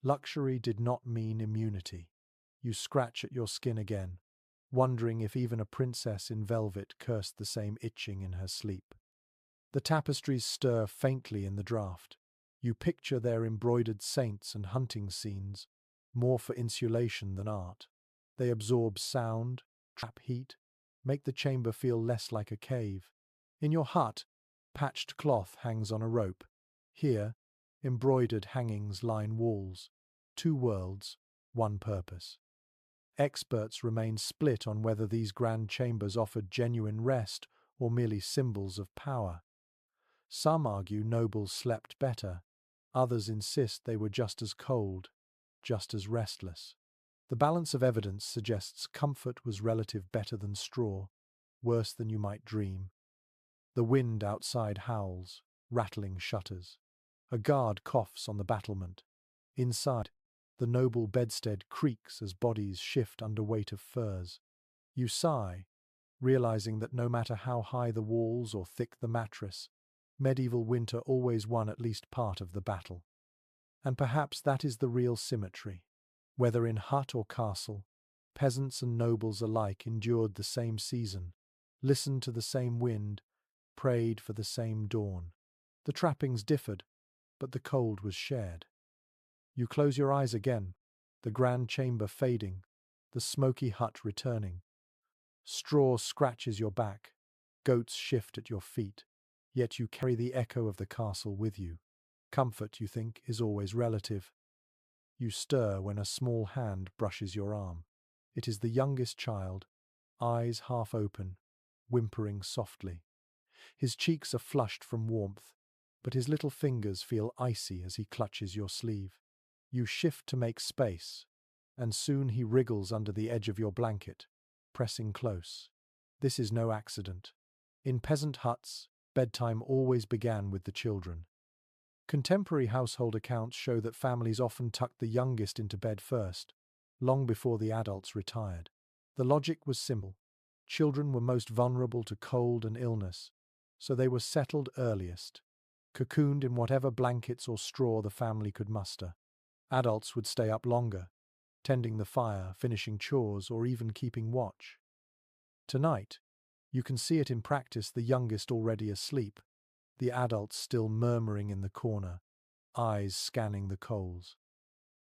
Luxury did not mean immunity. You scratch at your skin again, wondering if even a princess in velvet cursed the same itching in her sleep. The tapestries stir faintly in the draught. You picture their embroidered saints and hunting scenes, more for insulation than art. They absorb sound, trap heat, make the chamber feel less like a cave. In your hut, patched cloth hangs on a rope. Here, embroidered hangings line walls. Two worlds, one purpose. Experts remain split on whether these grand chambers offered genuine rest or merely symbols of power. Some argue nobles slept better. Others insist they were just as cold, just as restless. The balance of evidence suggests comfort was relative better than straw, worse than you might dream. The wind outside howls, rattling shutters. A guard coughs on the battlement. Inside, the noble bedstead creaks as bodies shift under weight of furs. You sigh, realizing that no matter how high the walls or thick the mattress, medieval winter always won at least part of the battle. And perhaps that is the real symmetry. Whether in hut or castle, peasants and nobles alike endured the same season, listened to the same wind, prayed for the same dawn. The trappings differed, but the cold was shared. You close your eyes again, the grand chamber fading, the smoky hut returning. Straw scratches your back, goats shift at your feet, yet you carry the echo of the castle with you. Comfort, you think, is always relative. You stir when a small hand brushes your arm. It is the youngest child, eyes half open, whimpering softly. His cheeks are flushed from warmth, but his little fingers feel icy as he clutches your sleeve. You shift to make space, and soon he wriggles under the edge of your blanket, pressing close. This is no accident. In peasant huts, bedtime always began with the children. Contemporary household accounts show that families often tucked the youngest into bed first, long before the adults retired. The logic was simple. Children were most vulnerable to cold and illness, so they were settled earliest, cocooned in whatever blankets or straw the family could muster. Adults would stay up longer, tending the fire, finishing chores, or even keeping watch. Tonight, you can see it in practice, the youngest already asleep, the adults still murmuring in the corner, eyes scanning the coals.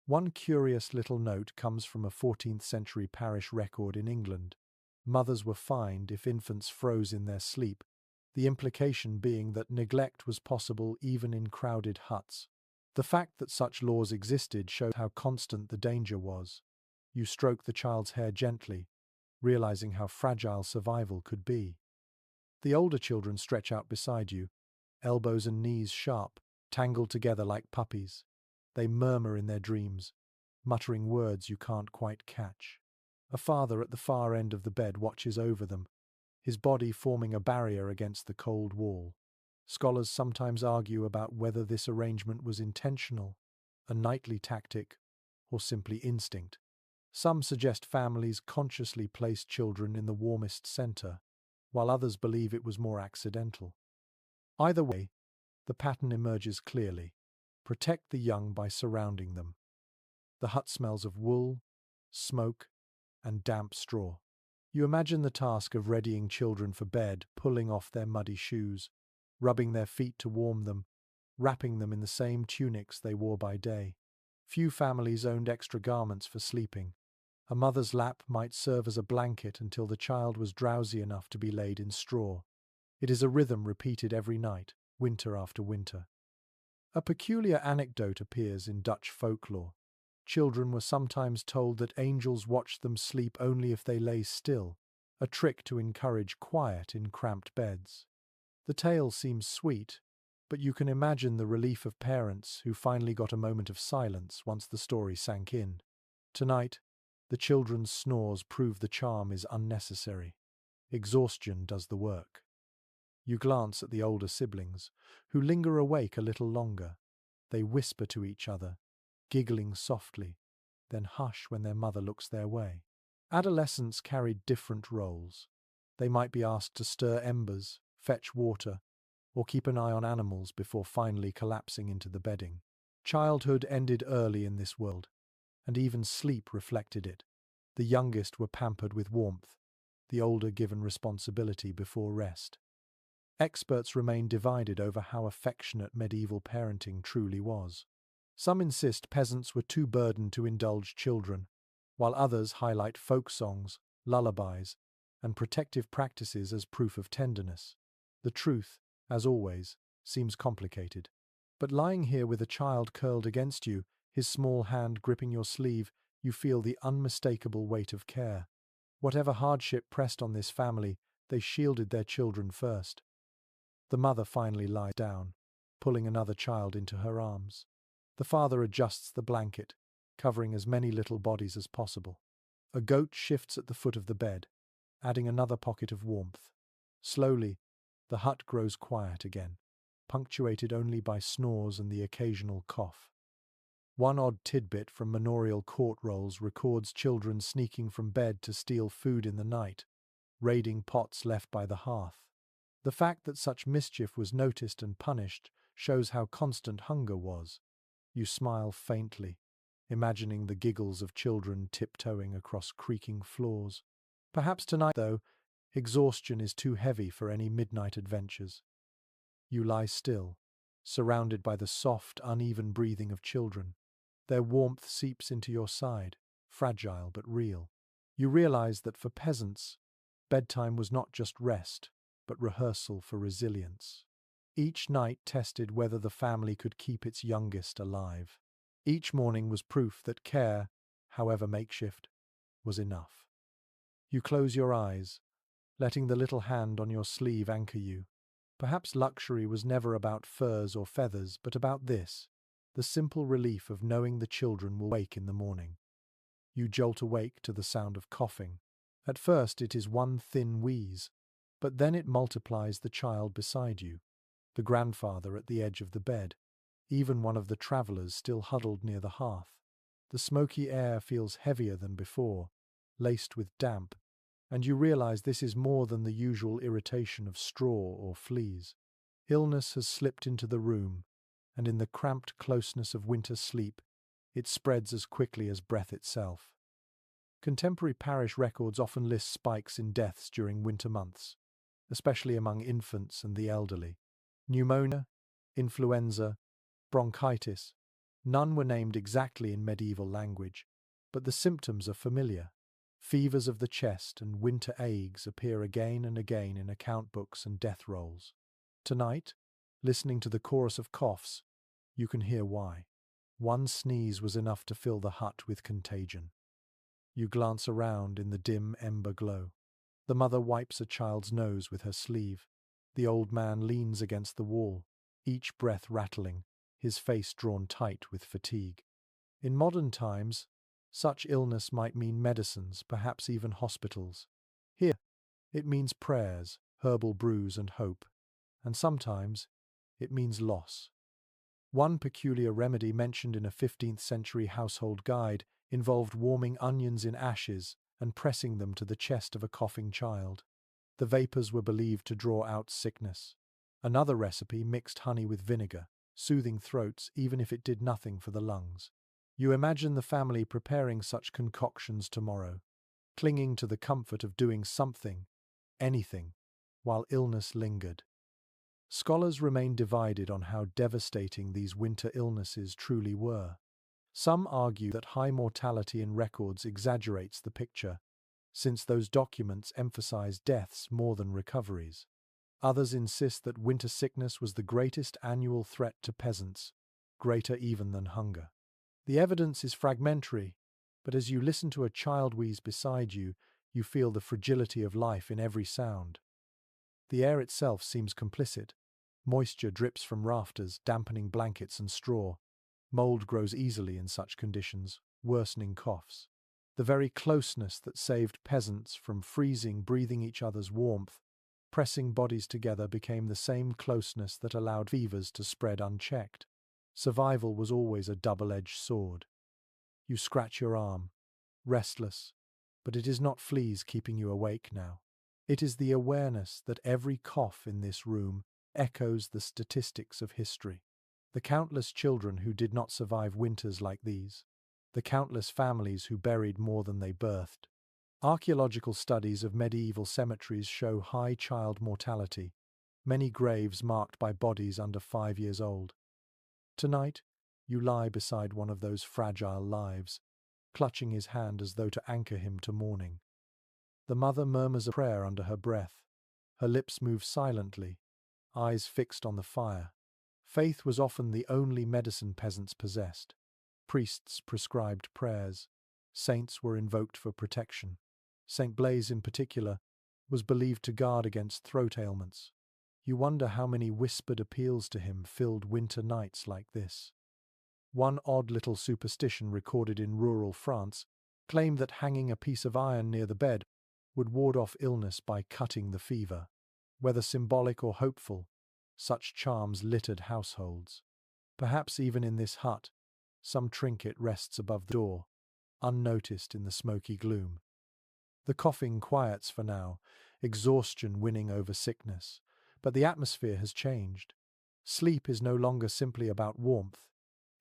One curious little note comes from a 14th century parish record in England. Mothers were fined if infants froze in their sleep, the implication being that neglect was possible even in crowded huts. The fact that such laws existed showed how constant the danger was. You stroke the child's hair gently, realizing how fragile survival could be. The older children stretch out beside you, elbows and knees sharp, tangled together like puppies. They murmur in their dreams, muttering words you can't quite catch. A father at the far end of the bed watches over them, his body forming a barrier against the cold wall. Scholars sometimes argue about whether this arrangement was intentional, a nightly tactic, or simply instinct. Some suggest families consciously placed children in the warmest center, while others believe it was more accidental. Either way, the pattern emerges clearly. Protect the young by surrounding them. The hut smells of wool, smoke, and damp straw. You imagine the task of readying children for bed, pulling off their muddy shoes, rubbing their feet to warm them, wrapping them in the same tunics they wore by day. Few families owned extra garments for sleeping. A mother's lap might serve as a blanket until the child was drowsy enough to be laid in straw. It is a rhythm repeated every night, winter after winter. A peculiar anecdote appears in Dutch folklore. Children were sometimes told that angels watched them sleep only if they lay still, a trick to encourage quiet in cramped beds. The tale seems sweet, but you can imagine the relief of parents who finally got a moment of silence once the story sank in. Tonight, the children's snores prove the charm is unnecessary. Exhaustion does the work. You glance at the older siblings, who linger awake a little longer. They whisper to each other, giggling softly, then hush when their mother looks their way. Adolescents carried different roles. They might be asked to stir embers, fetch water, or keep an eye on animals before finally collapsing into the bedding. Childhood ended early in this world, and even sleep reflected it. The youngest were pampered with warmth, the older given responsibility before rest. Experts remain divided over how affectionate medieval parenting truly was. Some insist peasants were too burdened to indulge children, while others highlight folk songs, lullabies, and protective practices as proof of tenderness. The truth, as always, seems complicated. But lying here with a child curled against you, his small hand gripping your sleeve, you feel the unmistakable weight of care. Whatever hardship pressed on this family, they shielded their children first. The mother finally lies down, pulling another child into her arms. The father adjusts the blanket, covering as many little bodies as possible. A goat shifts at the foot of the bed, adding another pocket of warmth. Slowly, the hut grows quiet again, punctuated only by snores and the occasional cough. One odd tidbit from manorial court rolls records children sneaking from bed to steal food in the night, raiding pots left by the hearth. The fact that such mischief was noticed and punished shows how constant hunger was. You smile faintly, imagining the giggles of children tiptoeing across creaking floors. Perhaps tonight, though, exhaustion is too heavy for any midnight adventures. You lie still, surrounded by the soft, uneven breathing of children. Their warmth seeps into your side, fragile but real. You realize that for peasants, bedtime was not just rest, but rehearsal for resilience. Each night tested whether the family could keep its youngest alive. Each morning was proof that care, however makeshift, was enough. You close your eyes, letting the little hand on your sleeve anchor you. Perhaps luxury was never about furs or feathers, but about this, the simple relief of knowing the children will wake in the morning. You jolt awake to the sound of coughing. At first it is one thin wheeze, but then it multiplies. The child beside you, the grandfather at the edge of the bed, even one of the travellers still huddled near the hearth. The smoky air feels heavier than before, laced with damp, and you realize this is more than the usual irritation of straw or fleas. Illness has slipped into the room, and in the cramped closeness of winter sleep, it spreads as quickly as breath itself. Contemporary parish records often list spikes in deaths during winter months, especially among infants and the elderly. Pneumonia, influenza, bronchitis. None were named exactly in medieval language, but the symptoms are familiar. Fevers of the chest and winter agues appear again and again in account books and death rolls. Tonight, listening to the chorus of coughs, you can hear why. One sneeze was enough to fill the hut with contagion. You glance around in the dim ember glow. The mother wipes a child's nose with her sleeve. The old man leans against the wall, each breath rattling, his face drawn tight with fatigue. In modern times, such illness might mean medicines, perhaps even hospitals. Here, it means prayers, herbal brews, and hope. And sometimes, it means loss. One peculiar remedy mentioned in a 15th century household guide involved warming onions in ashes and pressing them to the chest of a coughing child. The vapors were believed to draw out sickness. Another recipe mixed honey with vinegar, soothing throats even if it did nothing for the lungs. You imagine the family preparing such concoctions tomorrow, clinging to the comfort of doing something, anything, while illness lingered. Scholars remain divided on how devastating these winter illnesses truly were. Some argue that high mortality in records exaggerates the picture, since those documents emphasize deaths more than recoveries. Others insist that winter sickness was the greatest annual threat to peasants, greater even than hunger. The evidence is fragmentary, but as you listen to a child wheeze beside you, you feel the fragility of life in every sound. The air itself seems complicit. Moisture drips from rafters, dampening blankets and straw. Mold grows easily in such conditions, worsening coughs. The very closeness that saved peasants from freezing, breathing each other's warmth, pressing bodies together, became the same closeness that allowed fevers to spread unchecked. Survival was always a double-edged sword. You scratch your arm, restless, but it is not fleas keeping you awake now. It is the awareness that every cough in this room echoes the statistics of history. The countless children who did not survive winters like these. The countless families who buried more than they birthed. Archaeological studies of medieval cemeteries show high child mortality, many graves marked by bodies under 5 years old. Tonight, you lie beside one of those fragile lives, clutching his hand as though to anchor him to morning. The mother murmurs a prayer under her breath. Her lips move silently, eyes fixed on the fire. Faith was often the only medicine peasants possessed. Priests prescribed prayers. Saints were invoked for protection. Saint Blaise, in particular, was believed to guard against throat ailments. You wonder how many whispered appeals to him filled winter nights like this. One odd little superstition recorded in rural France claimed that hanging a piece of iron near the bed would ward off illness by cutting the fever. Whether symbolic or hopeful, such charms littered households. Perhaps even in this hut, some trinket rests above the door, unnoticed in the smoky gloom. The coughing quiets for now, exhaustion winning over sickness, but the atmosphere has changed. Sleep is no longer simply about warmth,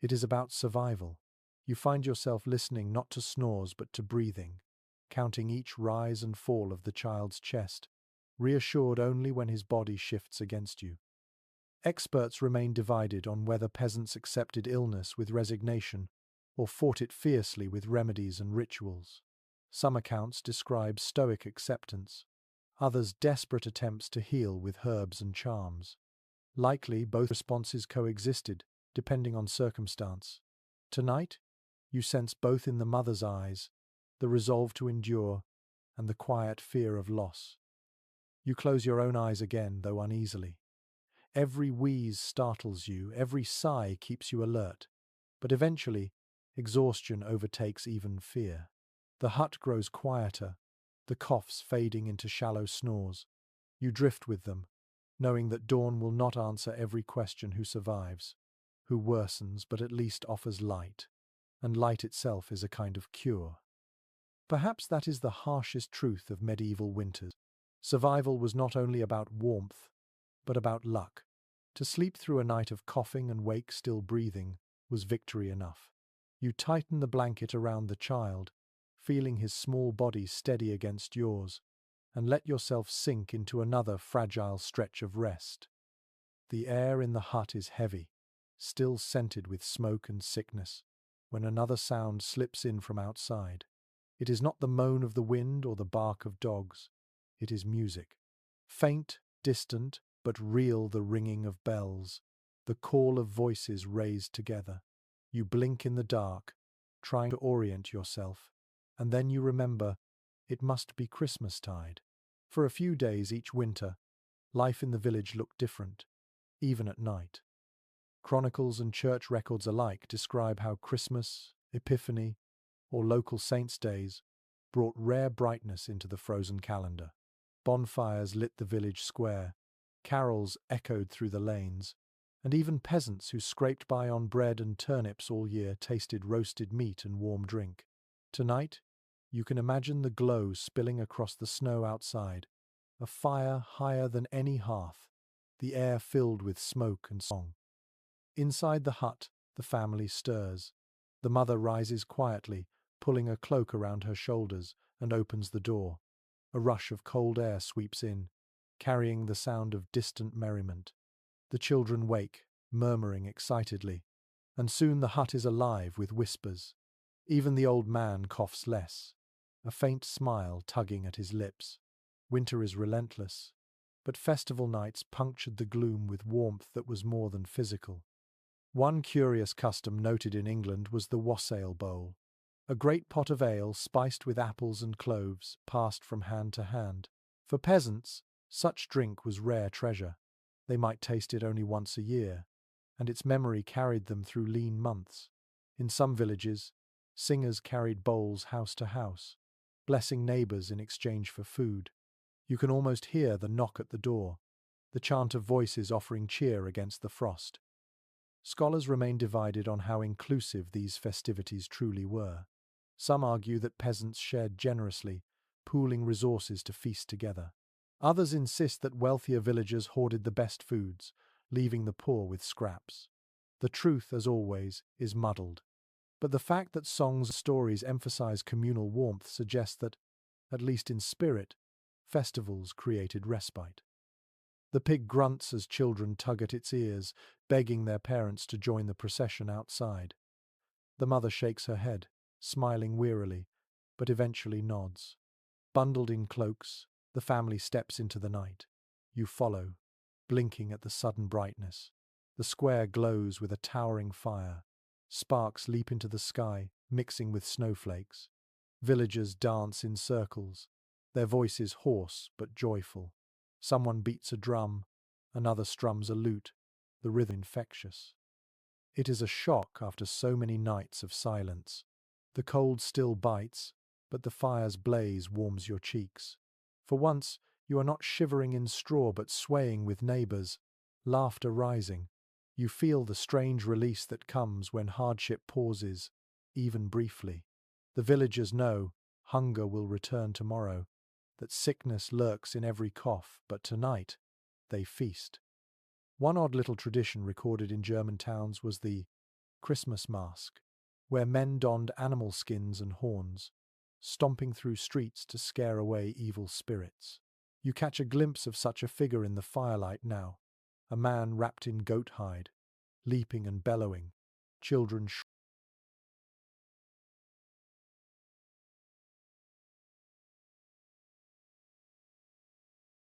it is about survival. You find yourself listening not to snores but to breathing, counting each rise and fall of the child's chest, reassured only when his body shifts against you. Experts remain divided on whether peasants accepted illness with resignation or fought it fiercely with remedies and rituals. Some accounts describe stoic acceptance, others desperate attempts to heal with herbs and charms. Likely, both responses coexisted, depending on circumstance. Tonight, you sense both in the mother's eyes, the resolve to endure, and the quiet fear of loss. You close your own eyes again, though uneasily. Every wheeze startles you, every sigh keeps you alert, but eventually, exhaustion overtakes even fear. The hut grows quieter, the coughs fading into shallow snores. You drift with them, knowing that dawn will not answer every question who survives, who worsens but at least offers light, and light itself is a kind of cure. Perhaps that is the harshest truth of medieval winters. Survival was not only about warmth, but about luck. To sleep through a night of coughing and wake still breathing was victory enough. You tighten the blanket around the child, feeling his small body steady against yours, and let yourself sink into another fragile stretch of rest. The air in the hut is heavy, still scented with smoke and sickness, when another sound slips in from outside. It is not the moan of the wind or the bark of dogs. It is music. Faint, distant, but real, the ringing of bells, the call of voices raised together. You blink in the dark, trying to orient yourself, and then you remember it must be Christmastide. For a few days each winter, life in the village looked different, even at night. Chronicles and church records alike describe how Christmas, Epiphany, or local saints' days brought rare brightness into the frozen calendar. Bonfires lit the village square, carols echoed through the lanes, and even peasants who scraped by on bread and turnips all year tasted roasted meat and warm drink. Tonight, you can imagine the glow spilling across the snow outside, a fire higher than any hearth, the air filled with smoke and song. Inside the hut, the family stirs. The mother rises quietly, pulling a cloak around her shoulders, and opens the door. A rush of cold air sweeps in, carrying the sound of distant merriment. The children wake, murmuring excitedly, and soon the hut is alive with whispers. Even the old man coughs less, a faint smile tugging at his lips. Winter is relentless, but festival nights punctured the gloom with warmth that was more than physical. One curious custom noted in England was the wassail bowl, a great pot of ale spiced with apples and cloves, passed from hand to hand. For peasants, such drink was rare treasure. They might taste it only once a year, and its memory carried them through lean months. In some villages, singers carried bowls house to house, blessing neighbors in exchange for food. You can almost hear the knock at the door, the chant of voices offering cheer against the frost. Scholars remain divided on how inclusive these festivities truly were. Some argue that peasants shared generously, pooling resources to feast together. Others insist that wealthier villagers hoarded the best foods, leaving the poor with scraps. The truth, as always, is muddled. But the fact that songs and stories emphasize communal warmth suggests that, at least in spirit, festivals created respite. The pig grunts as children tug at its ears, begging their parents to join the procession outside. The mother shakes her head, smiling wearily, but eventually nods. Bundled in cloaks, the family steps into the night. You follow, blinking at the sudden brightness. The square glows with a towering fire. Sparks leap into the sky, mixing with snowflakes. Villagers dance in circles, their voices hoarse but joyful. Someone beats a drum, another strums a lute, the rhythm infectious. It is a shock after so many nights of silence. The cold still bites, but the fire's blaze warms your cheeks. For once, you are not shivering in straw but swaying with neighbors, laughter rising. You feel the strange release that comes when hardship pauses, even briefly. The villagers know hunger will return tomorrow, that sickness lurks in every cough, but tonight they feast. One odd little tradition recorded in German towns was the Christmas mask, where men donned animal skins and horns, stomping through streets to scare away evil spirits. You catch a glimpse of such a figure in the firelight now, a man wrapped in goat hide, leaping and bellowing, children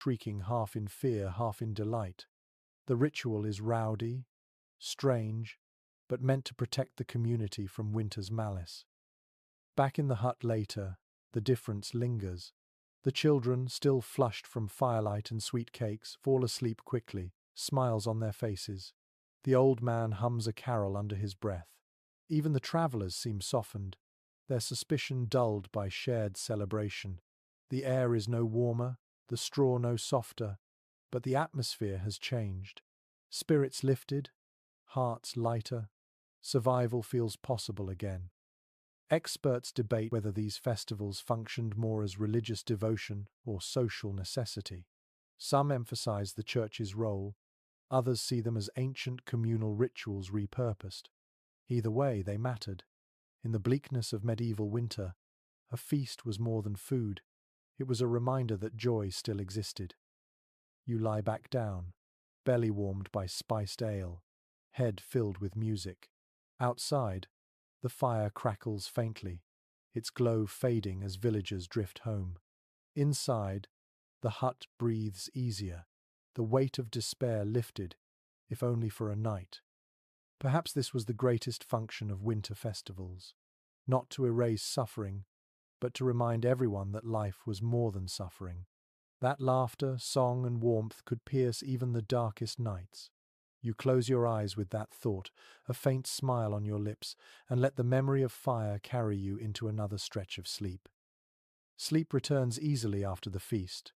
shrieking half in fear, half in delight. The ritual is rowdy, strange, but meant to protect the community from winter's malice. Back in the hut later, the difference lingers. The children, still flushed from firelight and sweet cakes, fall asleep quickly, smiles on their faces. The old man hums a carol under his breath. Even the travellers seem softened, their suspicion dulled by shared celebration. The air is no warmer, the straw no softer, but the atmosphere has changed. Spirits lifted, hearts lighter, survival feels possible again. Experts debate whether these festivals functioned more as religious devotion or social necessity. Some emphasize the church's role, others see them as ancient communal rituals repurposed. Either way, they mattered. In the bleakness of medieval winter, a feast was more than food. It was a reminder that joy still existed. You lie back down, belly warmed by spiced ale, head filled with music. Outside, the fire crackles faintly, its glow fading as villagers drift home. Inside, the hut breathes easier, the weight of despair lifted, if only for a night. Perhaps this was the greatest function of winter festivals, not to erase suffering, but to remind everyone that life was more than suffering. That laughter, song, and warmth could pierce even the darkest nights. You close your eyes with that thought, a faint smile on your lips, and let the memory of fire carry you into another stretch of sleep. Sleep returns easily after the feast,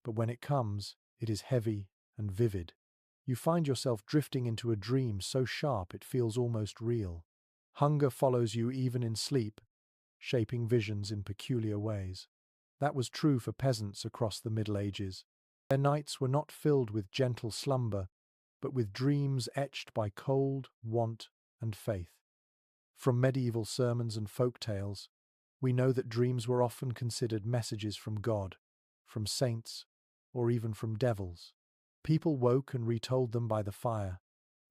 but when it comes, it is heavy and vivid. You find yourself drifting into a dream so sharp it feels almost real. Hunger follows you even in sleep, shaping visions in peculiar ways. That was true for peasants across the Middle Ages. Their nights were not filled with gentle slumber, but with dreams etched by cold, want, and faith. From medieval sermons and folk tales, we know that dreams were often considered messages from God, from saints, or even from devils. People woke and retold them by the fire,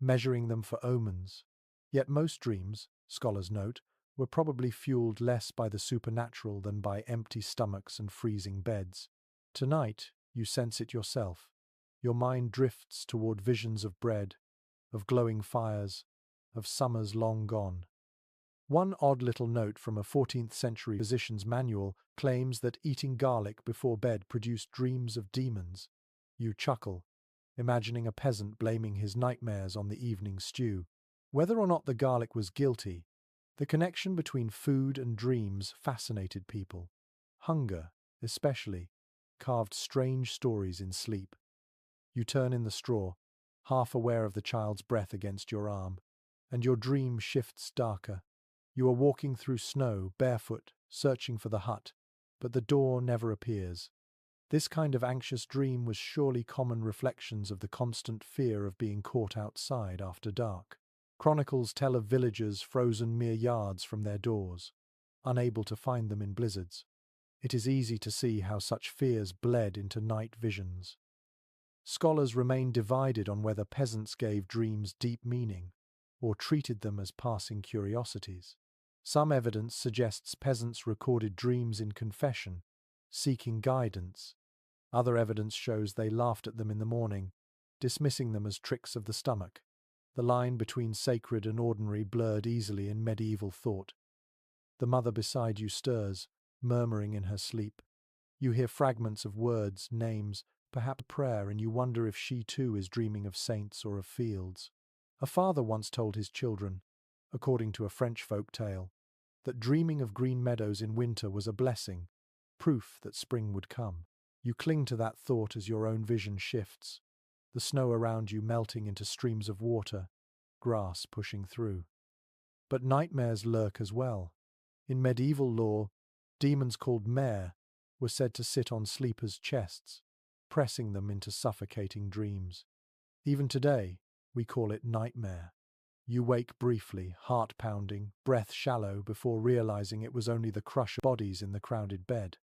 measuring them for omens. Yet most dreams, scholars note, were probably fueled less by the supernatural than by empty stomachs and freezing beds. Tonight, you sense it yourself. Your mind drifts toward visions of bread, of glowing fires, of summers long gone. One odd little note from a 14th century physician's manual claims that eating garlic before bed produced dreams of demons. You chuckle, imagining a peasant blaming his nightmares on the evening stew. Whether or not the garlic was guilty, the connection between food and dreams fascinated people. Hunger, especially, carved strange stories in sleep. You turn in the straw, half aware of the child's breath against your arm, and your dream shifts darker. You are walking through snow, barefoot, searching for the hut, but the door never appears. This kind of anxious dream was surely common reflections of the constant fear of being caught outside after dark. Chronicles tell of villagers frozen mere yards from their doors, unable to find them in blizzards. It is easy to see how such fears bled into night visions. Scholars remain divided on whether peasants gave dreams deep meaning or treated them as passing curiosities. Some evidence suggests peasants recorded dreams in confession, seeking guidance. Other evidence shows they laughed at them in the morning, dismissing them as tricks of the stomach. The line between sacred and ordinary blurred easily in medieval thought. The mother beside you stirs, murmuring in her sleep. You hear fragments of words, names, perhaps a prayer, and you wonder if she too is dreaming of saints or of fields. A father once told his children, according to a French folk tale, that dreaming of green meadows in winter was a blessing, proof that spring would come. You cling to that thought as your own vision shifts, the snow around you melting into streams of water, grass pushing through. But nightmares lurk as well. In medieval lore, demons called mare were said to sit on sleepers' chests, pressing them into suffocating dreams. Even today, we call it nightmare. You wake briefly, heart pounding, breath shallow, before realizing it was only the crush of bodies in the crowded bed.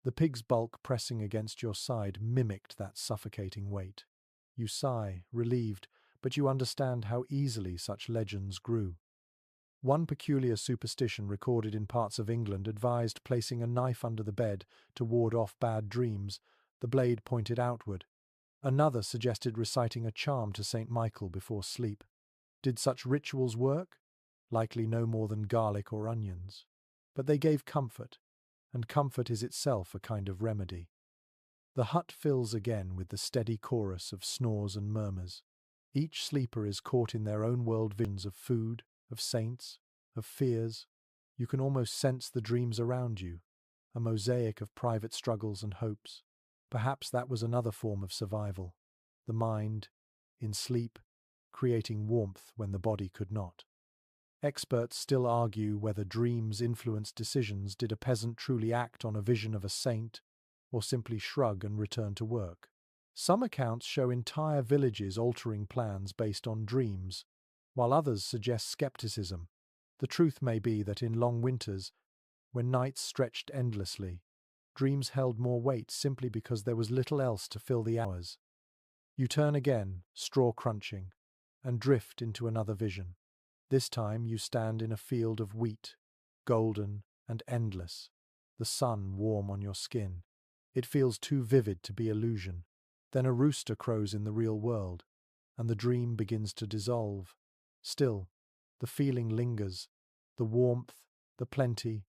The pig's bulk pressing against your side mimicked that suffocating weight. You sigh, relieved, but you understand how easily such legends grew. One peculiar superstition recorded in parts of England advised placing a knife under the bed to ward off bad dreams, the blade pointed outward. Another suggested reciting a charm to St. Michael before sleep. Did such rituals work? Likely no more than garlic or onions. But they gave comfort, and comfort is itself a kind of remedy. The hut fills again with the steady chorus of snores and murmurs. Each sleeper is caught in their own world visions of food, of saints, of fears. You can almost sense the dreams around you, a mosaic of private struggles and hopes. Perhaps that was another form of survival. The mind, in sleep, creating warmth when the body could not. Experts still argue whether dreams influenced decisions. Did a peasant truly act on a vision of a saint, or simply shrug and return to work? Some accounts show entire villages altering plans based on dreams, while others suggest skepticism. The truth may be that in long winters, when nights stretched endlessly, dreams held more weight simply because there was little else to fill the hours. You turn again, straw crunching, and drift into another vision. This time you stand in a field of wheat, golden and endless, the sun warm on your skin. It feels too vivid to be illusion. Then a rooster crows in the real world, and the dream begins to dissolve. Still, the feeling lingers, the warmth, the plenty,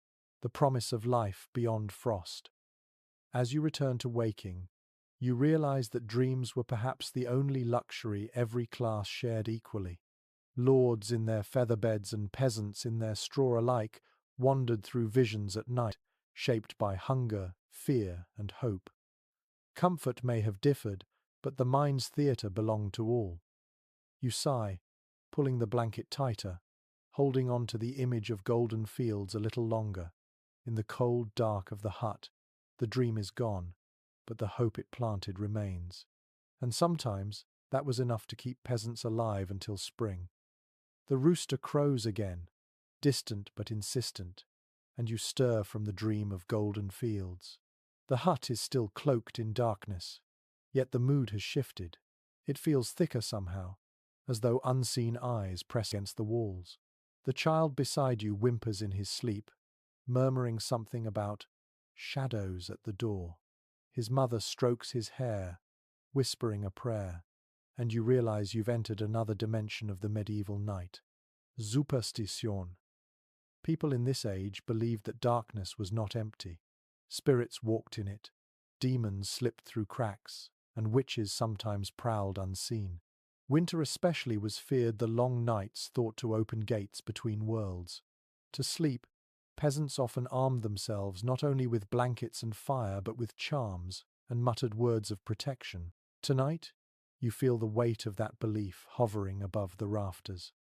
the promise of life beyond frost. As you return to waking, you realize that dreams were perhaps the only luxury every class shared equally. Lords in their feather beds and peasants in their straw alike wandered through visions at night, shaped by hunger, fear, and hope. Comfort may have differed, but the mind's theatre belonged to all. You sigh, pulling the blanket tighter, holding on to the image of golden fields a little longer. In the cold dark of the hut, the dream is gone, but the hope it planted remains. And sometimes that was enough to keep peasants alive until spring. The rooster crows again, distant but insistent, and you stir from the dream of golden fields. The hut is still cloaked in darkness, yet the mood has shifted. It feels thicker somehow, as though unseen eyes press against the walls. The child beside you whimpers in his sleep, murmuring something about shadows at the door. His mother strokes his hair, whispering a prayer, and you realize you've entered another dimension of the medieval night. Superstition. People in this age believed that darkness was not empty. Spirits walked in it, demons slipped through cracks, and witches sometimes prowled unseen. Winter especially was feared, the long nights thought to open gates between worlds. To sleep, peasants often armed themselves not only with blankets and fire but with charms and muttered words of protection. Tonight, you feel the weight of that belief hovering above the rafters.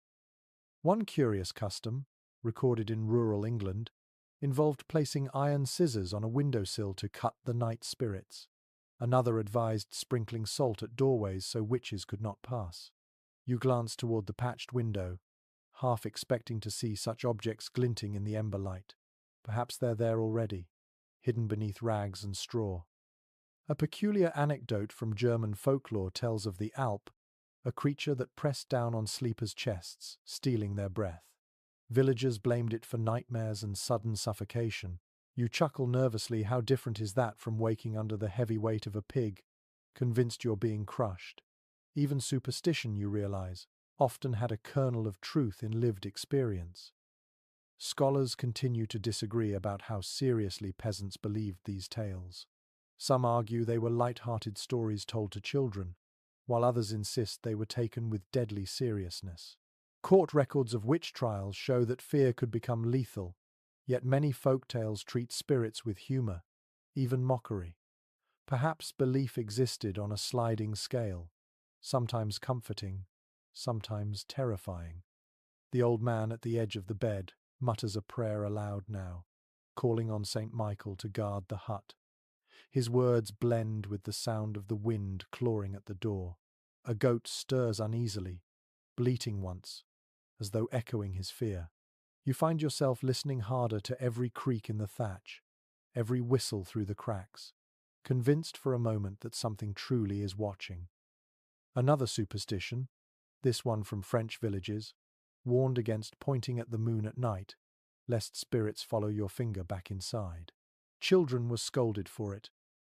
One curious custom, recorded in rural England, involved placing iron scissors on a windowsill to cut the night spirits. Another advised sprinkling salt at doorways so witches could not pass. You glance toward the patched window, half expecting to see such objects glinting in the ember light. Perhaps they're there already, hidden beneath rags and straw. A peculiar anecdote from German folklore tells of the Alp, a creature that pressed down on sleepers' chests, stealing their breath. Villagers blamed it for nightmares and sudden suffocation. You chuckle nervously. How different is that from waking under the heavy weight of a pig, convinced you're being crushed? Even superstition, you realize, often had a kernel of truth in lived experience. Scholars continue to disagree about how seriously peasants believed these tales. Some argue they were light-hearted stories told to children, while others insist they were taken with deadly seriousness. Court records of witch trials show that fear could become lethal, yet many folk tales treat spirits with humor, even mockery. Perhaps belief existed on a sliding scale, sometimes comforting, sometimes terrifying. The old man at the edge of the bed mutters a prayer aloud now, calling on St. Michael to guard the hut. His words blend with the sound of the wind clawing at the door. A goat stirs uneasily, bleating once, as though echoing his fear. You find yourself listening harder to every creak in the thatch, every whistle through the cracks, convinced for a moment that something truly is watching. Another superstition, this one from French villages, warned against pointing at the moon at night, lest spirits follow your finger back inside. Children were scolded for it,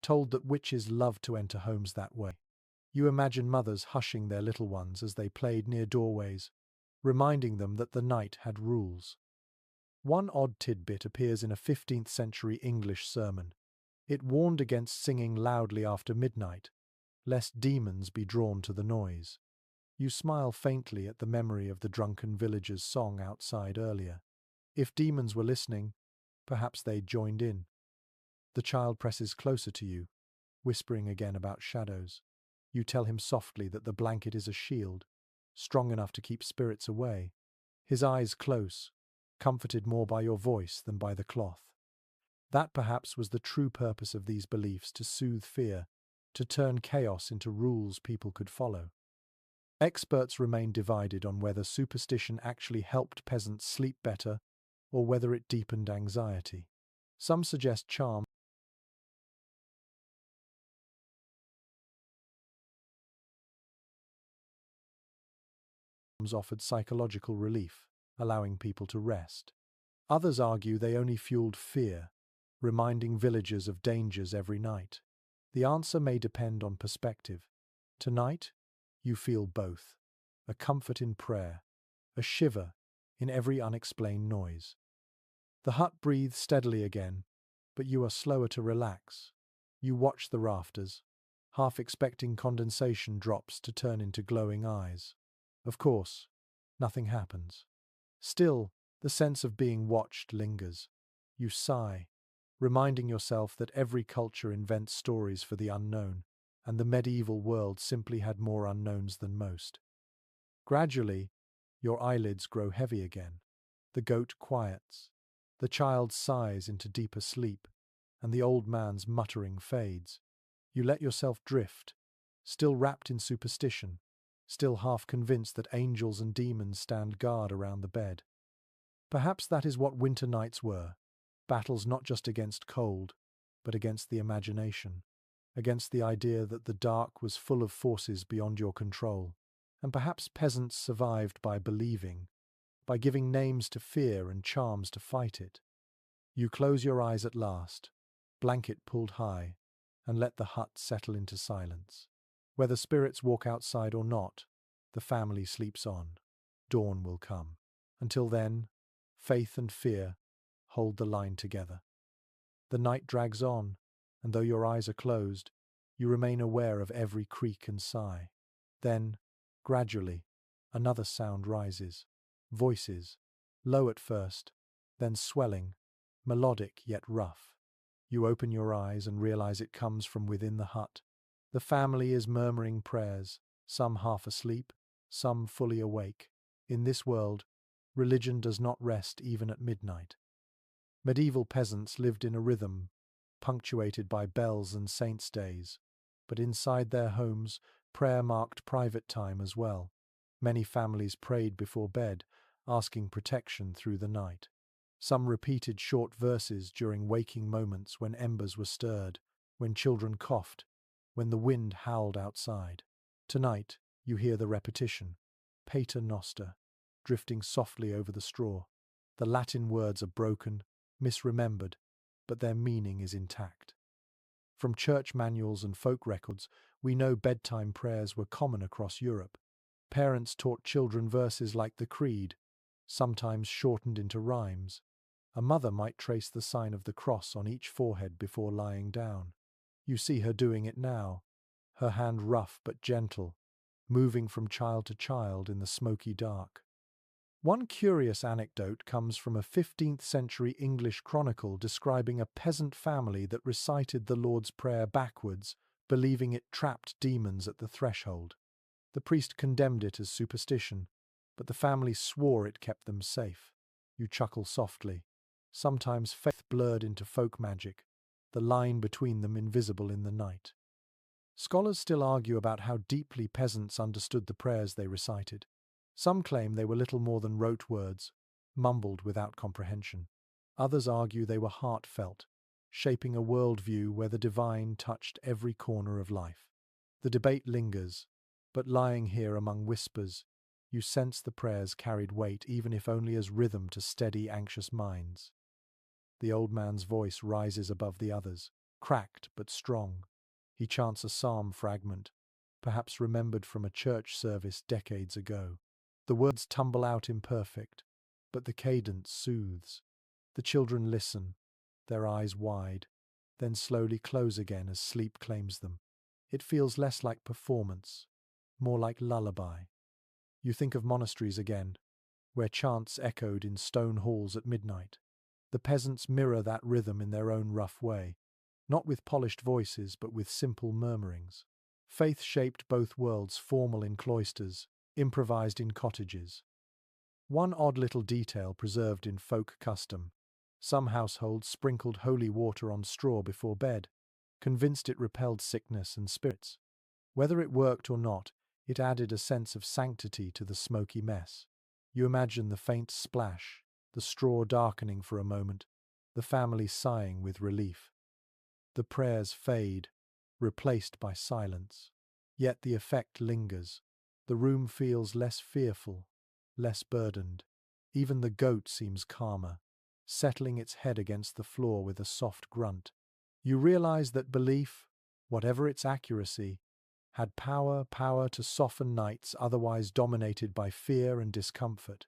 told that witches loved to enter homes that way. You imagine mothers hushing their little ones as they played near doorways, reminding them that the night had rules. One odd tidbit appears in a 15th century English sermon. It warned against singing loudly after midnight, lest demons be drawn to the noise. You smile faintly at the memory of the drunken villagers' song outside earlier. If demons were listening, perhaps they joined in. The child presses closer to you, whispering again about shadows. You tell him softly that the blanket is a shield, strong enough to keep spirits away. His eyes close, comforted more by your voice than by the cloth. That perhaps was the true purpose of these beliefs, to soothe fear, to turn chaos into rules people could follow. Experts remain divided on whether superstition actually helped peasants sleep better or whether it deepened anxiety. Some suggest charms offered psychological relief, allowing people to rest. Others argue they only fueled fear, reminding villagers of dangers every night. The answer may depend on perspective. Tonight, you feel both: a comfort in prayer, a shiver in every unexplained noise. The hut breathes steadily again, but you are slower to relax. You watch the rafters, half expecting condensation drops to turn into glowing eyes. Of course, nothing happens. Still, the sense of being watched lingers. You sigh, reminding yourself that every culture invents stories for the unknown, and the medieval world simply had more unknowns than most. Gradually, your eyelids grow heavy again. The goat quiets. The child sighs into deeper sleep, and the old man's muttering fades. You let yourself drift, still wrapped in superstition, still half convinced that angels and demons stand guard around the bed. Perhaps that is what winter nights were: battles not just against cold, but against the imagination, against the idea that the dark was full of forces beyond your control. And perhaps peasants survived by believing, by giving names to fear and charms to fight it. You close your eyes at last, blanket pulled high, and let the hut settle into silence. Whether spirits walk outside or not, the family sleeps on. Dawn will come. Until then, faith and fear hold the line together. The night drags on, and though your eyes are closed, you remain aware of every creak and sigh. Then, gradually, another sound rises. Voices, low at first, then swelling, melodic yet rough. You open your eyes and realize it comes from within the hut. The family is murmuring prayers, some half asleep, some fully awake. In this world, religion does not rest even at midnight. Medieval peasants lived in a rhythm, punctuated by bells and saints' days, but inside their homes, prayer marked private time as well. Many families prayed before bed, asking protection through the night. Some repeated short verses during waking moments when embers were stirred, when children coughed, when the wind howled outside. Tonight, you hear the repetition: Pater Noster, drifting softly over the straw. The Latin words are broken, misremembered, but their meaning is intact. From church manuals and folk records, we know bedtime prayers were common across Europe. Parents taught children verses like the Creed, sometimes shortened into rhymes. A mother might trace the sign of the cross on each forehead before lying down. You see her doing it now, her hand rough but gentle, moving from child to child in the smoky dark. One curious anecdote comes from a 15th century English chronicle describing a peasant family that recited the Lord's Prayer backwards, believing it trapped demons at the threshold. The priest condemned it as superstition, but the family swore it kept them safe. You chuckle softly. Sometimes faith blurred into folk magic, the line between them invisible in the night. Scholars still argue about how deeply peasants understood the prayers they recited. Some claim they were little more than rote words, mumbled without comprehension. Others argue they were heartfelt, shaping a worldview where the divine touched every corner of life. The debate lingers, but lying here among whispers, you sense the prayers carried weight, even if only as rhythm to steady anxious minds. The old man's voice rises above the others, cracked but strong. He chants a psalm fragment, perhaps remembered from a church service decades ago. The words tumble out imperfect, but the cadence soothes. The children listen, their eyes wide, then slowly close again as sleep claims them. It feels less like performance, more like lullaby. You think of monasteries again, where chants echoed in stone halls at midnight. The peasants mirror that rhythm in their own rough way, not with polished voices but with simple murmurings. Faith shaped both worlds, formal in cloisters, improvised in cottages. One odd little detail preserved in folk custom. Some households sprinkled holy water on straw before bed, convinced it repelled sickness and spirits. Whether it worked or not, it added a sense of sanctity to the smoky mess. You imagine the faint splash, the straw darkening for a moment, the family sighing with relief. The prayers fade, replaced by silence. Yet the effect lingers. The room feels less fearful, less burdened. Even the goat seems calmer, settling its head against the floor with a soft grunt. You realize that belief, whatever its accuracy, had power to soften nights otherwise dominated by fear and discomfort.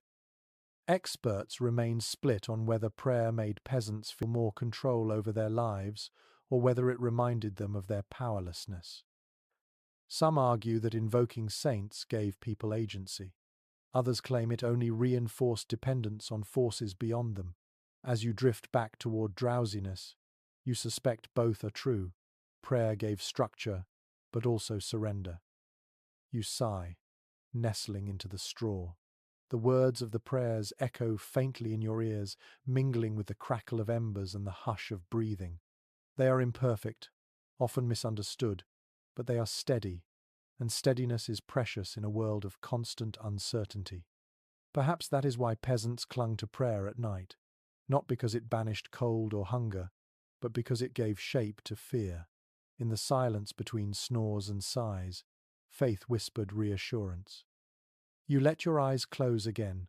Experts remain split on whether prayer made peasants feel more control over their lives or whether it reminded them of their powerlessness. Some argue that invoking saints gave people agency. Others claim it only reinforced dependence on forces beyond them. As you drift back toward drowsiness, you suspect both are true. Prayer gave structure, but also surrender. You sigh, nestling into the straw. The words of the prayers echo faintly in your ears, mingling with the crackle of embers and the hush of breathing. They are imperfect, often misunderstood, but they are steady, and steadiness is precious in a world of constant uncertainty. Perhaps that is why peasants clung to prayer at night, not because it banished cold or hunger, but because it gave shape to fear. In the silence between snores and sighs, faith whispered reassurance. You let your eyes close again,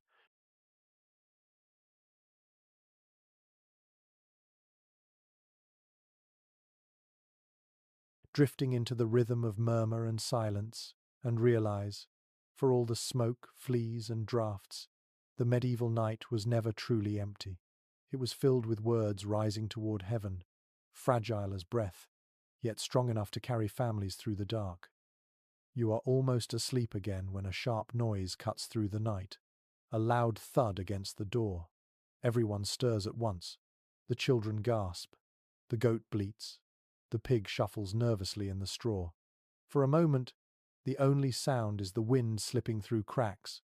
drifting into the rhythm of murmur and silence, and realize, for all the smoke, fleas, and draughts, the medieval night was never truly empty. It was filled with words rising toward heaven, fragile as breath, yet strong enough to carry families through the dark. You are almost asleep again when a sharp noise cuts through the night, a loud thud against the door. Everyone stirs at once. The children gasp. The goat bleats. The pig shuffles nervously in the straw. For a moment, the only sound is the wind slipping through cracks,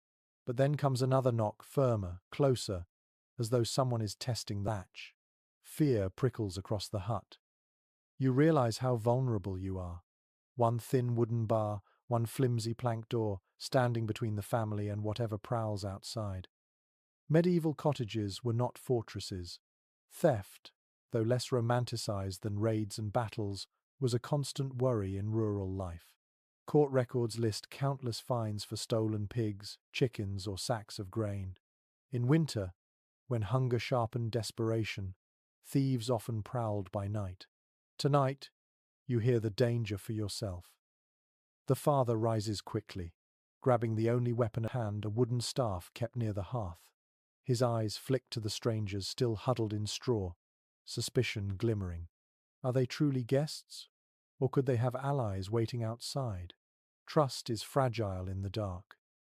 but then comes another knock, firmer, closer, as though someone is testing the latch. Fear prickles across the hut. You realize how vulnerable you are. One thin wooden bar, one flimsy plank door, standing between the family and whatever prowls outside. Medieval cottages were not fortresses. Theft, though less romanticized than raids and battles, was a constant worry in rural life. Court records list countless fines for stolen pigs, chickens, or sacks of grain. In winter, when hunger sharpened desperation, thieves often prowled by night. Tonight, you hear the danger for yourself. The father rises quickly, grabbing the only weapon at hand, a wooden staff kept near the hearth. His eyes flick to the strangers still huddled in straw, suspicion glimmering. Are they truly guests? Or could they have allies waiting outside? Trust is fragile in the dark.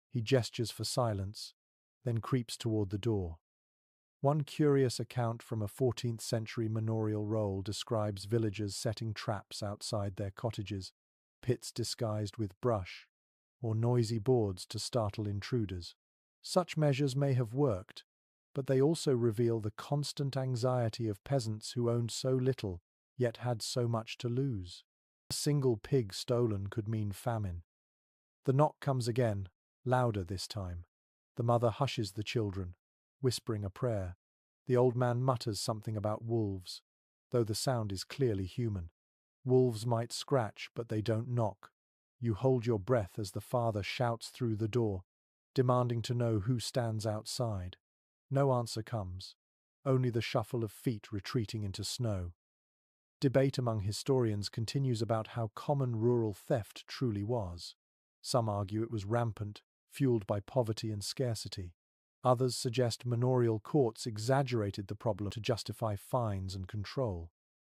He gestures for silence, then creeps toward the door. One curious account from a 14th century manorial roll describes villagers setting traps outside their cottages, pits disguised with brush, or noisy boards to startle intruders. Such measures may have worked, but they also reveal the constant anxiety of peasants who owned so little, yet had so much to lose. A single pig stolen could mean famine. The knock comes again, louder this time. The mother hushes the children, whispering a prayer. The old man mutters something about wolves, though the sound is clearly human. Wolves might scratch, but they don't knock. You hold your breath as the father shouts through the door, demanding to know who stands outside. No answer comes, only the shuffle of feet retreating into snow. Debate among historians continues about how common rural theft truly was. Some argue it was rampant, fueled by poverty and scarcity. Others suggest manorial courts exaggerated the problem to justify fines and control.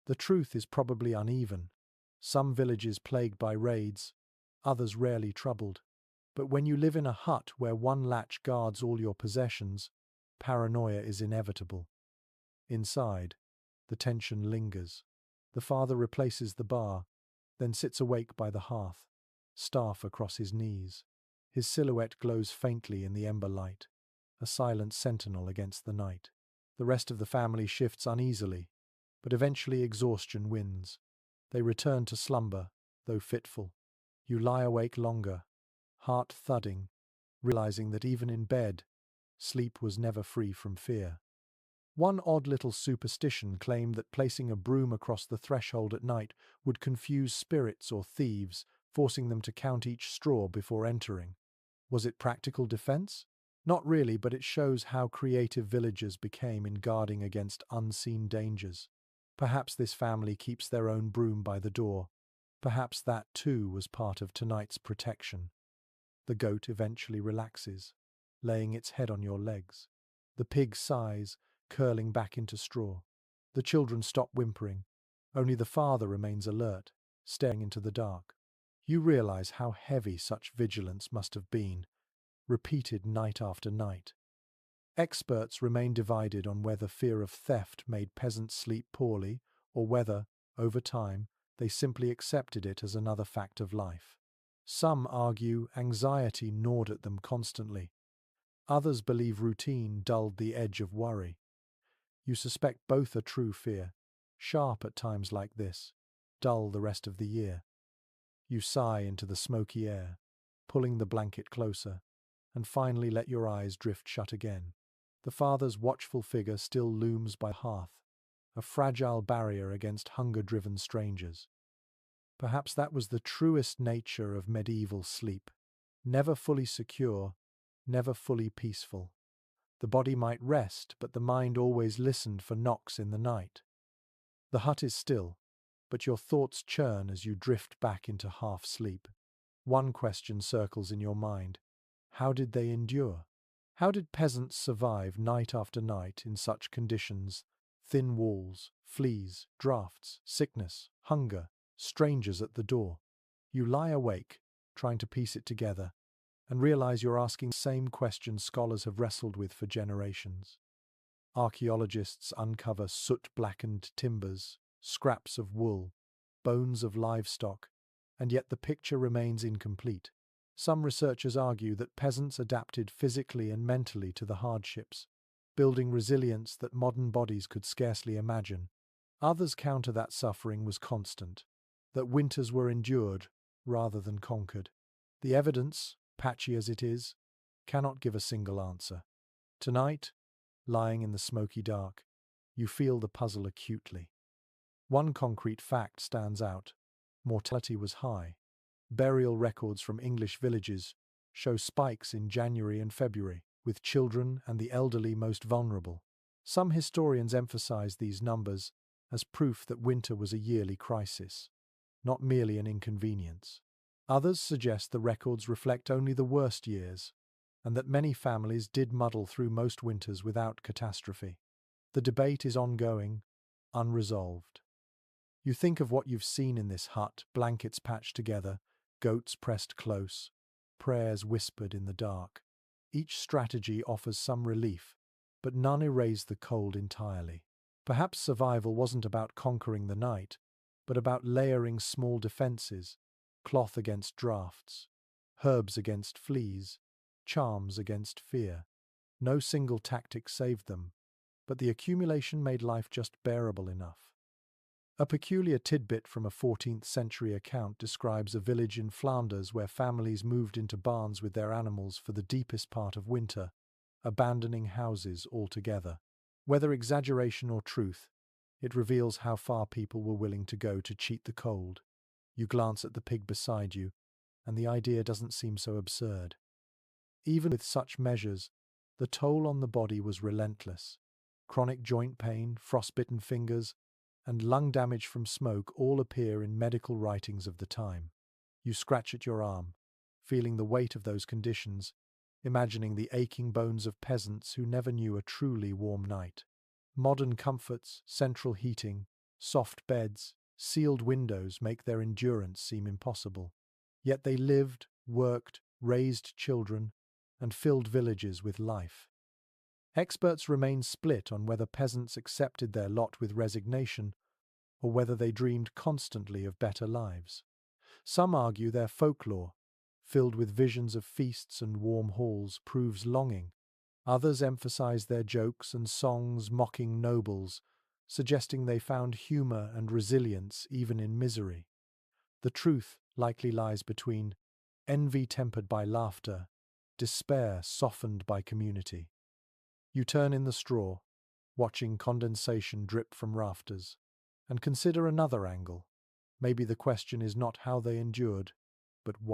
The truth is probably uneven. Some villages plagued by raids, others rarely troubled. But when you live in a hut where one latch guards all your possessions, paranoia is inevitable. Inside, the tension lingers. The father replaces the bar, then sits awake by the hearth, staff across his knees. His silhouette glows faintly in the ember light, a silent sentinel against the night. The rest of the family shifts uneasily, but eventually exhaustion wins. They return to slumber, though fitful. You lie awake longer, heart thudding, realizing that even in bed, sleep was never free from fear. One odd little superstition claimed that placing a broom across the threshold at night would confuse spirits or thieves, forcing them to count each straw before entering. Was it practical defense? Not really, but it shows how creative villagers became in guarding against unseen dangers. Perhaps this family keeps their own broom by the door. Perhaps that too was part of tonight's protection. The goat eventually relaxes, laying its head on your legs. The pig sighs, curling back into straw. The children stop whimpering. Only the father remains alert, staring into the dark. You realize how heavy such vigilance must have been, repeated night after night. Experts remain divided on whether fear of theft made peasants sleep poorly or whether, over time, they simply accepted it as another fact of life. Some argue anxiety gnawed at them constantly. Others believe routine dulled the edge of worry. You suspect both are true fear, sharp at times like this, dull the rest of the year. You sigh into the smoky air, pulling the blanket closer, and finally let your eyes drift shut again. The father's watchful figure still looms by the hearth, a fragile barrier against hunger-driven strangers. Perhaps that was the truest nature of medieval sleep, never fully secure, never fully peaceful. The body might rest, but the mind always listened for knocks in the night. The hut is still, but your thoughts churn as you drift back into half-sleep. One question circles in your mind. How did they endure? How did peasants survive night after night in such conditions? Thin walls, fleas, drafts, sickness, hunger, strangers at the door. You lie awake, trying to piece it together, and realize you're asking the same questions scholars have wrestled with for generations. Archaeologists uncover soot-blackened timbers, scraps of wool, bones of livestock, and yet the picture remains incomplete. Some researchers argue that peasants adapted physically and mentally to the hardships, building resilience that modern bodies could scarcely imagine. Others counter that suffering was constant, that winters were endured rather than conquered. The evidence, patchy as it is, cannot give a single answer. Tonight, lying in the smoky dark, you feel the puzzle acutely. One concrete fact stands out. Mortality was high. Burial records from English villages show spikes in January and February, with children and the elderly most vulnerable. Some historians emphasize these numbers as proof that winter was a yearly crisis, not merely an inconvenience. Others suggest the records reflect only the worst years, and that many families did muddle through most winters without catastrophe. The debate is ongoing, unresolved. You think of what you've seen in this hut, blankets patched together, goats pressed close, prayers whispered in the dark. Each strategy offers some relief, but none erase the cold entirely. Perhaps survival wasn't about conquering the night, but about layering small defenses, cloth against drafts, herbs against fleas, charms against fear. No single tactic saved them, but the accumulation made life just bearable enough. A peculiar tidbit from a 14th century account describes a village in Flanders where families moved into barns with their animals for the deepest part of winter, abandoning houses altogether. Whether exaggeration or truth, it reveals how far people were willing to go to cheat the cold. You glance at the pig beside you, and the idea doesn't seem so absurd. Even with such measures, the toll on the body was relentless. Chronic joint pain, frostbitten fingers, and lung damage from smoke all appear in medical writings of the time. You scratch at your arm, feeling the weight of those conditions, imagining the aching bones of peasants who never knew a truly warm night. Modern comforts, central heating, soft beds, sealed windows make their endurance seem impossible. Yet they lived, worked, raised children, and filled villages with life. Experts remain split on whether peasants accepted their lot with resignation or whether they dreamed constantly of better lives. Some argue their folklore, filled with visions of feasts and warm halls, proves longing. Others emphasize their jokes and songs mocking nobles, suggesting they found humor and resilience even in misery. The truth likely lies between envy tempered by laughter, despair softened by community. You turn in the straw, watching condensation drip from rafters, and consider another angle. Maybe the question is not how they endured, but why.